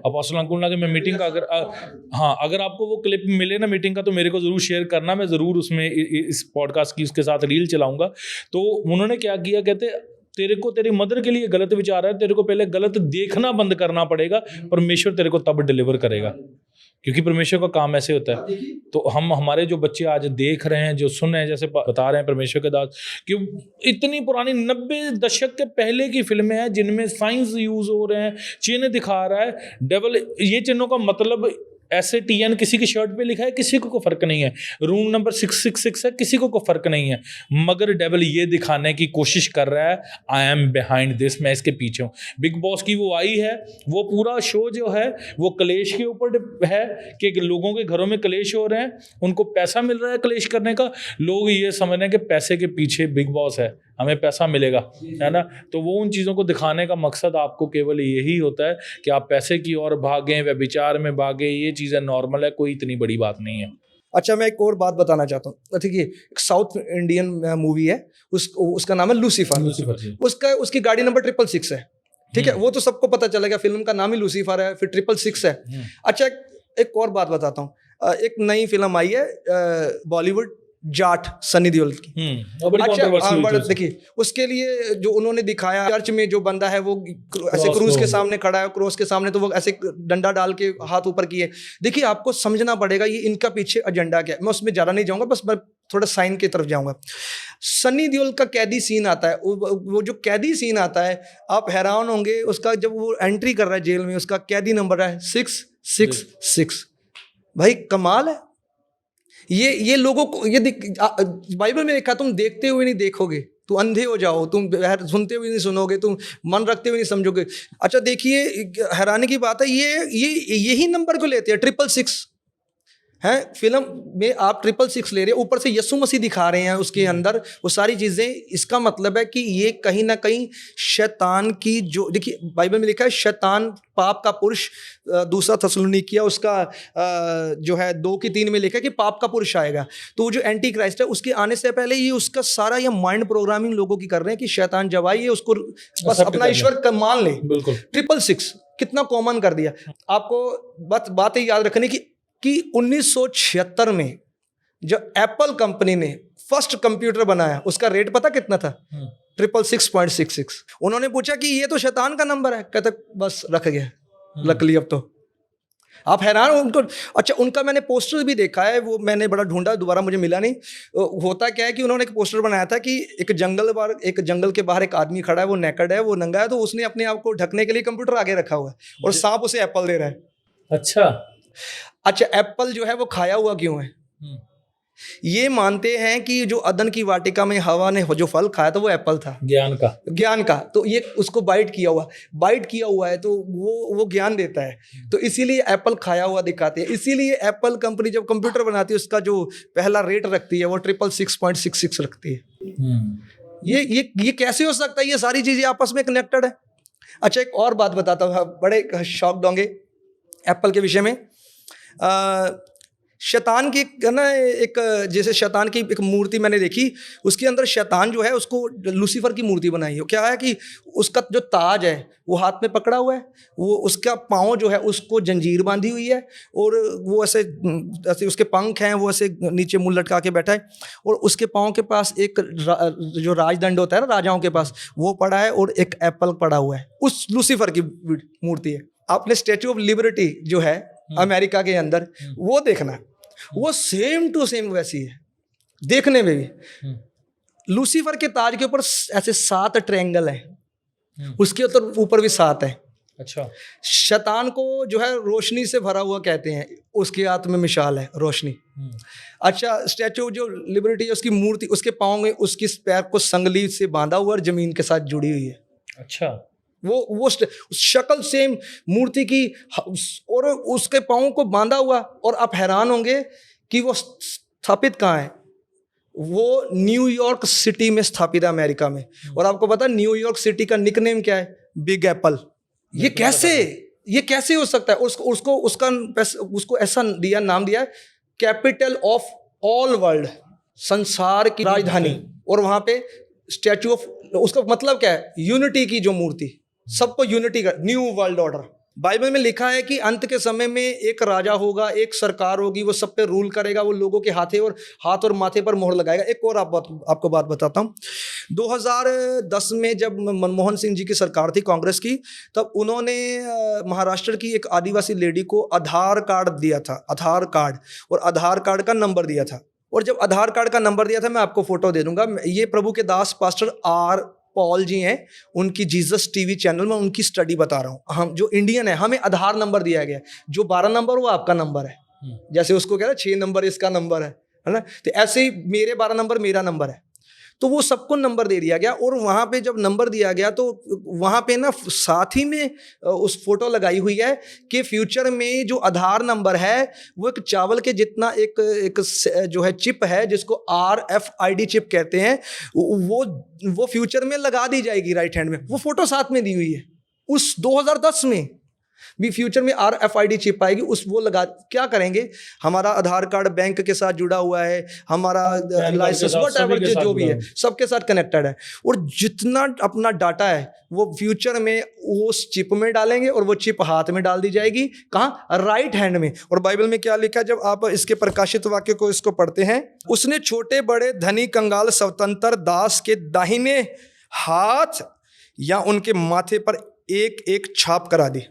Speaker 2: अपोस्टल अंकुल के मैं मीटिंग का अगर आपको वो क्लिप मिले ना मीटिंग का, तो मेरे को जरूर शेयर करना, मैं जरूर उसमें इस पॉडकास्ट की उसके साथ रील चलाऊंगा। तो उन्होंने क्या किया, कहते तेरे को तेरी मदर के लिए गलत विचार है, तेरे को पहले गलत देखना बंद करना पड़ेगा, परमेश्वर तेरे को तब डिलीवर करेगा, क्योंकि परमेश्वर का काम ऐसे होता है। तो हमारे जो बच्चे आज देख रहे हैं, जो सुन रहे हैं, जैसे बता रहे हैं परमेश्वर के दास कि इतनी पुरानी 90 दशक के पहले की फिल्में हैं जिनमें साइंस यूज हो रहे हैं, चिन्ह दिखा रहा है डेविल। ये चिन्हों का मतलब SATN किसी की शर्ट पे लिखा है, किसी को फर्क नहीं है। रूम नंबर 666 है, किसी को फर्क नहीं है। मगर डेविल ये दिखाने की कोशिश कर रहा है, आई एम बिहाइंड दिस, मैं इसके पीछे हूँ। बिग बॉस की वो आई है, वो पूरा शो जो है वो कलेश के ऊपर है कि लोगों के घरों में कलेश हो रहे हैं, उनको पैसा मिल रहा है कलेश करने का। लोग ये समझ रहे हैं कि पैसे के पीछे बिग बॉस है, हमें पैसा मिलेगा, है ना। तो वो उन चीज़ों को दिखाने का मकसद आपको केवल यही होता है कि आप पैसे की ओर भागें, व्यभिचार में भागें। ये चीज़ें नॉर्मल है, कोई इतनी बड़ी बात नहीं है।
Speaker 1: अच्छा, मैं एक और बात बताना चाहता हूँ। देखिए एक साउथ इंडियन मूवी है, उसका नाम है लूसीफर। उसकी गाड़ी नंबर 666 है, ठीक है। वो तो सबको पता चलेगा, फिल्म का नाम ही लूसीफर है, फिर 666 है। अच्छा, एक और बात बताता हूँ। एक नई फिल्म आई है बॉलीवुड, जाट, सनी देओल की। अच्छा, देखिए उसके लिए जो उन्होंने दिखाया, चर्च में जो बंदा है वो ऐसे क्रूज के सामने खड़ा है, क्रॉस के सामने, तो वो ऐसे डंडा डाल के हाथ ऊपर किए। देखिए आपको समझना पड़ेगा ये इनका पीछे एजेंडा क्या है। मैं उसमें ज्यादा नहीं जाऊंगा, बस मैं थोड़ा साइन की तरफ जाऊंगा। सनी देओल का कैदी सीन आता है, वो जो कैदी सीन आता है, आप हैरान होंगे। उसका जब वो एंट्री कर रहा है जेल में, उसका कैदी नंबर है 666। भाई कमाल है। ये लोगों को बाइबल में लिखा, तुम देखते हुए नहीं देखोगे तो अंधे हो जाओ, तुम सुनते हुए नहीं सुनोगे, तुम मन रखते हुए नहीं समझोगे। अच्छा देखिए, हैरानी की बात है, यही नंबर को लेते हैं 666 है। फिल्म में आप 666 ले रहे हैं, ऊपर से यीशु मसीह दिखा रहे हैं उसके अंदर, वो सारी चीजें। इसका मतलब है कि ये कहीं ना कहीं शैतान की, जो देखिए बाइबल में लिखा है शैतान पाप का पुरुष, दूसरा थस्सलुनीकिया उसका जो है 2:3 में लिखा है कि पाप का पुरुष आएगा। तो जो एंटी क्राइस्ट है, उसके आने से पहले ये उसका सारा ये माइंड प्रोग्रामिंग लोगों की कर रहे हैं कि शैतान जब आए उसको बस अपना ईश्वर का मान ले। बिल्कुल 666 कितना कॉमन कर दिया। आपको बात याद रखने की कि 1976 में जो एप्पल कंपनी ने फर्स्ट कंप्यूटर बनाया, उसका रेट पता कितना था? 666.66। उन्होंने पूछा कि ये तो शैतान का नंबर है, कहते बस रख गया, रख लिया। अब तो आप हैरान हो उनको। अच्छा, उनका मैंने पोस्टर भी देखा है, वो मैंने बड़ा ढूंढा, दोबारा मुझे मिला नहीं। होता क्या है कि उन्होंने एक पोस्टर बनाया था कि एक जंगल के बाहर एक आदमी खड़ा है, वो नेकेड है, वो नंगा है, तो उसने अपने आप को ढकने के लिए कंप्यूटर आगे रखा हुआ है और सांप उसे एप्पल दे रहा है। अच्छा, एप्पल जो है वो खाया हुआ क्यों है? ये मानते हैं कि जो अदन की वाटिका में हवा ने जो फल खाया था वो एप्पल था, ज्ञान का। तो ये उसको बाइट किया हुआ है, तो वो ज्ञान देता है। तो इसीलिए एप्पल खाया हुआ दिखाते हैं। इसीलिए एप्पल कंपनी जब कंप्यूटर बनाती है, उसका जो पहला रेट रखती है वो 666.66 रखती है। ये कैसे हो सकता है? ये सारी चीजें आपस में कनेक्टेड है। अच्छा, एक और बात बताता हूँ, बड़े शॉक होंगे एप्पल के विषय में। शैतान की ना एक, जैसे शैतान की एक मूर्ति मैंने देखी, उसके अंदर शैतान जो है उसको लूसीफर की मूर्ति बनाई है। क्या है कि उसका जो ताज है वो हाथ में पकड़ा हुआ है, वो उसका पाँव जो है उसको जंजीर बांधी हुई है, और वो ऐसे उसके पंख हैं, वो ऐसे नीचे मुंह लटका के बैठा है, और उसके पाँव के पास एक जो राजदंड होता है ना राजाओं के पास, वो पड़ा है, और एक एप्पल पड़ा हुआ है। उस लूसीफर की मूर्ति है। आपने स्टैचू ऑफ लिबर्टी जो है अमेरिका के अंदर, वो देखना, वो सेम टू सेम वैसी है देखने में भी। लूसीफर के ताज के ऊपर ऐसे 7 ट्रायंगल हैं, उसके ऊपर भी 7 है। अच्छा, शैतान को जो है रोशनी से भरा हुआ कहते हैं, उसके हाथ में मिसाल है रोशनी। अच्छा, स्टैचू जो लिबर्टी है उसकी मूर्ति, उसके पाँव में उसकी पैर को संगली से बांधा हुआ और जमीन के साथ जुड़ी हुई है। अच्छा, वो शक्ल सेम मूर्ति की, और उसके पाँव को बांधा हुआ, और आप हैरान होंगे कि वो स्थापित कहाँ है। वो न्यूयॉर्क सिटी में स्थापित है, अमेरिका में। और आपको पता है न्यूयॉर्क सिटी का निकनेम क्या है? Big Apple. ये कैसे हो सकता है? उसको ऐसा नाम दिया है, कैपिटल ऑफ ऑल वर्ल्ड, संसार की राजधानी। और वहां पे स्टैचू ऑफ, उसका मतलब क्या है? यूनिटी की जो मूर्ति, सबको यूनिटी का, न्यू वर्ल्ड ऑर्डर। बाइबल में लिखा है कि अंत के समय में एक राजा होगा, एक सरकार होगी, वो सब पे रूल करेगा, वो लोगों के हाथ और माथे पर मोहर लगाएगा। एक और आपको बात बताता हूँ। 2010 में जब मनमोहन सिंह जी की सरकार थी, कांग्रेस की, तब उन्होंने महाराष्ट्र की एक आदिवासी लेडी को आधार कार्ड दिया था, आधार कार्ड, और आधार कार्ड का नंबर दिया था। और जब आधार कार्ड का नंबर दिया था, मैं आपको फोटो दे दूंगा, ये प्रभु के दास पास्टर आर पॉल जी हैं, उनकी जीसस टीवी चैनल में उनकी स्टडी बता रहा हूँ। हम जो इंडियन है, हमें आधार नंबर दिया गया, जो 12 नंबर वो आपका नंबर है। जैसे उसको कह रहा है 6 नंबर इसका नंबर है ना, तो ऐसे ही मेरे 12 नंबर मेरा नंबर है। तो वो सबको नंबर दे दिया गया। और वहाँ पे जब नंबर दिया गया तो वहाँ पे ना साथ ही में उस फोटो लगाई हुई है कि फ्यूचर में जो आधार नंबर है वो एक चावल के जितना एक जो है चिप है, जिसको RFID चिप कहते हैं, वो फ्यूचर में लगा दी जाएगी राइट हैंड में। वो फोटो साथ में दी हुई है। उस 2010 में भी फ्यूचर में RFID चिप आएगी, वो लगा, क्या करेंगे? हमारा आधार कार्ड बैंक के साथ जुड़ा हुआ है, हमारा लाइसेंस व्हाटएवर जो भी है सबके साथ कनेक्टेड है। और जितना अपना डाटा है वो फ्यूचर में उस चिप में डालेंगे, और वो चिप हाथ में डाल दी जाएगी। कहाँ? राइट हैंड में। और बाइबल में क्या लिखा है, जब आप इसके प्रकाशित वाक्य को इसको पढ़ते हैं, उसने छोटे बड़े धनी कंगाल स्वतंत्र दास के दाहिने हाथ या उनके माथे पर एक एक छाप करा दी।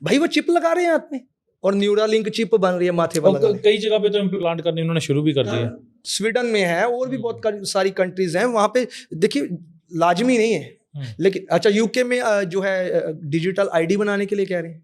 Speaker 1: भाई वो चिप लगा रहे हैं हाथ में, और न्यूरालिंक चिप बन रही है माथे पर लगा।
Speaker 2: कई जगह पे तो इम्प्लांट करने उन्होंने शुरू भी कर दिया।
Speaker 1: स्वीडन में है, और भी बहुत सारी कंट्रीज हैं वहां पे। देखिए लाजमी नहीं है, लेकिन अच्छा यूके में जो है डिजिटल आईडी बनाने के लिए कह रहे हैं,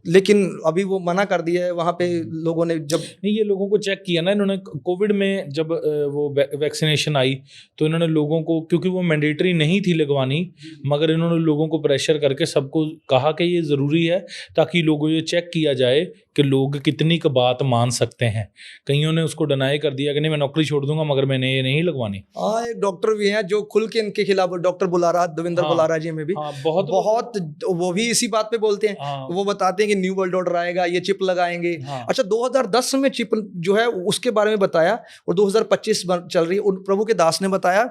Speaker 1: लेकिन अभी वो मना कर दिया है। वहां पे लोगों ने जब
Speaker 2: नहीं, ये लोगों को चेक किया ना इन्होंने, कोविड में जब वो वैक्सीनेशन आई तो इन्होंने लोगों को, क्योंकि वो मैंडेटरी नहीं थी लगवानी, मगर इन्होंने लोगों को प्रेशर करके सबको कहा कि ये ज़रूरी है, ताकि लोगों ये चेक किया जाए कि लोग कितनी का बात मान सकते हैं। कईयों ने उसको डिनाई कर दिया कि नहीं मैं नौकरी छोड़ दूंगा, मगर मैंने ये नहीं लगवानी।
Speaker 1: हाँ, एक डॉक्टर भी हैं जो खुल के इनके खिलाफ, डॉक्टर बुलारा, दविंदर बुलारा जी में भी बहुत वो भी इसी बात पे बोलते हैं। वो बताते हैं कि न्यू वर्ल्ड ऑर्डर आएगा, ये चिप लगाएंगे। अच्छा 2010 में चिप जो है उसके बारे में बताया, और 2025 चल रही है। और प्रभु के दास ने बताया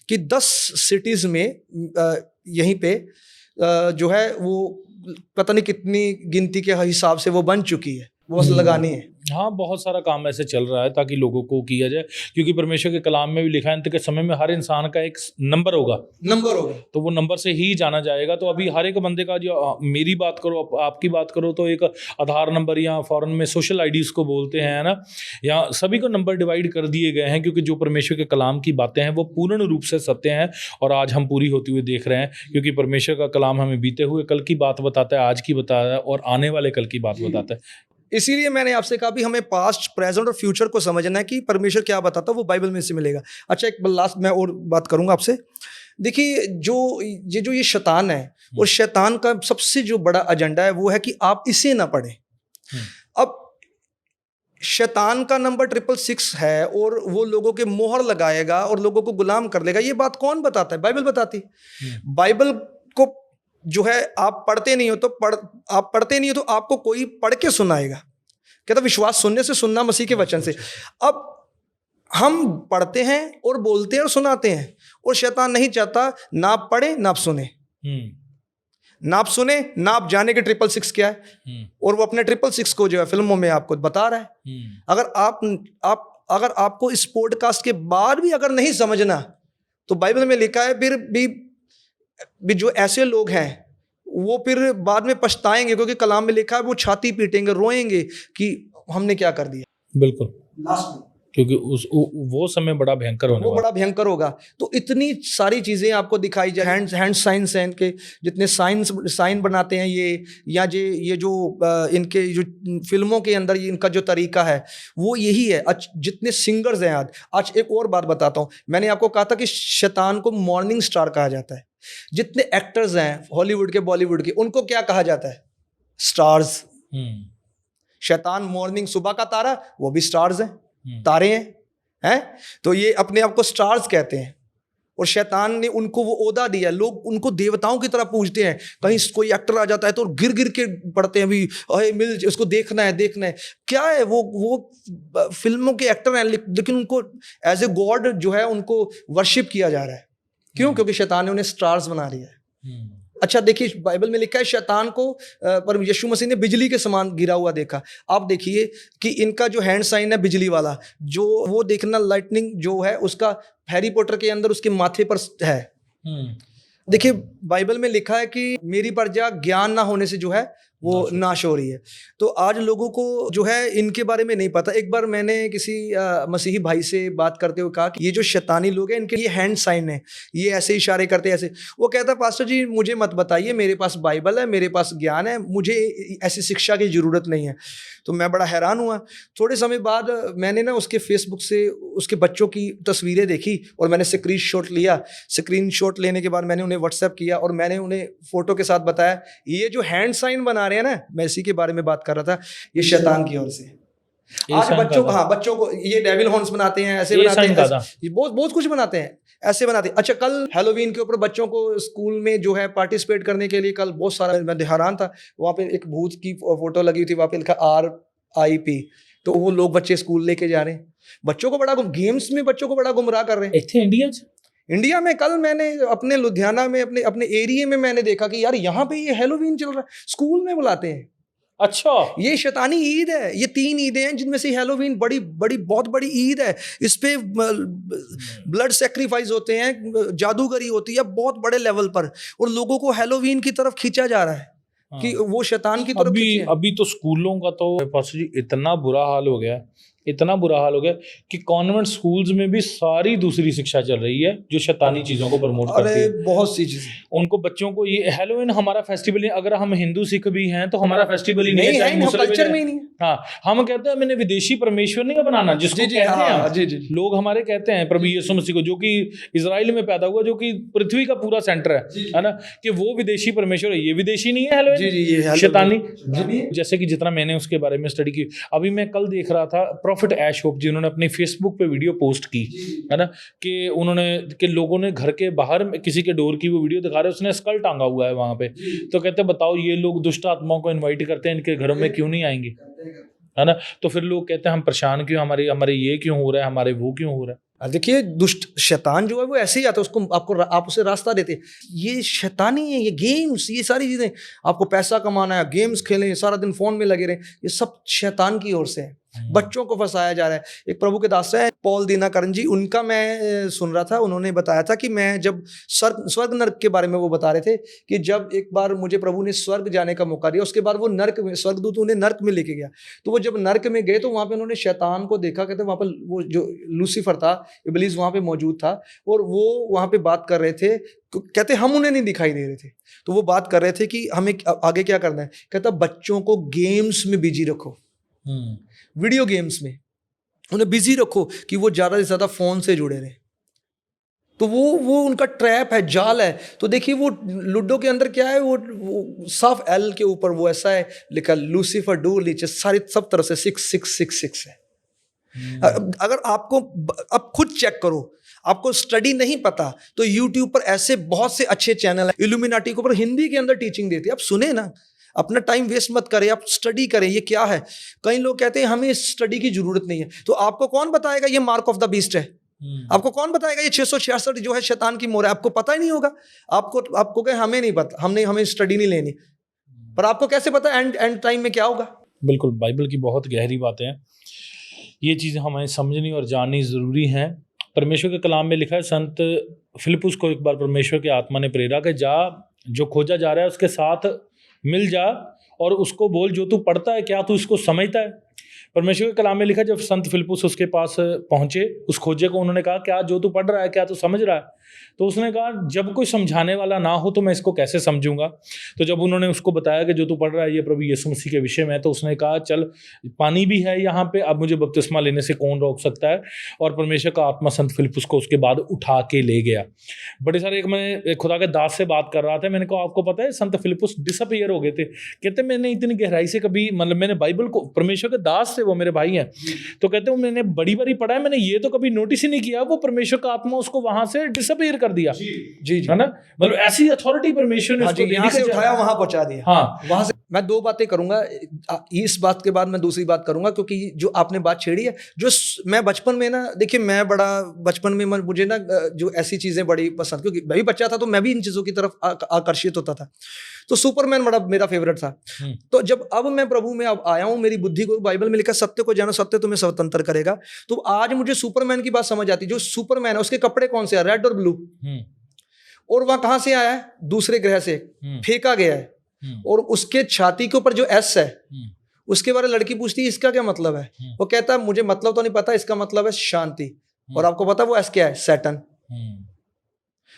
Speaker 1: कि 10 सिटीज में यहीं पे जो है वो पता नहीं कितनी गिनती के हिसाब से वो बन चुकी है, वो बस लगानी है।
Speaker 2: हाँ, बहुत सारा काम ऐसे चल रहा है ताकि लोगों को किया जाए, क्योंकि परमेश्वर के कलाम में भी लिखा है अंत के समय में हर इंसान का एक नंबर होगा, तो वो नंबर से ही जाना जाएगा। तो अभी हर एक बंदे का, जो मेरी बात करो, आपकी बात करो, तो एक आधार नंबर, या फॉरेन में सोशल आईडीज को बोलते हैं ना, या सभी को नंबर डिवाइड कर दिए गए हैं, क्योंकि जो परमेश्वर के कलाम की बातें हैं वो पूर्ण रूप से सत्य हैं, और आज हम पूरी होती हुई देख रहे हैं, क्योंकि परमेश्वर का कलाम हमें बीते हुए कल की बात बताता है, आज की बताता है, और आने वाले कल की बात बताता है।
Speaker 1: इसीलिए मैंने आपसे कहा भी हमें पास्ट, प्रेजेंट और फ्यूचर को समझना है कि परमेश्वर क्या बताता है, वो बाइबल में से मिलेगा। अच्छा, एक लास्ट मैं और बात करूंगा आपसे। देखिए जो ये शैतान है, और शैतान का सबसे जो बड़ा एजेंडा है वो है कि आप इसे ना पढ़ें। अब शैतान का नंबर 666 है, और वो लोगों के मोहर लगाएगा और लोगों को गुलाम कर लेगा। ये बात कौन बताता है? बाइबल बताती है। बाइबल को जो है आप पढ़ते नहीं हो तो आपको कोई पढ़ के सुनाएगा। कहता विश्वास सुनने से, सुनना मसीह के वचन से। अब हम पढ़ते हैं और बोलते हैं और सुनाते हैं, और शैतान नहीं चाहता ना आप पढ़े ना आप सुने, ना आप सुने ना आप जाने के 666 क्या है, और वो अपने 666 को जो है फिल्मों में आपको बता रहा है। अगर आपको इस पॉडकास्ट के बाद भी अगर नहीं समझना, तो बाइबल में लिखा है फिर भी जो ऐसे लोग हैं वो फिर बाद में पछताएंगे, क्योंकि कलाम में लिखा है वो छाती पीटेंगे, रोएंगे कि हमने क्या कर दिया।
Speaker 2: बिल्कुल,
Speaker 1: लास्ट में,
Speaker 2: क्योंकि वो समय बड़ा भयंकर होने वाला,
Speaker 1: बड़ा भयंकर होगा। तो इतनी सारी चीजें आपको दिखाई जाए, हैंड साइंस हैं इनके, जितने साइन बनाते हैं ये, या ये जो इनके जो फिल्मों के अंदर इनका जो तरीका है वो यही है। जितने सिंगर्स हैं आज एक और बात बताता हूँ। मैंने आपको कहा था कि शैतान को मॉर्निंग स्टार कहा जाता है। जितने एक्टर्स हैं हॉलीवुड के बॉलीवुड के, उनको क्या कहा जाता है? स्टार्स। शैतान मॉर्निंग, सुबह का तारा, वो भी स्टार्स हैं, तारे हैं। तो ये अपने आप को स्टार्स कहते हैं, और शैतान ने उनको वो ओहदा दिया। लोग उनको देवताओं की तरह पूजते हैं। कहीं कोई एक्टर आ जाता है तो गिर गिर के पड़ते हैं, भी अरे मिल, उसको देखना है। क्या है वो फिल्मों के एक्टर हैं, लेकिन उनको एज ए गॉड जो है उनको वर्शिप किया जा रहा है। क्यों? क्योंकि शैतान ने उन्हें स्टार्स बना दिया है। अच्छा देखिए, बाइबल में लिखा है शैतान को पर यीशु मसीह ने बिजली के समान गिरा हुआ देखा। आप देखिए कि इनका जो हैंड साइन है बिजली वाला, जो वो देखना, लाइटनिंग जो है उसका हैरी पॉटर के अंदर उसके माथे पर है। देखिए बाइबल में लिखा है कि मेरी प्रजा ज्ञान ना होने से जो है वो नाश हो रही है। तो आज लोगों को जो है इनके बारे में नहीं पता। एक बार मैंने किसी मसीही भाई से बात करते हुए कहा कि ये जो शैतानी लोग हैं इनके ये हैंड साइन है, ये ऐसे इशारे करते हैं ऐसे। वो कहता पास्टर जी मुझे मत बताइए, मेरे पास बाइबल है, मेरे पास ज्ञान है, मुझे ऐसी शिक्षा की ज़रूरत नहीं है। तो मैं बड़ा हैरान हुआ। थोड़े समय बाद मैंने ना उसके फेसबुक से उसके बच्चों की तस्वीरें देखी और मैंने स्क्रीनशॉट लिया। स्क्रीनशॉट लेने के बाद मैंने उन्हें व्हाट्सएप किया और मैंने उन्हें फोटो के साथ बताया ये जो हैंड साइन बना रहे हैं ना, मैं इसी के बारे में बात कर रहा था, ये शैतान की ओर से। आज बच्चों बच्चों को ये डेविल हॉर्न्स बनाते हैं, ऐसे बनाते हैं, ये बहुत कुछ बनाते हैं, ऐसे बनाते हैं। अच्छा कल हैलोवीन के ऊपर बच्चों को स्कूल में जो है पार्टिसिपेट करने के लिए कल बहुत सारा, मैं हैरान था, वहाँ पे एक भूत की फोटो लगी हुई थी, वहाँ पे लिखा RIP। तो वो लोग बच्चे स्कूल लेके जा रहे हैं, बच्चों को बड़ा गेम्स में बच्चों को बड़ा गुमराह कर रहे हैं। इंडिया में कल मैंने अपने लुधियाना में अपने एरिया में मैंने देखा कि यार यहाँ पे ये हैलोवीन चल रहा है, स्कूल में बुलाते हैं।
Speaker 2: अच्छा, ये
Speaker 1: शैतानी ईद है। ये 3 ईदें हैं जिनमें से हैलोवीन बहुत बड़ी ईद है। इस पे ब्लड सेक्रीफाइस होते हैं, जादूगरी होती है बहुत बड़े लेवल पर, और लोगों को हैलोवीन की तरफ खींचा जा रहा है कि वो शैतान की तरफ।
Speaker 2: अभी तो स्कूलों का तो पास्टर जी इतना बुरा हाल हो गया कि कॉन्वेंट स्कूल्स में भी सारी दूसरी शिक्षा चल रही है जो शैतानी चीजों को प्रमोट करती है।
Speaker 1: बहुत सी चीजें उनको
Speaker 2: बच्चों को ये हैलोवीन हमारा फेस्टिवल है। अगर हम हिंदू सिख भी हैं तो हमारा फेस्टिवल ही नहीं है,
Speaker 1: कल्चर में ही नहीं।
Speaker 2: हाँ, हम कहते हैं मैंने विदेशी परमेश्वर नहीं बनाना, जिसको कहते हैं लोग हमारे कहते हैं प्रभु यीशु मसीह को, जो कि इजराइल में पैदा हुआ, जो कि पृथ्वी का पूरा सेंटर है ना, कि वो विदेशी परमेश्वर है। ये विदेशी नहीं है हैलोवीन, शैतानी। जैसे कि जितना मैंने उसके बारे में स्टडी की, अभी मैं कल देख रहा था प्रॉफिट ऐश होप जी, उन्होंने अपनी फेसबुक पे वीडियो पोस्ट की है ना, कि लोगों ने घर के बाहर किसी के डोर की वो वीडियो दिखा रहे हैं, उसने स्कल टांगा हुआ है वहां पे। तो कहते बताओ ये लोग दुष्ट आत्माओं को इनवाइट करते हैं, इनके घरों में क्यों नहीं आएंगे, है ना। तो फिर लोग कहते हैं हम परेशान क्यों, हमारे ये क्यों हो रहा है, हमारे वो क्यों हो रहा है।
Speaker 1: देखिए दुष्ट शैतान जो है वो ऐसे ही आता है, उसको आप उसे रास्ता देते हैं। ये शैतानी है, ये गेम्स, ये सारी चीजें, आपको पैसा कमाना है, गेम्स खेलें, सारा दिन फोन में लगे रहे, ये सब शैतान की ओर से है। बच्चों को फंसाया जा रहा है। एक प्रभु के दास है पॉल दीनाकरण जी, उनका मैं सुन रहा था, उन्होंने बताया था कि मैं जब स्वर्ग नर्क के बारे में वो बता रहे थे कि जब एक बार मुझे प्रभु ने स्वर्ग जाने का मौका दिया, उसके बाद वो नर्क में, स्वर्गदूत उन्हें नर्क में लेके गया। तो वो जब नर्क में गए तो वहां पे उन्होंने शैतान को देखा। कहते वहां पर वो जो लूसीफर था, इब्लीस वहां पे मौजूद था, और वो वहां पे बात कर रहे थे। कहते हम उन्हें नहीं दिखाई दे रहे थे, तो वो बात कर रहे थे कि हमें आगे क्या करना है। कहता बच्चों को गेम्स में बिजी रखो, वीडियो गेम्स में उन्हें बिजी रखो कि वो ज्यादा से ज्यादा फोन से जुड़े रहे। तो वो उनका ट्रैप है, जाल है। तो देखिए वो लूडो के अंदर क्या है, वो साफ एल के ऊपर वो ऐसा है लिखा, लूसीफर डोर नीचे सारी सब तरह से 666 है। अगर आपको अब खुद चेक करो, आपको स्टडी नहीं पता तो यूट्यूब पर ऐसे बहुत से अच्छे चैनल है, इल्यूमिनाटी के ऊपर हिंदी के अंदर टीचिंग देती है। आप सुने ना, अपना टाइम वेस्ट मत करें, आप स्टडी करें ये क्या है। कई लोग कहते हैं हमें स्टडी की जरूरत नहीं है, तो आपको कौन बताएगा ये मार्क ऑफ द बीस्ट है? आपको कौन बताएगा ये 666 जो है शैतान की मोहर है? आपको पता ही नहीं होगा। आपको कहे हमें नहीं पता, हमें स्टडी नहीं लेनी, पर आपको कैसे पता एंड टाइम में क्या होगा?
Speaker 2: बिल्कुल, बाइबल की बहुत गहरी बातें हैं, ये चीज़ें हमें समझनी और जाननी ज़रूरी हैं। परमेश्वर के कलाम में लिखा है, संत फिलिपुस को एक बार परमेश्वर की आत्मा ने प्रेरा कि जा, जो खोजा जा रहा है उसके साथ मिल जा और उसको बोल जो तू पढ़ता है क्या तू इसको समझता है। परमेश्वर के कलाम में लिखा, जब संत फिलिप्पुस उसके पास पहुंचे, उस खोजे को उन्होंने कहा, क्या जो तू पढ़ रहा है क्या तू समझ रहा है? तो उसने कहा, जब कोई समझाने वाला ना हो तो मैं इसको कैसे समझूंगा? तो जब उन्होंने उसको बताया कि जो तू पढ़ रहा है ये प्रभु यीशु मसीह के विषय में है, तो उसने कहा, चल पानी भी है यहाँ पे, अब मुझे बपतिस्मा लेने से कौन रोक सकता है? और परमेश्वर का आत्मा संत फिलिप्पुस को उसके बाद उठा के ले गया। बड़े सारे मैं खुदा के दास से बात कर रहा था, मैंने कहा आपको पता है संत फिलिप्पुस डिसअपीयर हो गए थे। कहते मैंने इतनी गहराई से कभी, मतलब मैंने बाइबल को, परमेश्वर के दास से, वो मेरे भाई हैं, तो कहते हैं मैंने बड़ी बारी पढ़ा है, मैंने ये तो कभी नोटिस ही नहीं किया, वो परमेश्वर का आत्मा उसको वहां से डिसअपीयर कर दिया।
Speaker 1: जी
Speaker 2: है ना, मतलब ऐसी अथॉरिटी परमेश्वर ने उसको
Speaker 1: यहाँ से उठाया वहां पहुंचा दिया।
Speaker 2: हाँ,
Speaker 1: वहां से मैं दो बातें करूंगा, इस बात के बाद मैं दूसरी बात करूंगा, क्योंकि जो आपने बात छेड़ी है, जो मैं बचपन में ना, देखिए मैं बड़ा बचपन में मुझे ना जो ऐसी चीजें बड़ी पसंद, क्योंकि मैं भी बच्चा था तो मैं भी इन चीजों की तरफ आकर्षित होता था। तो सुपरमैन बड़ा मेरा फेवरेट था। तो जब अब मैं प्रभु में अब आया हूं, मेरी बुद्धि को, बाइबल में लिखा सत्य को जानो सत्य तुम्हें स्वतंत्र करेगा, तो आज मुझे सुपरमैन की बात समझ आती। जो सुपरमैन है उसके कपड़े कौन से हैं? रेड और ब्लू। और वह कहां से आया है? दूसरे ग्रह से फेंका गया है। और उसके छाती के ऊपर जो एस है, उसके बारे में लड़की पूछती है इसका क्या मतलब है? वो कहता है मुझे मतलब तो नहीं पता, इसका मतलब है शांति। और आपको पता वो एस क्या है? सैटन।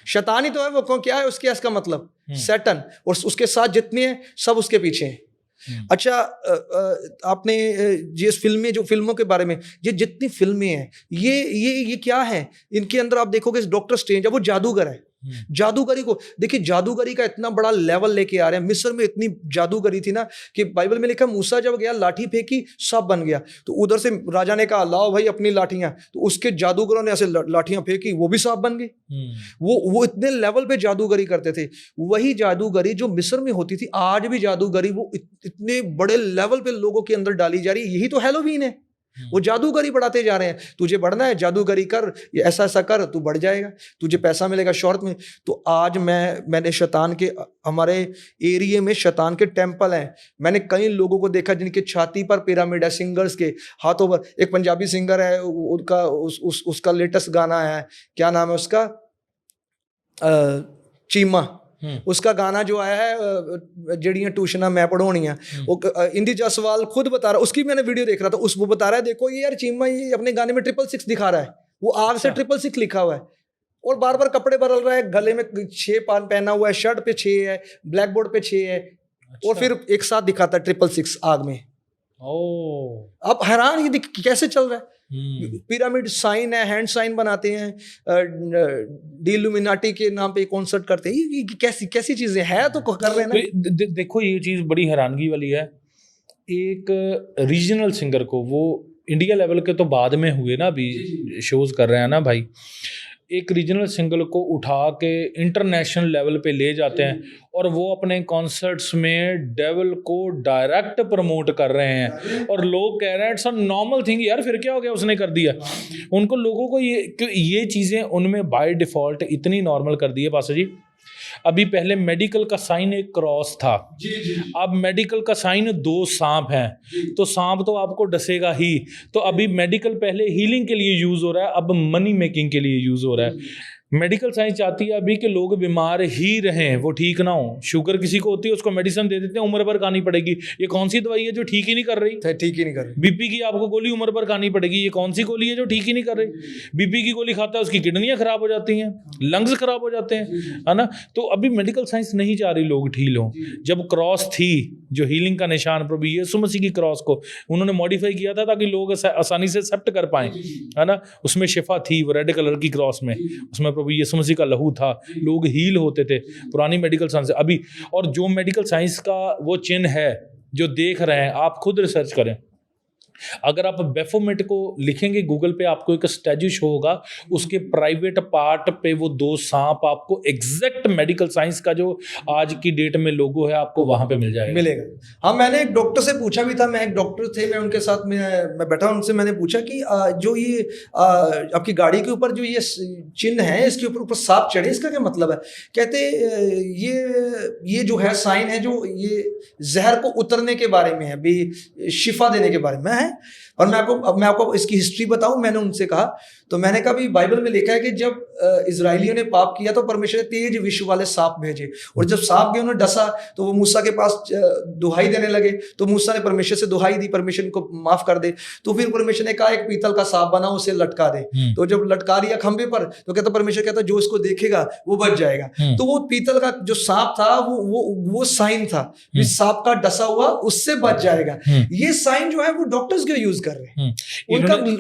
Speaker 1: शैतान ही तो है वो, क्या है उसके एस का मतलब? सैटन। और उसके साथ जितने हैं सब उसके पीछे हैं। अच्छा, आपने ये फिल्में, जो फिल्मों के बारे में, ये जितनी फिल्में हैं, ये क्या है? इनके अंदर आप देखोगे डॉक्टर स्ट्रेंज है, वो जादूगर है। जादूगरी को देखिए, जादूगरी का इतना बड़ा लेवल लेके आ रहे हैं। मिस्र में इतनी जादूगरी थी ना कि बाइबल में लिखा मूसा जब गया लाठी फेंकी सांप बन गया। तो उधर से राजा ने कहा लाओ भाई अपनी लाठियां, तो उसके जादूगरों ने ऐसे लाठियां फेंकी, वो भी सांप बन गई। वो इतने लेवल पे जादूगरी करते थे। वही जादूगरी जो मिस्र में होती थी, आज भी जादूगरी वो इतने बड़े लेवल पे लोगों के अंदर डाली जा रही है। यही तो हैलोवीन है। वो जादूगरी बढ़ाते जा रहे हैं। तुझे बढ़ना है, जादूगरी कर, ये ऐसा ऐसा कर, तू बढ़ जाएगा, तुझे पैसा मिलेगा शॉर्ट में। तो आज मैंने शैतान के, हमारे एरिया में शैतान के टेम्पल हैं। मैंने कई लोगों को देखा जिनके छाती पर पिरामिड है, सिंगर्स के हाथों पर। एक पंजाबी सिंगर है, उनका उसका लेटेस्ट गाना है, क्या नाम है उसका, चीमा। उसका गाना जो आया है, जड़ियां ट्यूशना मैं पढ़ोनियां, वो इंदी जायसवाल खुद बता रहा, उसकी मैंने वीडियो देख रहा था, वो बता रहा है देखो ये यार चीमा ये अपने गाने में 666 दिखा रहा है, वो आग से 666 लिखा हुआ है, और बार बार कपड़े बदल रहा है, गले में 6 पहना हुआ है, शर्ट पे 6 है, ब्लैक बोर्ड पे 6 है, और फिर एक साथ दिखाता है 666 आग में। अब हैरान ये कैसे चल रहा है। पिरामिड साइन है, हैंड साइन बनाते हैं, डिलुमिनाटी के नाम पे कॉन्सर्ट करते हैं। ये कैसी चीजें हैं, तो कर रहे हैं ना।
Speaker 2: देखो ये चीज बड़ी हैरानगी वाली है। एक रीजनल सिंगर को, वो इंडिया लेवल के तो बाद में हुए ना, अभी शोज कर रहे हैं ना भाई, एक रीजनल सिंगर को उठा के इंटरनेशनल लेवल पे ले जाते हैं, और वो अपने कॉन्सर्ट्स में डेविल को डायरेक्ट प्रमोट कर रहे हैं, और लोग कह रहे हैं इट्स अ नॉर्मल थिंग। यार फिर क्या हो गया, उसने कर दिया। उनको, लोगों को ये चीज़ें उनमें बाय डिफ़ॉल्ट इतनी नॉर्मल कर दी है। पासा जी, अभी पहले मेडिकल का साइन एक क्रॉस था, अब मेडिकल का साइन 2 सांप हैं, तो सांप तो आपको डसेगा ही। तो अभी मेडिकल पहले हीलिंग के लिए यूज हो रहा है, अब मनी मेकिंग के लिए यूज हो रहा है। मेडिकल साइंस चाहती है अभी कि लोग बीमार ही रहें, वो ठीक ना हो। शुगर किसी को होती है, उसको मेडिसिन दे देते हैं, उम्र भर खानी पड़ेगी। ये कौन सी दवाई है जो ठीक ही नहीं कर रही?
Speaker 1: ठीक ही नहीं कर रही।
Speaker 2: बीपी की आपको गोली उम्र भर खानी पड़ेगी, ये कौन सी गोली है जो ठीक ही नहीं कर रही? बीपी की गोली खाता है, उसकी किडनियां खराब हो जाती हैं, लंग्स खराब हो जाते हैं, है ना। तो अभी मेडिकल साइंस नहीं चाह रही लोग ठीक हों। जब क्रॉस थी, जो हीलिंग का निशान प्रभु यीशु मसीह की क्रॉस को उन्होंने मॉडिफाई किया था ताकि लोग आसानी से एक्सेप्ट कर पाएं, है ना। उसमें शिफा थी, वो रेड कलर की क्रॉस में, उसमें प्रभु यीशु मसीह का लहू था, लोग हील होते थे। पुरानी मेडिकल साइंस अभी, और जो मेडिकल साइंस का वो चिन्ह है जो देख रहे हैं, आप खुद रिसर्च करें। अगर आप बेफोमेट को लिखेंगे गूगल पे, आपको एक स्टैच्यू शो होगा, उसके प्राइवेट पार्ट पे वो 2 सांप, आपको एग्जैक्ट मेडिकल साइंस का जो आज की डेट में लोगो है, आपको वहां पे मिलेगा।
Speaker 1: हाँ, मैंने एक डॉक्टर से पूछा भी था, मैं एक डॉक्टर थे, मैं उनके साथ मैं बैठा, उनसे मैंने पूछा कि जो ये आपकी गाड़ी के ऊपर जो ये चिन्ह है, इसके ऊपर सांप चढ़े, इसका क्या मतलब है? कहते ये जो है साइन है, जो ये जहर को उतरने के बारे में है, भी शिफा देने के बारे में है। है। और मैं आपको इसकी हिस्ट्री बताऊं, मैंने उनसे कहा, तो मैंने कहा भी बाइबल में लिखा है कि जब इजराइलियों ने पाप किया तो परमेश्वर ने तेज विश्व वाले सांप भेजे, और जब सांप गए उन्हें डसा तो वो मूसा के पास दुहाई देने लगे, तो मूसा ने परमेश्वर से दुहाई दी, परमेश्वर को माफ कर दे। तो फिर परमेश्वर ने कहा एक पीतल का सांप बना, उसे लटका दे। तो जब लटका दिया खंबे पर, तो कहता परमेश्वर कहता जो इसको देखेगा वो बच जाएगा। तो वो पीतल का जो सांप था वो साइन था, इस सांप का डसा हुआ उससे बच जाएगा। ये साइन जो है वो डॉक्टर्स क्यों यूज कर रहे हैं?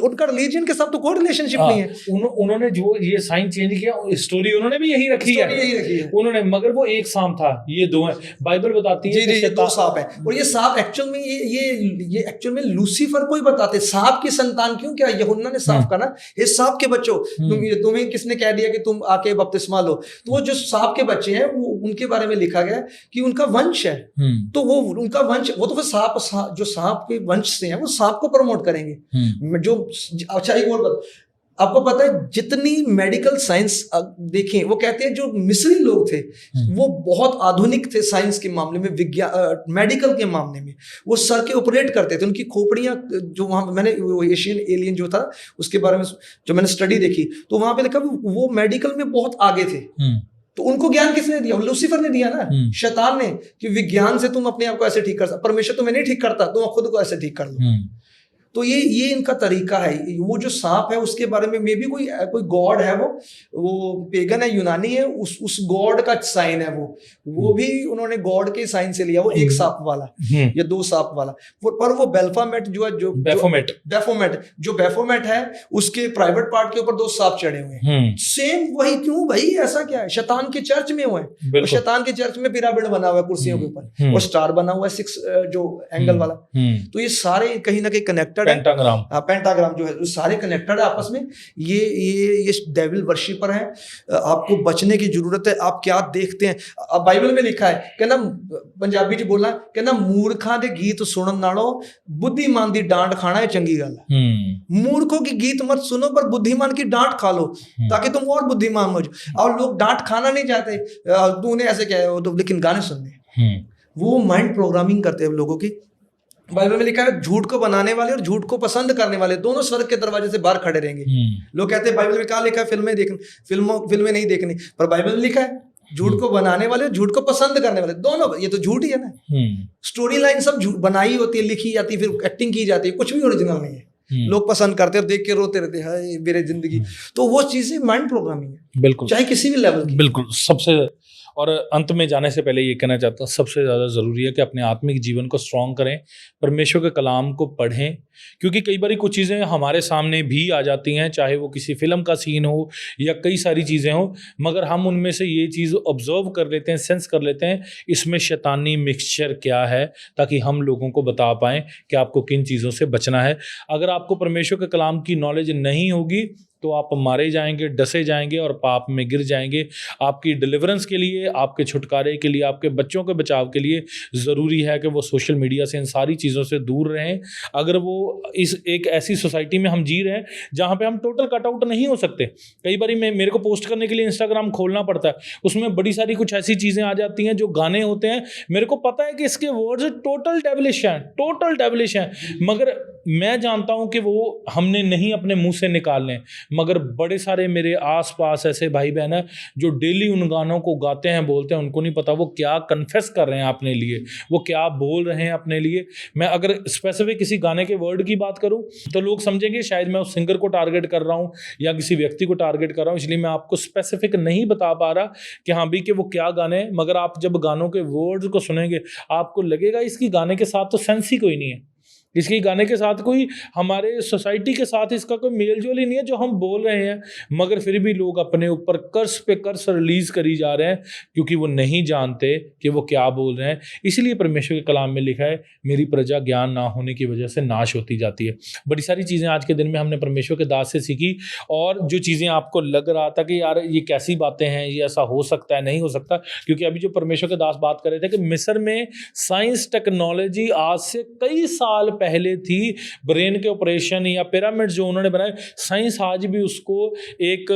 Speaker 1: उनका रिलीजन के साथ तो कोई रिलेशनशिप नहीं है।
Speaker 2: उन्होंने जो ये साइन चेंज किया, स्टोरी उन्होंने भी यही रखी है उन्होंने, मगर वो एक सांप था, ये दो है। बाइबल बताती है
Speaker 1: ये दो सांप है, और ये सांप एक्चुअल में ये एक्चुअल में लूसीफर को ही बताते। सांप की संतान क्यों? क्या यूहन्ना ने सांप कहा ना, ये सांप के बच्चों, तुम्हें किसने कह दिया कि तुम आके बपतिस्मा लो? तो वो जो सांप के बच्चे हैं वो उनके बारे में लिखा गया कि उनका वंश है। तो वो उनका वंश, वो तो फिर सांप जो सांप के वंश से हैं वो सांप को प्रमोट करेंगे। जो अच्छा एक और आपको पता है, जितनी मेडिकल साइंस देखें, वो कहते हैं जो मिस्री लोग थे वो बहुत आधुनिक थे साइंस के मामले में, विज्ञान मेडिकल के मामले में। वो सर के ऑपरेट करते थे, उनकी खोपड़ियां जो वहां मैंने एशियन एलियन जो था उसके बारे में जो मैंने स्टडी देखी, तो वहां पे लिखा वो मेडिकल में बहुत आगे थे। तो उनको ज्ञान किसने दिया? लूसीफर ने दिया ना, शैतान ने, कि विज्ञान से तुम अपने आप को ऐसे ठीक कर सकते, परमेश्वर तुम्हें नहीं ठीक करता, तुम खुद को ऐसे ठीक कर लो। तो ये इनका तरीका है। वो जो सांप है उसके बारे में मे भी कोई गॉड है, वो पेगन है, यूनानी है, उस गॉड का साइन है वो भी उन्होंने गॉड के साइन से लिया, वो एक सांप वाला या दो सांप वाला। पर वो बेल्फामेट जो बेफोमेट है उसके प्राइवेट पार्ट के ऊपर दो सांप चढ़े हुए हैं, सेम वही। क्यों भाई, ऐसा क्या है? शैतान के चर्च में हुए हैं, और शैतान के चर्च में पिरामिड बना हुआ है कुर्सियों के ऊपर, और स्टार बना हुआ है 6 जो एंगल वाला। तो ये सारे कहीं ना कहीं कनेक्टेड, पेंटाग्राम जो है सारे कनेक्टेड है आपस में। ये डेविल वर्शिपर है। आपको बचने की जरूरत है। आप क्या देखते हैं? अब बाइबल में लिखा है, कहना पंजाबी च बोलना, कहना मूर्खों के गीत सुनन नालों बुद्धिमान की डांट खाना है चंगी गल है। मूर्खों की गीत मत सुनो, पर बुद्धिमान की डांट खा लो ताकि तुम और बुद्धिमान हो जाओ। और लोग डांट खाना नहीं चाहते, तूने ऐसे क्या है तो, लेकिन गाने सुनने, वो माइंड प्रोग्रामिंग करते हैं लोगों की। बाइबल में लिखा है झूठ को बनाने वाले और झूठ को पसंद करने वाले दोनों स्वर्ग के दरवाजे से बाहर खड़े रहेंगे। लोग कहते हैं बाइबल में क्या लिखा है, फिल्में नहीं देखनी, पर बाइबल में लिखा है झूठ को बनाने वाले और झूठ को पसंद करने वाले दोनों। ये तो झूठ ही है ना। स्टोरी लाइन सब बनाई होती है, लिखी जाती है, फिर एक्टिंग की जाती है, कुछ भी ओरिजिनल नहीं है। लोग पसंद करते हैं, देख के रोते रहते हैं, हाय मेरी जिंदगी। तो वो चीजें माइंड प्रोग्रामिंग है, बिल्कुल, चाहे किसी भी लेवल की।
Speaker 2: बिल्कुल। सबसे और अंत में जाने से पहले ये कहना चाहता हूँ, सबसे ज़्यादा ज़रूरी है कि अपने आत्मिक जीवन को स्ट्रॉन्ग करें, परमेश्वर के कलाम को पढ़ें, क्योंकि कई बार कुछ चीज़ें हमारे सामने भी आ जाती हैं, चाहे वो किसी फिल्म का सीन हो या कई सारी चीज़ें हो, मगर हम उनमें से ये चीज़ ऑब्जर्व कर लेते हैं, सेंस कर लेते हैं इसमें शैतानी मिक्सचर क्या है, ताकि हम लोगों को बता पाएँ कि आपको किन चीज़ों से बचना है। अगर आपको परमेश्वर के कलाम की नॉलेज नहीं होगी तो आप मारे जाएंगे, डसे जाएंगे और पाप में गिर जाएंगे। आपकी डिलीवरेंस के लिए, आपके छुटकारे के लिए, आपके बच्चों के बचाव के लिए ज़रूरी है कि वो सोशल मीडिया से, इन सारी चीज़ों से दूर रहें। अगर वो इस एक ऐसी सोसाइटी में हम जी रहे हैं जहाँ पे हम टोटल कट आउट नहीं हो सकते। कई बार मेरे को पोस्ट करने के लिए इंस्टाग्राम खोलना पड़ता है, उसमें बड़ी सारी कुछ ऐसी चीज़ें आ जाती हैं जो गाने होते हैं, मेरे को पता है कि इसके वर्ड्स टोटल डेविलिश हैं, मगर मैं जानता हूँ कि वो हमने नहीं अपने मुँह से निकालने, मगर बड़े सारे मेरे आसपास ऐसे भाई बहन हैं जो डेली उन गानों को गाते हैं, बोलते हैं, उनको नहीं पता वो क्या कन्फेस कर रहे हैं अपने लिए, वो क्या बोल रहे हैं अपने लिए। मैं अगर स्पेसिफिक किसी गाने के वर्ड की बात करूं तो लोग समझेंगे शायद मैं उस सिंगर को टारगेट कर रहा हूं या किसी व्यक्ति को टारगेट कर रहा हूं, इसलिए मैं आपको स्पेसिफिक नहीं बता पा रहा कि हाँ भी कि वो क्या गाने हैं। मगर आप जब गानों के वर्ड्स को सुनेंगे आपको लगेगा इसकी गाने के साथ तो सेंस ही कोई नहीं है, इसकी गाने के साथ कोई, हमारे सोसाइटी के साथ इसका कोई मेल जोल ही नहीं है जो हम बोल रहे हैं। मगर फिर भी लोग अपने ऊपर कर्स पे कर्स रिलीज करी जा रहे हैं क्योंकि वो नहीं जानते कि वो क्या बोल रहे हैं। इसलिए परमेश्वर के कलाम में लिखा है, मेरी प्रजा ज्ञान ना होने की वजह से नाश होती जाती है। बड़ी सारी चीज़ें आज के दिन में हमने परमेश्वर के दास से सीखी, और जो चीज़ें आपको लग रहा था कि यार ये कैसी बातें हैं, ये ऐसा हो सकता है, नहीं हो सकता, क्योंकि अभी जो परमेश्वर के दास बात कर रहे थे कि मिस्र में साइंस टेक्नोलॉजी आज से कई साल पहले थी, ब्रेन के ऑपरेशन या पिरामिड जो उन्होंने बनाए, साइंस आज भी उसको एक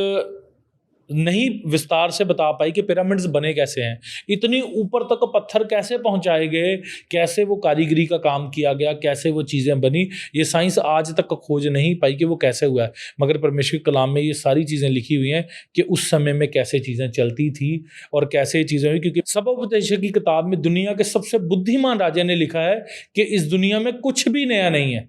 Speaker 2: नहीं विस्तार से बता पाई कि पिरामिड्स बने कैसे हैं, इतनी ऊपर तक पत्थर कैसे पहुंचाए गए, कैसे वो कारीगरी का काम किया गया, कैसे वो चीज़ें बनी, ये साइंस आज तक खोज नहीं पाई कि वो कैसे हुआ है। मगर परमेश्वर के कलाम में ये सारी चीज़ें लिखी हुई हैं कि उस समय में कैसे चीज़ें चलती थी और कैसे चीज़ें हुई। क्योंकि सबोपदेशक की किताब में दुनिया के सबसे बुद्धिमान राजा ने लिखा है कि इस दुनिया में कुछ भी नया नहीं है,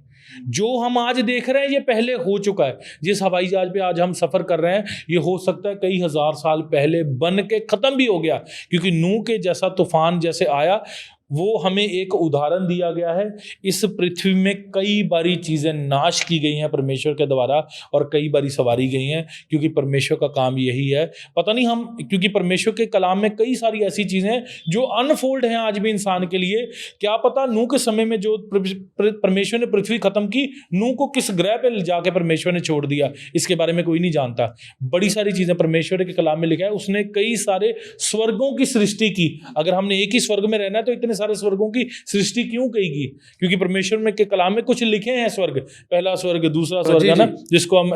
Speaker 2: जो हम आज देख रहे हैं ये पहले हो चुका है। जिस हवाई जहाज पे आज हम सफर कर रहे हैं ये हो सकता है कई हजार साल पहले बन के खत्म भी हो गया, क्योंकि नूह के जैसा तूफान जैसे आया वो हमें एक उदाहरण दिया गया है। इस पृथ्वी में कई बारी चीज़ें नाश की गई हैं परमेश्वर के द्वारा और कई बारी सवारी गई हैं, क्योंकि परमेश्वर का काम यही है। पता नहीं हम, क्योंकि परमेश्वर के कलाम में कई सारी ऐसी चीज़ें हैं जो अनफोल्ड हैं आज भी इंसान के लिए। क्या पता नूह के समय में जो परमेश्वर ने पृथ्वी खत्म की, नूह को किस ग्रह पे जाके परमेश्वर ने छोड़ दिया, इसके बारे में कोई नहीं जानता। बड़ी सारी चीज़ें परमेश्वर के कलाम में लिखा है। उसने कई सारे स्वर्गों की सृष्टि की। अगर हमने एक ही स्वर्ग में रहना है तो इतने सारे स्वर्गों की सृष्टि क्यों कहेगी? क्योंकि परमेश्वर में के कलाम में कुछ लिखे हैं स्वर्ग, पहला स्वर्ग, दूसरा स्वर्ग है ना, जिसको हम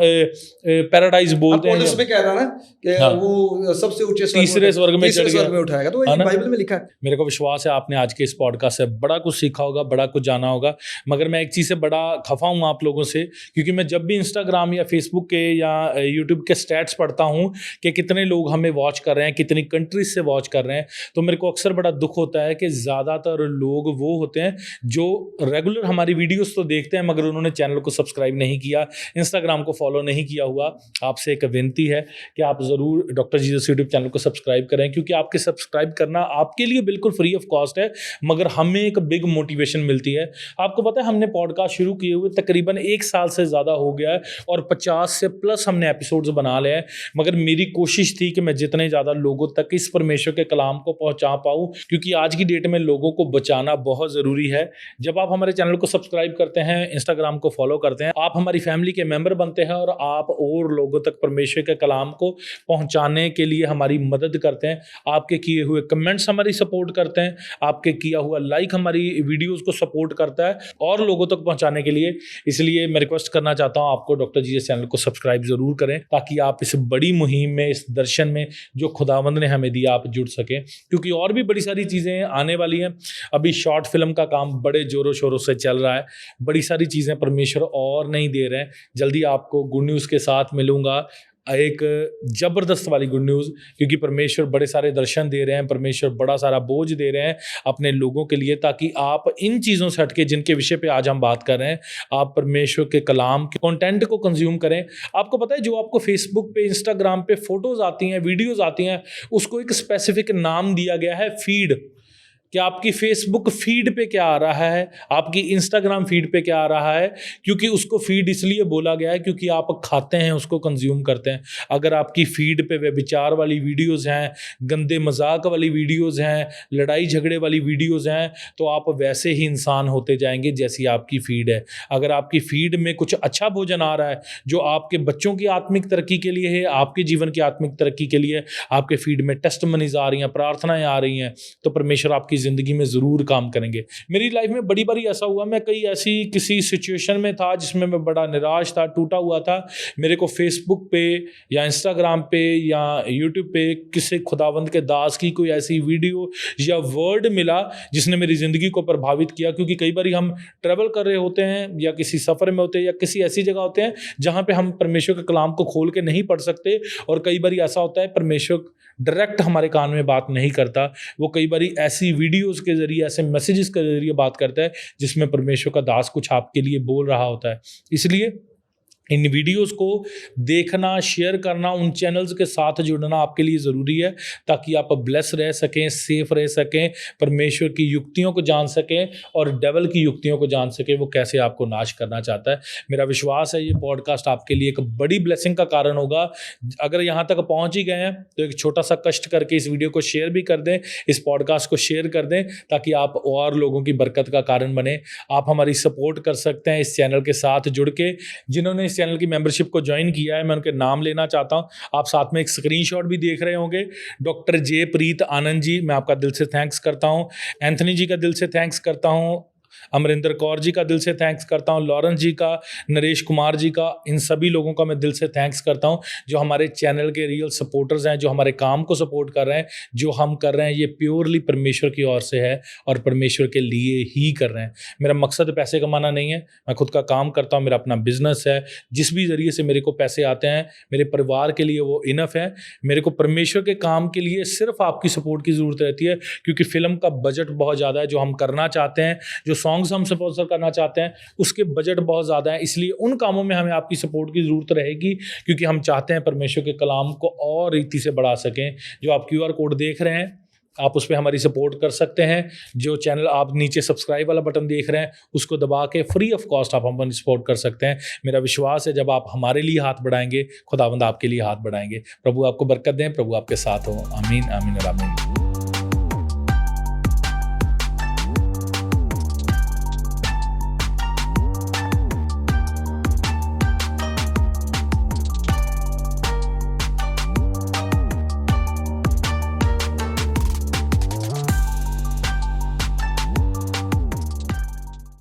Speaker 2: पैराडाइज बोलते हैं।
Speaker 1: उसमें कह रहा ना कि वो सबसे ऊंचे
Speaker 2: तीसरे स्वर्ग में चढ़ गया,
Speaker 1: उठाएगा, तो ये बाइबल में लिखा है।
Speaker 2: मेरे को विश्वास है आपने आज के इस पॉडकास्ट से बड़ा कुछ सीखा होगा, बड़ा कुछ जाना होगा। मगर मैं एक चीज़ से बड़ा खफा हूँ आप लोगों से, क्योंकि मैं जब भी इंस्टाग्राम या फेसबुक के या यूट्यूब के स्टैट्स पढ़ता हूँ कि कितने लोग हमें वॉच कर रहे हैं, कितनी कंट्रीज से वॉच कर रहे हैं, तो मेरे को अक्सर बड़ा दुख होता है कि ज़्यादातर लोग वो होते हैं जो रेगुलर हमारी वीडियोस तो देखते हैं मगर उन्होंने चैनल को सब्सक्राइब नहीं किया, इंस्टाग्राम को फॉलो नहीं किया हुआ। आपसे एक विनती है कि आप ज़रूर डॉक्टर जीसस यूट्यूब चैनल को सब्सक्राइब करें, क्योंकि आपके सब्सक्राइब करना आपके लिए बिल्कुल फ्री ऑफ कॉस्ट है, मगर हमें एक बिग मोटिवेशन मिलती है। आपको पता है हमने पॉडकास्ट शुरू किए हुए तकरीबन 1 साल से ज़्यादा हो गया है और 50 से प्लस हमने एपिसोड्स बना लिए हैं। मगर मेरी कोशिश थी कि मैं जितने ज़्यादा लोगों तक इस परमेश्वर के कलाम को पहुँचा पाऊँ, क्योंकि आज की डेट में लोगों को बचाना बहुत ज़रूरी है। जब आप हमारे चैनल को सब्सक्राइब करते हैं, इंस्टाग्राम को फॉलो करते हैं, आप हमारी फैमिली के मेंबर बनते हैं और आप और लोगों तक परमेश्वर के कलाम को पहुंचाने के लिए हमारी मदद करते हैं। आपके किए हुए कमेंट्स हमारी सपोर्ट करते हैं, आपके किया हुआ लाइक हमारी वीडियोस को सपोर्ट करता है और लोगों तक पहुंचाने के लिए। इसलिए मैं रिक्वेस्ट करना चाहता हूं आपको, डॉक्टर जीसस चैनल को सब्सक्राइब जरूर करें, ताकि आप इस बड़ी मुहिम में, इस दर्शन में जो खुदावंद ने हमें दिया, आप जुड़ सकें। क्योंकि और भी बड़ी सारी चीज़ें आने वाली हैं। अभी शॉर्ट फिल्म का काम बड़े जोरों शोरों से चल रहा है, बड़ी सारी चीज़ें परमेश्वर और नहीं दे रहे हैं। जल्दी आपको गुड न्यूज़ के साथ मिलूंगा, एक ज़बरदस्त वाली गुड न्यूज़, क्योंकि परमेश्वर बड़े सारे दर्शन दे रहे हैं, परमेश्वर बड़ा सारा बोझ दे रहे हैं अपने लोगों के लिए, ताकि आप इन चीज़ों से हटके, जिनके विषय पे आज हम बात कर रहे हैं, आप परमेश्वर के कलाम के कंटेंट को कंज्यूम करें। आपको पता है जो आपको फेसबुक पे, इंस्टाग्राम पे फोटोज़ आती हैं, वीडियोज़ आती हैं, उसको एक स्पेसिफिक नाम दिया गया है, फीड। कि आपकी फेसबुक फीड पे क्या आ रहा है, आपकी इंस्टाग्राम फीड पे क्या आ रहा है, क्योंकि उसको फीड इसलिए बोला गया है क्योंकि आप खाते हैं, उसको कंज्यूम करते हैं। अगर आपकी फीड पे व्यभिचार वाली वीडियोस हैं, गंदे मजाक वाली वीडियोस हैं, लड़ाई झगड़े वाली वीडियोस हैं, तो आप वैसे ही इंसान होते जाएंगे जैसी आपकी फीड है। अगर आपकी फीड में कुछ अच्छा भोजन आ रहा है जो आपके बच्चों की आत्मिक तरक्की के लिए है, आपके जीवन की आत्मिक तरक्की के लिए, आपके फीड में टेस्टमनीज आ रही हैं, प्रार्थनाएं आ रही हैं, तो परमेश्वर आपकी जिंदगी में जरूर काम करेंगे। मेरी लाइफ में बड़ी बारी ऐसा हुआ, मैं कई ऐसी किसी सिचुएशन में था जिसमें मैं बड़ा निराश था, टूटा हुआ था। मेरे को फेसबुक पे या इंस्टाग्राम पे या यूट्यूब पे किसी खुदावंद के दास की कोई ऐसी वीडियो या वर्ड मिला जिसने मेरी ज़िंदगी को प्रभावित किया। क्योंकि कई बार हम ट्रैवल कर रहे होते हैं या किसी सफ़र में होते हैं या किसी ऐसी जगह होते हैं जहाँ पे हम परमेश्वर के कलाम को खोल के नहीं पढ़ सकते, और कई बार ऐसा होता है परमेश्वर डायरेक्ट हमारे कान में बात नहीं करता, वो कई बार ऐसी वीडियोस के जरिए, ऐसे मैसेजेस के जरिए बात करता है जिसमें परमेश्वर का दास कुछ आपके लिए बोल रहा होता है। इसलिए इन वीडियोस को देखना, शेयर करना, उन चैनल्स के साथ जुड़ना आपके लिए ज़रूरी है, ताकि आप ब्लेस रह सकें, सेफ रह सकें, परमेश्वर की युक्तियों को जान सकें और डेवल की युक्तियों को जान सकें, वो कैसे आपको नाश करना चाहता है। मेरा विश्वास है ये पॉडकास्ट आपके लिए एक बड़ी ब्लेसिंग का कारण होगा। अगर यहाँ तक पहुँच ही गए हैं तो एक छोटा सा कष्ट करके इस वीडियो को शेयर भी कर दें, इस पॉडकास्ट को शेयर कर दें, ताकि आप और लोगों की बरकत का कारण बने। आप हमारी सपोर्ट कर सकते हैं इस चैनल के साथ जुड़ के। जिन्होंने चैनल की मेंबरशिप को ज्वाइन किया है, मैं उनके नाम लेना चाहता हूं। आप साथ में एक स्क्रीनशॉट भी देख रहे होंगे। डॉक्टर जे प्रीत आनंद जी, मैं आपका दिल से थैंक्स करता हूं। एंथनी जी का दिल से थैंक्स करता हूं। अमरिंदर कौर जी का दिल से थैंक्स करता हूँ, लॉरेंस जी का, नरेश कुमार जी का, इन सभी लोगों का मैं दिल से थैंक्स करता हूँ जो हमारे चैनल के रियल सपोर्टर्स हैं, जो हमारे काम को सपोर्ट कर रहे हैं। जो हम कर रहे हैं ये प्योरली परमेश्वर की ओर से है और परमेश्वर के लिए ही कर रहे हैं। मेरा मकसद पैसे कमाना नहीं है, मैं खुद का काम करता हूँ, मेरा अपना बिजनेस है। जिस भी ज़रिए से मेरे को पैसे आते हैं मेरे परिवार के लिए वो इनफ है। मेरे को परमेश्वर के काम के लिए सिर्फ आपकी सपोर्ट की ज़रूरत रहती है, क्योंकि फिल्म का बजट बहुत ज़्यादा है। जो हम करना चाहते हैं, जो सॉन्ग्स हम स्पॉन्सर करना चाहते हैं, उसके बजट बहुत ज़्यादा है। इसलिए उन कामों में हमें आपकी सपोर्ट की ज़रूरत रहेगी, क्योंकि हम चाहते हैं परमेश्वर के कलाम को और रीति से बढ़ा सकें। जो आप QR कोड देख रहे हैं, आप उस पर हमारी सपोर्ट कर सकते हैं। जो चैनल आप नीचे सब्सक्राइब वाला बटन देख रहे हैं, उसको दबा के फ्री ऑफ कॉस्ट आप हमारी सपोर्ट कर सकते हैं। मेरा विश्वास है जब आप हमारे लिए हाथ बढ़ाएंगे, खुदावंद आपके लिए हाथ बढ़ाएंगे। प्रभु आपको बरकत दें, प्रभु आपके साथ हो। आमीन, आमीन और आमीन।